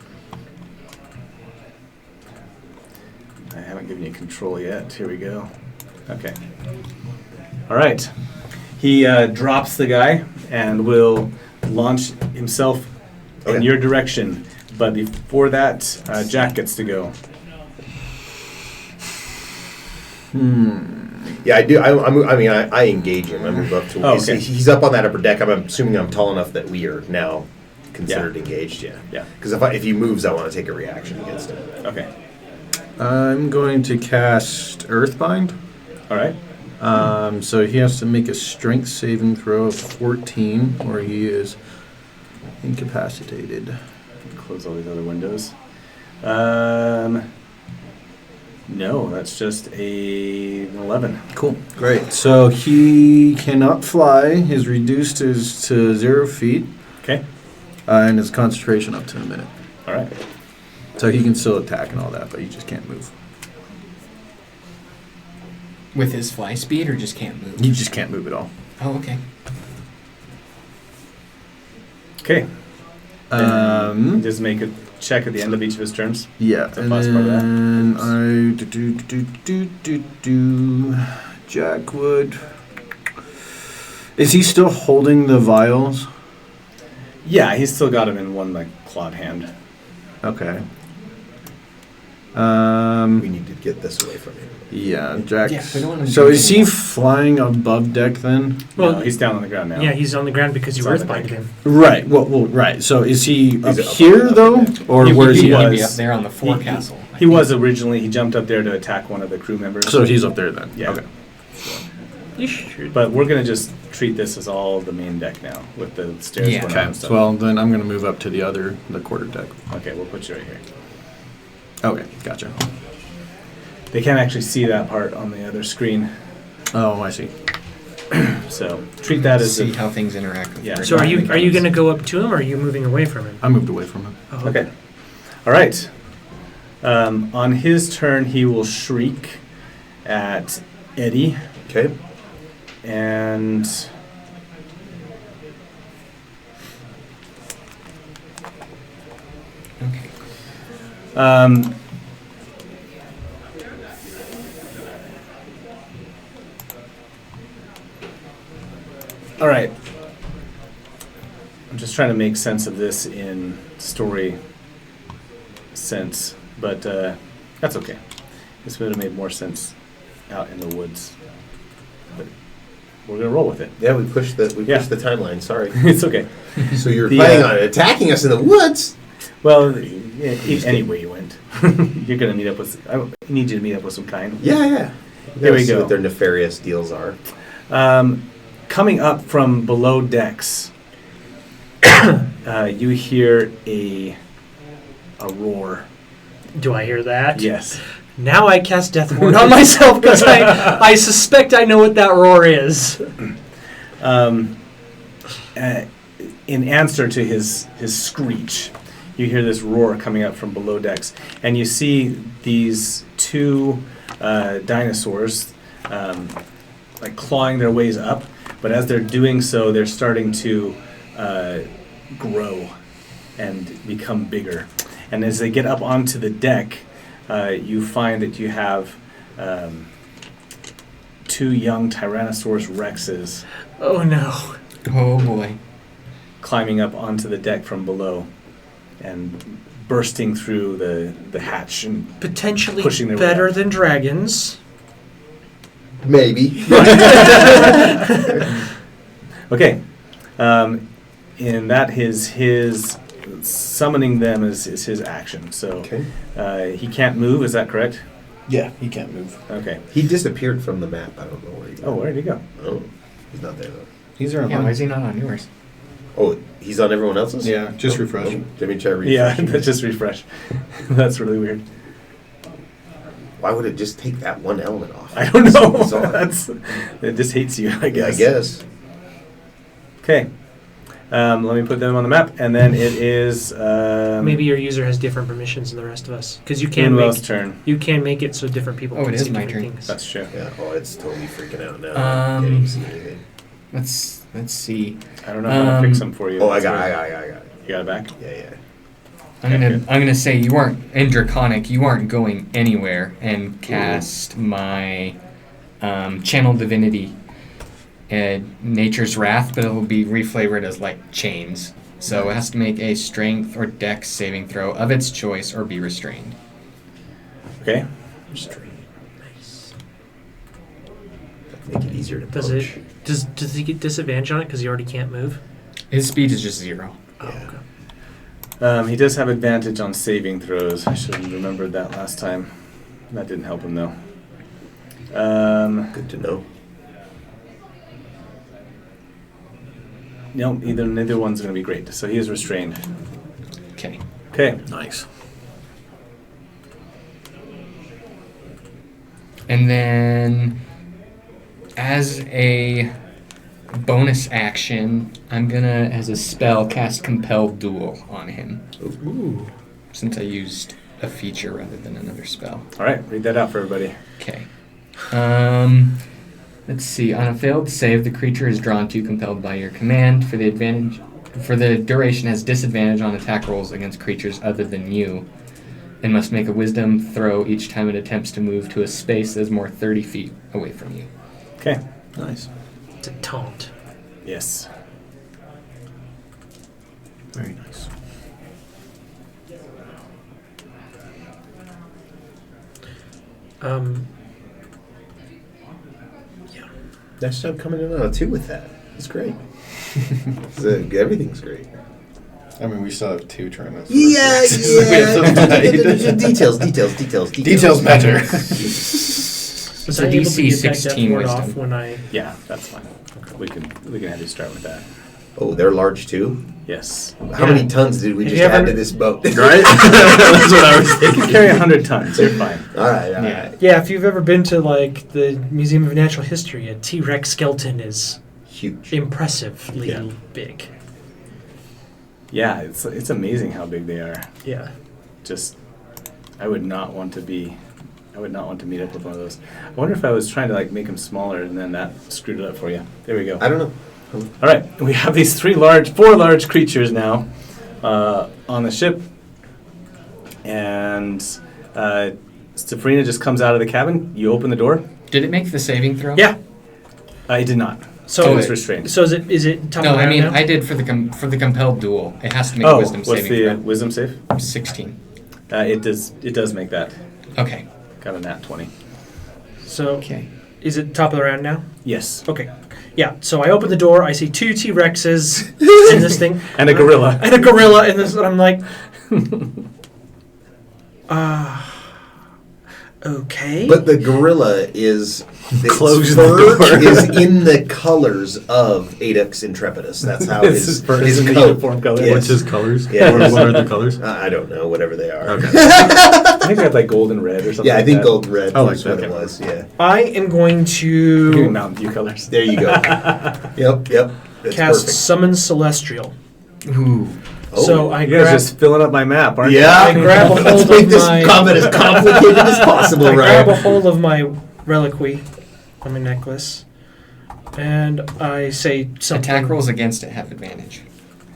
C: I haven't given you control yet. Here we go. Okay. All right. He drops the guy and will launch himself in
B: Okay.
C: your direction. But before that, Jack gets to go.
B: Yeah, I do. I engage him. I move up to.
C: Oh, okay.
B: He's up on that upper deck. I'm assuming I'm tall enough that we are now considered
C: Yeah.
B: engaged. Yeah.
C: Yeah.
B: Because if he moves, I want to take a reaction against him.
C: Okay.
D: I'm going to cast Earthbind.
C: All right.
D: So he has to make a strength saving throw of 14 or he is incapacitated.
C: Close all these other windows. No, that's just an 11.
D: Cool. Great. So he cannot fly. His reduced is to 0 feet.
C: Okay.
D: And his concentration up to a minute.
C: All right.
D: So he can still attack and all that, but he just can't move.
A: With his fly speed, or just can't move?
D: He just can't move at all.
A: Oh, okay.
C: Okay. Just make a check at the end of each of his turns.
D: Yeah,
C: It's a
D: and
C: fast part of that.
D: then
C: Oops.
D: Jack would. Is he still holding the vials?
C: Yeah, he's still got him in one like clawed hand.
D: Okay.
B: We need to get this away from him.
D: Yeah, Jack.
A: Yeah, we don't want him
D: So is he
A: jumping
D: flying above deck then?
F: Well,
C: No, he's down on the ground now.
F: Yeah, he's on the ground because you
C: It's on the
F: earthbinded
C: deck.
F: him.
D: Right. Well, right. So is he up
B: it up
D: here
B: on
D: though,
B: deck?
D: or
C: He-
D: where is
C: he
D: he?
A: He'd be
C: was.
A: up there on the forecastle.
C: He was originally. He jumped up there to attack one of the crew members.
D: So he's up there then.
C: Yeah.
D: Okay.
F: You should.
C: But we're gonna just treat this as all the main deck now with the stairs
A: Yeah.
C: going
D: Okay.
C: up and stuff.
D: Well, then I'm going to move up to the quarter deck.
C: Okay, we'll put you right here.
D: Okay. Gotcha.
C: They can't actually see that part on the other screen,
D: Oh, I see.
C: so treat that as
A: see
C: if,
A: how things interact with
C: Yeah.
A: your
F: So are you
A: environment.
F: going to go up to him, or are you moving away from him?
D: I moved away from him.
F: Oh,
C: okay. All right. On his turn, he will shriek at Eddie,
B: Okay.
C: and
A: Okay.
C: um, all right. I'm just trying to make sense of this in story sense, but that's okay. This would have made more sense out in the woods, but we're gonna roll with it.
B: Yeah, we pushed the
C: Yeah.
B: timeline. Sorry.
C: It's okay.
B: So you're
C: The,
B: planning on attacking us in the woods?
C: Well, any way you went, you're gonna meet up with. I need you to meet up with some kind.
B: Yeah, yeah.
C: Here we
B: See
C: go.
B: what their nefarious deals are.
C: Coming up from below decks, you hear a roar.
F: Do I hear that?
C: Yes.
F: Now I cast Death Ward on myself because I suspect I know what that roar is.
C: In answer to his screech, you hear this roar coming up from below decks, and you see these two dinosaurs like clawing their ways up. But as they're doing so, they're starting to grow and become bigger. And as they get up onto the deck, you find that you have two young Tyrannosaurus Rexes
F: Oh no.
A: Oh boy.
C: climbing up onto the deck from below and bursting through the hatch. And
F: Potentially
C: Pushing their way
F: better
C: up.
F: than dragons.
B: Maybe.
C: okay, in that his summoning them is his action. So
B: Okay.
C: he can't move. Is that correct?
D: Yeah, he can't move.
C: Okay.
B: He disappeared from the map. I don't know where he went.
C: Oh, where did he go?
B: Oh, he's not there though.
D: He's around.
A: Yeah, why is he not on yours?
B: Oh, he's on everyone else's?
D: Yeah, just refresh.
B: Let me try
C: Yeah,
B: refreshing.
C: just refresh. That's really weird.
B: Why would it just take that one element off?
C: I don't know.
B: It's bizarre.
C: It just hates you, I
B: Yeah,
C: guess.
B: I guess.
C: Okay. Let me put them on the map, and then it is
F: Maybe your user has different permissions than the rest of us, because you can
C: Unwell's
F: make
C: turn.
F: it so different people
A: Oh,
F: can
A: it is
F: see
A: my
F: different
A: turn.
F: things.
C: That's true.
B: Yeah. Oh, it's totally freaking out now.
A: Um,
B: Can't even see anything.
A: Let's see.
C: I don't know how to fix them for you.
B: Oh, I
C: That's
B: got
C: weird.
B: it.
C: You got it back?
B: Yeah, yeah.
A: I'm gonna say you weren't in Draconic. You aren't going anywhere, and cast my Channel Divinity, Nature's Wrath, but it will be reflavored as like chains. So it has to make a Strength or Dex saving throw of its choice, or be restrained.
C: Okay.
B: Make it easier to
F: Does
B: poach.
F: it? Does he get disadvantage on it because he already can't move?
A: His speed is just 0.
B: Yeah.
C: He does have advantage on saving throws. I should have remembered that last time. That didn't help him though.
B: Good to know.
C: No, neither one's going to be great. So he is restrained.
A: Okay.
C: Okay.
D: Nice.
A: And then, as a bonus action, I'm gonna, as a spell, cast Compel Duel on him.
B: Ooh.
A: Since I used a feature rather than another spell.
C: All right. Read that out for everybody.
A: Okay. Let's see. On a failed save, the creature is drawn to, compelled by your command. For the duration, has disadvantage on attack rolls against creatures other than you, and must make a Wisdom throw each time it attempts to move to a space that is more 30 feet away from you.
C: Okay.
D: Nice.
F: It's a taunt.
C: Yes.
D: Very nice.
F: Yeah.
B: Next time coming in on a 2 with that. It's great. Everything's great.
D: I mean, we still have 2 trying to.
B: Yeah. Details matter.
F: Was
A: So
F: I able to
A: DC
F: get that
A: 16
F: death ward
A: wisdom.
F: off when I?
C: Yeah, that's fine. We can have you start with that.
B: Oh, they're large too?
C: Yes.
B: How many tons did we
F: Have
B: just
F: you
B: add
F: ever-
B: to this boat?
D: Right? That's what I was
C: You can carry 100 tons. You're fine.
B: All right.
A: Yeah.
F: Yeah, if you've ever been to like the Museum of Natural History, a T-Rex skeleton is
B: Huge.
F: impressively
B: Yeah.
F: big.
C: Yeah, it's amazing how big they are.
F: Yeah.
C: Just, I would not want to meet up with one of those. I wonder if I was trying to like make them smaller and then that screwed it up for you. There we go.
B: I don't know.
C: All right, we have these 4 large creatures now on the ship, and Sabrina just comes out of the cabin. You open the door.
A: Did it make the saving throw?
F: Yeah.
C: I did not.
F: So
C: it was restrained.
F: So is it top
A: No,
F: of the
A: I
F: round
A: mean
F: now?
A: I did for the compelled duel. It has to make a wisdom
C: what's
A: saving
C: the
A: throw.
C: wisdom save?
A: 16.
C: It does make that.
A: Okay.
C: Got a nat 20.
F: So
A: Okay.
F: is it top of the round now?
C: Yes.
F: Okay. Yeah. So I open the door. I see 2 T-Rexes in this thing.
C: And a gorilla.
F: And a gorilla in this. And I'm like, okay.
B: But the gorilla is
C: Close
B: its
C: the
B: fur
C: door.
B: is in the colors of Adux intrepidus. That's how
C: It's
B: his
C: fur is in the
B: coat.
C: uniform color.
B: Yes.
D: What's his colors?
B: Yeah.
D: What are the colors?
B: I don't know, whatever they are.
D: Okay.
C: I think I had like gold and red or something.
B: Yeah, I
C: like
B: think
C: that.
B: gold and red
D: I like
B: was what
D: that.
B: it was. Yeah.
F: I am going
C: Give me
F: to
C: Mountain View colors.
B: There you go. Yep. That's
F: cast
B: perfect.
F: Summon Celestial.
A: Ooh.
B: Oh.
F: So I
C: You guys are
F: grab,
C: just filling up my map, aren't
B: Yeah.
F: I grab a
B: Let's
F: hold
B: make
F: of
B: this
F: my.
B: combat as complicated as possible,
F: I grab a
B: right?
F: hold of my reliquary on my necklace, and I say something.
A: Attack rolls against it have advantage.
C: you?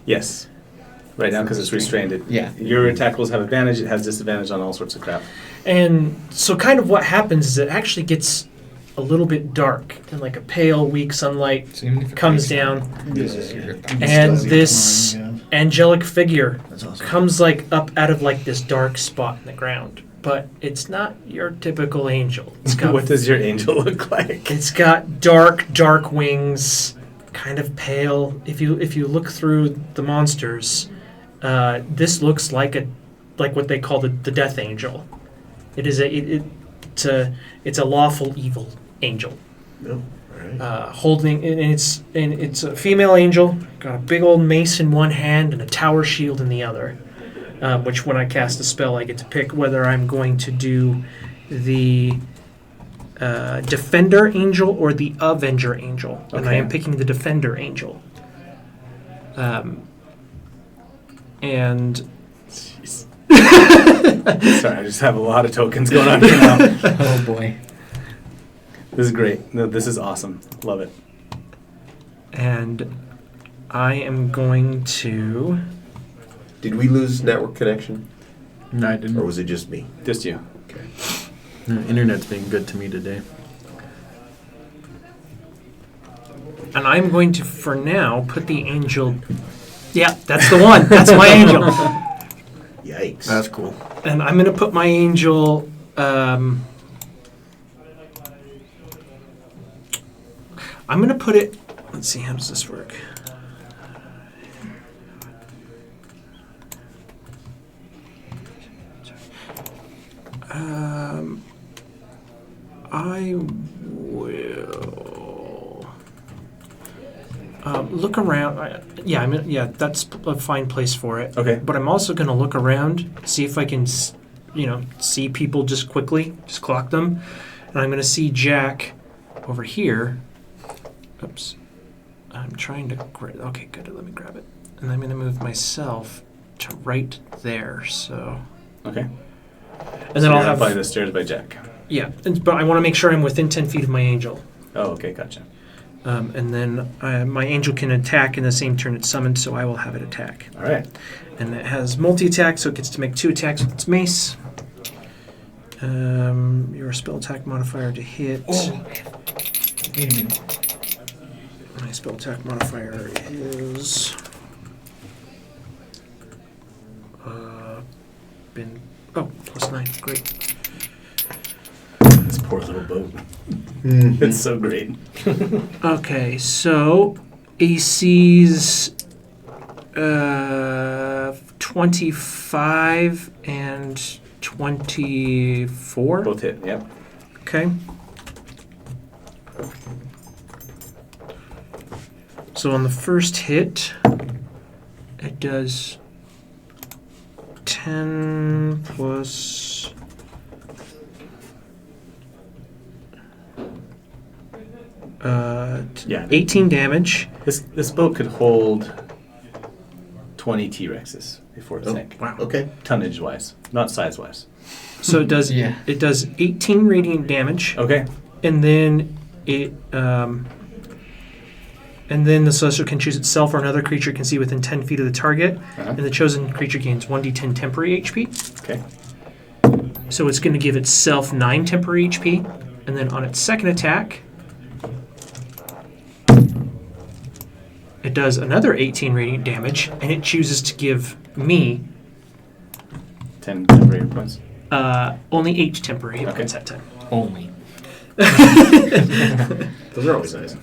C: Yes. Right now, because it's restrained.
A: Yeah.
C: Your attack rolls have advantage. It has disadvantage on all sorts of crap.
F: And so, kind of what happens is it actually gets a little bit dark, and like a pale, weak sunlight
A: So even if it
F: comes
A: breaks
F: down,
A: this is your
F: and
D: Still
F: this
D: ignoring,
F: angelic figure
D: That's awesome.
F: comes like up out of like this dark spot in the ground. But it's not your typical angel. It's got
C: What does your angel look like?
F: It's got dark wings, kind of pale. If you look through the monsters, this looks like what they call the death angel. It is it's a lawful evil angel.
B: No. All right.
F: Holding and it's a female angel, got a big old mace in one hand and a tower shield in the other. Which when I cast a spell, I get to pick whether I'm going to do the Defender Angel or the Avenger Angel. And I
C: Okay.
F: am picking the Defender Angel. And
C: Sorry, I just have a lot of tokens going on here now.
A: Oh boy.
C: This is great. No, this is awesome. Love it.
F: and I am going to.
B: Did we lose network connection,
D: No, I didn't.
B: or was it just me?
C: Just you.
B: Okay.
D: The internet's being good to me today.
F: And I'm going to, for now, put the angel. Yeah, that's the one. That's my angel.
B: Yikes.
D: That's cool.
F: And I'm going to put my angel. I'm going to put it. Let's see, how does this work? I will look around. Yeah, that's a fine place for it.
C: Okay.
F: But I'm also going to look around, see if I can, see people just quickly, just clock them. And I'm going to see Jack over here. Oops. I'm trying to. Okay, good. Let me grab it. And I'm going to move myself to right there. So.
C: Okay.
F: And then I'll have.
C: by the stairs by Jack.
F: Yeah, but I want to make sure I'm within 10 feet of my angel.
C: Oh, okay, gotcha.
F: And then my angel can attack in the same turn it's summoned, so I will have it attack.
C: All right.
F: And it has multi-attack, so it gets to make 2 attacks with its mace. Your spell attack modifier to hit.
A: Oh, wait a minute.
F: My spell attack modifier is... +9. Great.
C: Poor little boat.
B: Mhm.
C: It's so great.
F: Okay, so AC's 25 and 24.
C: Both hit, yep.
F: Okay. So on the first hit, it does 10 plus.
C: Yeah.
F: 18 damage.
C: This boat could hold 20 T-Rexes before it
B: Oh,
C: sank.
F: Wow.
B: Okay.
C: Tonnage wise, not size wise.
F: So it does.
A: Yeah.
F: It does 18 radiant damage,
C: Okay.
F: and then the celestial can choose itself or another creature can see within 10 feet of the target, and the chosen creature gains 1d10 temporary HP.
C: Okay.
F: So it's going to give itself 9 temporary HP, and then on its second attack, it does another 18 radiant damage, and it chooses to give me
C: 10 temporary points.
F: only 8 temporary hit
C: Okay.
F: points that time.
A: Only.
B: Those are always nice.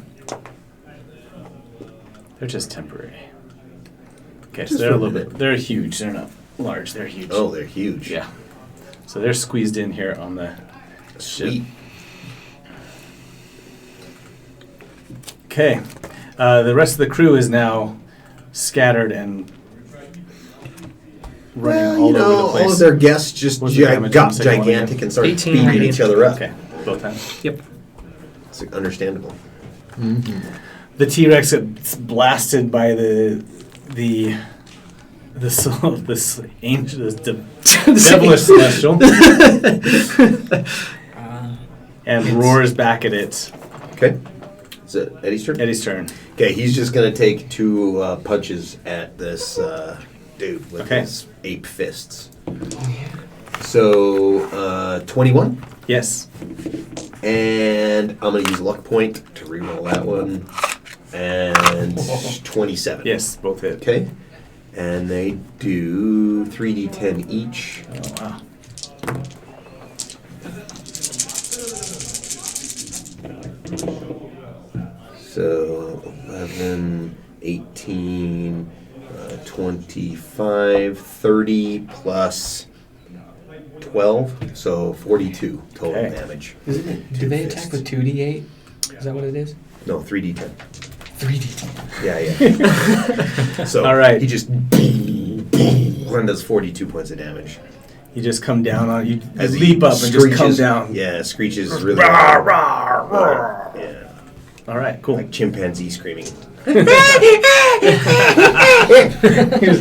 C: They're just temporary. Okay, so
B: Just
C: they're a
B: for a
C: little
B: minute.
C: bit. They're huge. They're not large. They're huge.
B: Oh, they're huge.
C: Yeah. So they're squeezed in here on the
B: Sweet.
C: ship. Okay. The rest of the crew is now scattered and running
B: Well,
C: all
B: you know,
C: over the place.
B: all of their guests just
C: What's the damage on
B: got
C: the second one
B: gigantic
C: again?
B: and started
F: 18
B: beating
F: radiant.
B: each other up.
C: Okay, both times.
F: Yep.
B: It's understandable.
C: The T-Rex gets blasted by the soul of this angel, the devilish celestial, and roars back at it.
B: Okay. Is it Eddie's turn?
C: Eddie's turn.
B: Okay, he's just going to take 2 punches at this dude with
C: Okay.
B: his ape fists. So, 21.
C: Yes.
B: And I'm going to use luck point to reroll that one. And 27.
C: Yes, both hit.
B: Okay. And they do 3d10 each.
C: Oh, wow.
B: So 11, 18, 25, 30 plus 12. So 42 total
C: Okay.
B: damage.
A: Do they attack with 2d8? Is that what it is?
B: No, 3d10.
A: 3d10.
B: Yeah, yeah. So
C: All right.
B: he just and does 42 points of damage.
C: You just come down on you.
B: As he
C: Leap up and just come
B: screeches-
C: down.
B: Yeah, screeches really loud. Yeah,
C: All right, cool.
B: like chimpanzee screaming.
C: Here's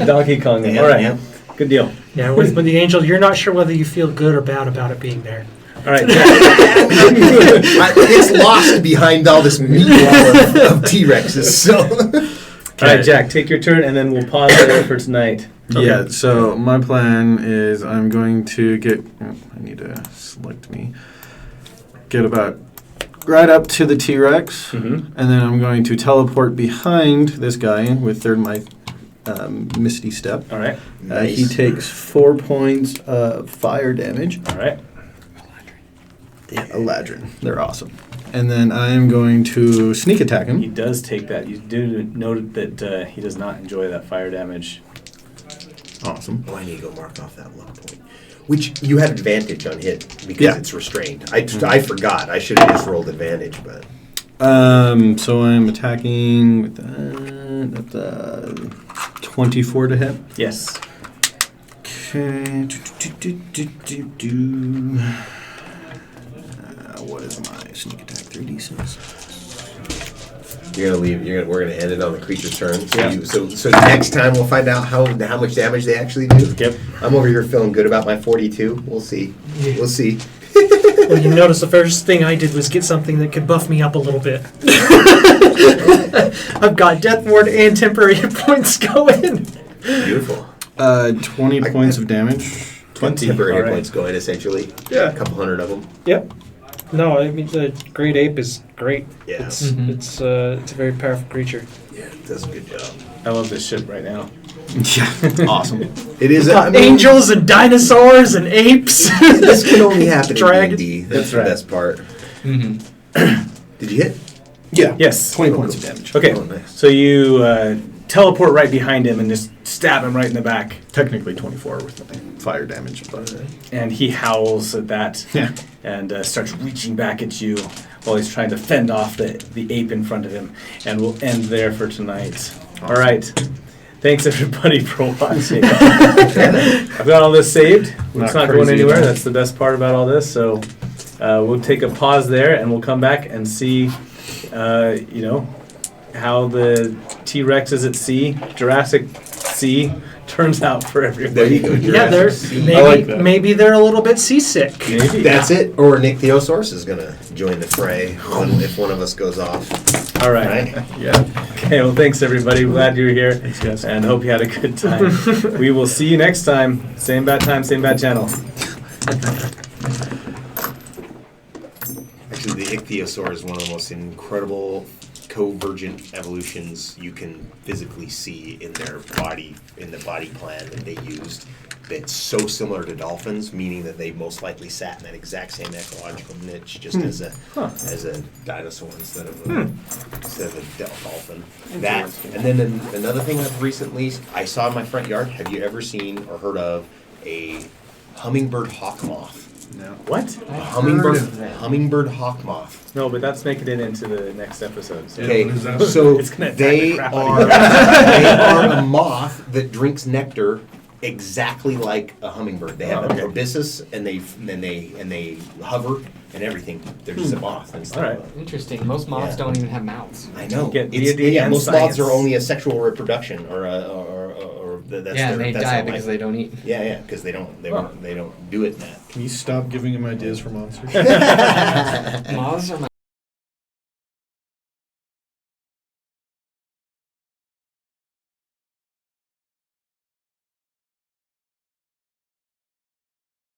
C: Donkey Kong.
B: Yeah,
C: All right,
B: yeah.
C: good deal.
F: Yeah, with the angel, you're not sure whether you feel good or bad about it being there.
C: All right, Jack.
B: It's lost behind all this meat wall of T-Rexes. So,
C: All right, Jack, take your turn, and then we'll pause there for tonight.
D: Yeah, so my plan is I'm going to get. Oh, I need to select me. Get about right up to the T-Rex,
C: Mhm.
D: and then I'm going to teleport behind this guy with my Misty Step.
C: All right,
D: He takes 4 points of fire damage.
C: all right.
D: Yeah, Eladrin. They're awesome. And then I am going to sneak attack
C: He
D: him.
C: does take that. You do note that he does not enjoy that fire damage.
D: Awesome.
B: oh, I need to go mark off that luck point. Which you have advantage on hit because
D: Yeah.
B: it's restrained. I forgot. I should have just rolled advantage, but
D: So I'm attacking with that. 24 to hit.
C: Yes.
D: Okay. What is my sneak attack? 3d6.
B: you're gonna leave. We're gonna end it on the creature's turn. So,
C: Yeah.
B: so next time we'll find out how much damage they actually do.
C: Yep.
B: I'm over here feeling good about my 42. We'll see. We'll see.
F: Well, you notice the first thing I did was get something that could buff me up a little bit. I've got Death Ward and temporary hit points going.
B: Beautiful.
D: 20 points of damage.
C: 20.
B: Temporary hit
C: All right.
B: points going essentially.
F: Yeah.
B: A couple hundred of them.
F: Yep. No, I mean the Great Ape is great.
B: Yeah.
F: It's a very powerful creature.
B: Yeah. Does a good job.
C: I love this ship right now.
D: Yeah, awesome.
B: It is
F: Angels and dinosaurs and apes.
B: This can only happen
F: Dragon.
B: in D&D. That's
C: That's
B: the
C: right.
B: best part. Did you hit?
D: Yeah.
C: Yes.
D: 20 points of damage.
C: Okay.
B: Oh, nice.
C: So you teleport right behind him and just stab him right in the back.
D: Technically 24 with my fire damage, but
C: And he howls at that
D: yeah.
C: and starts reaching back at you while he's trying to fend off the ape in front of him. And we'll end there for tonight. All right. Thanks, everybody, for watching. I've got all this saved. It's not going
D: crazy
C: anywhere.
D: at all.
C: That's the best part about all this. So we'll take a pause there, and we'll come back and see, how the T-Rexes at sea, Jurassic Sea, turns out for everybody.
B: There you go.
F: Yeah,
B: Jurassic.
F: maybe they're a little bit seasick.
C: Maybe.
B: That's it. Or Nyctiosaurus is going to join the fray if one of us goes off.
C: All right.
B: Right?
D: Yeah.
C: Okay, well, thanks, everybody. Glad you're here.
D: Thanks, guys.
C: And hope you had a good time. We will see you next time. Same bad time, same bad channel.
B: Actually, the Ichthyosaur is one of the most incredible convergent evolutions you can physically see in their body, in the body plan that they used. That's so similar to dolphins, meaning that they most likely sat in that exact same ecological niche, just as a dinosaur instead of a dolphin. That, and then another thing I've recently I saw in my front yard. Have you ever seen or heard of a hummingbird hawk moth?
D: No.
C: What?
B: A hummingbird hawk moth.
C: No, but that's making it into the next episode. So.
B: Okay,
D: what is that?
B: so
C: It's gonna attack
B: they
C: the crap out
B: are
C: of
B: they are a moth that drinks nectar exactly like a hummingbird. They have
C: Oh, okay.
B: a proboscis and they hover and everything. They're just a moth instead
C: All right.
B: of
A: Interesting. Most moths
B: Yeah.
A: don't even have mouths.
B: I know.
C: Get
B: It's,
C: D&D
B: yeah,
C: and
B: most
C: science.
B: moths are only a sexual reproduction or that's
A: Yeah,
B: their,
A: and they
B: that's
A: die
B: their
A: because
B: life.
A: they don't eat.
B: Yeah, because they don't do it in that.
D: Can you stop giving him ideas for monsters?
A: Moths are my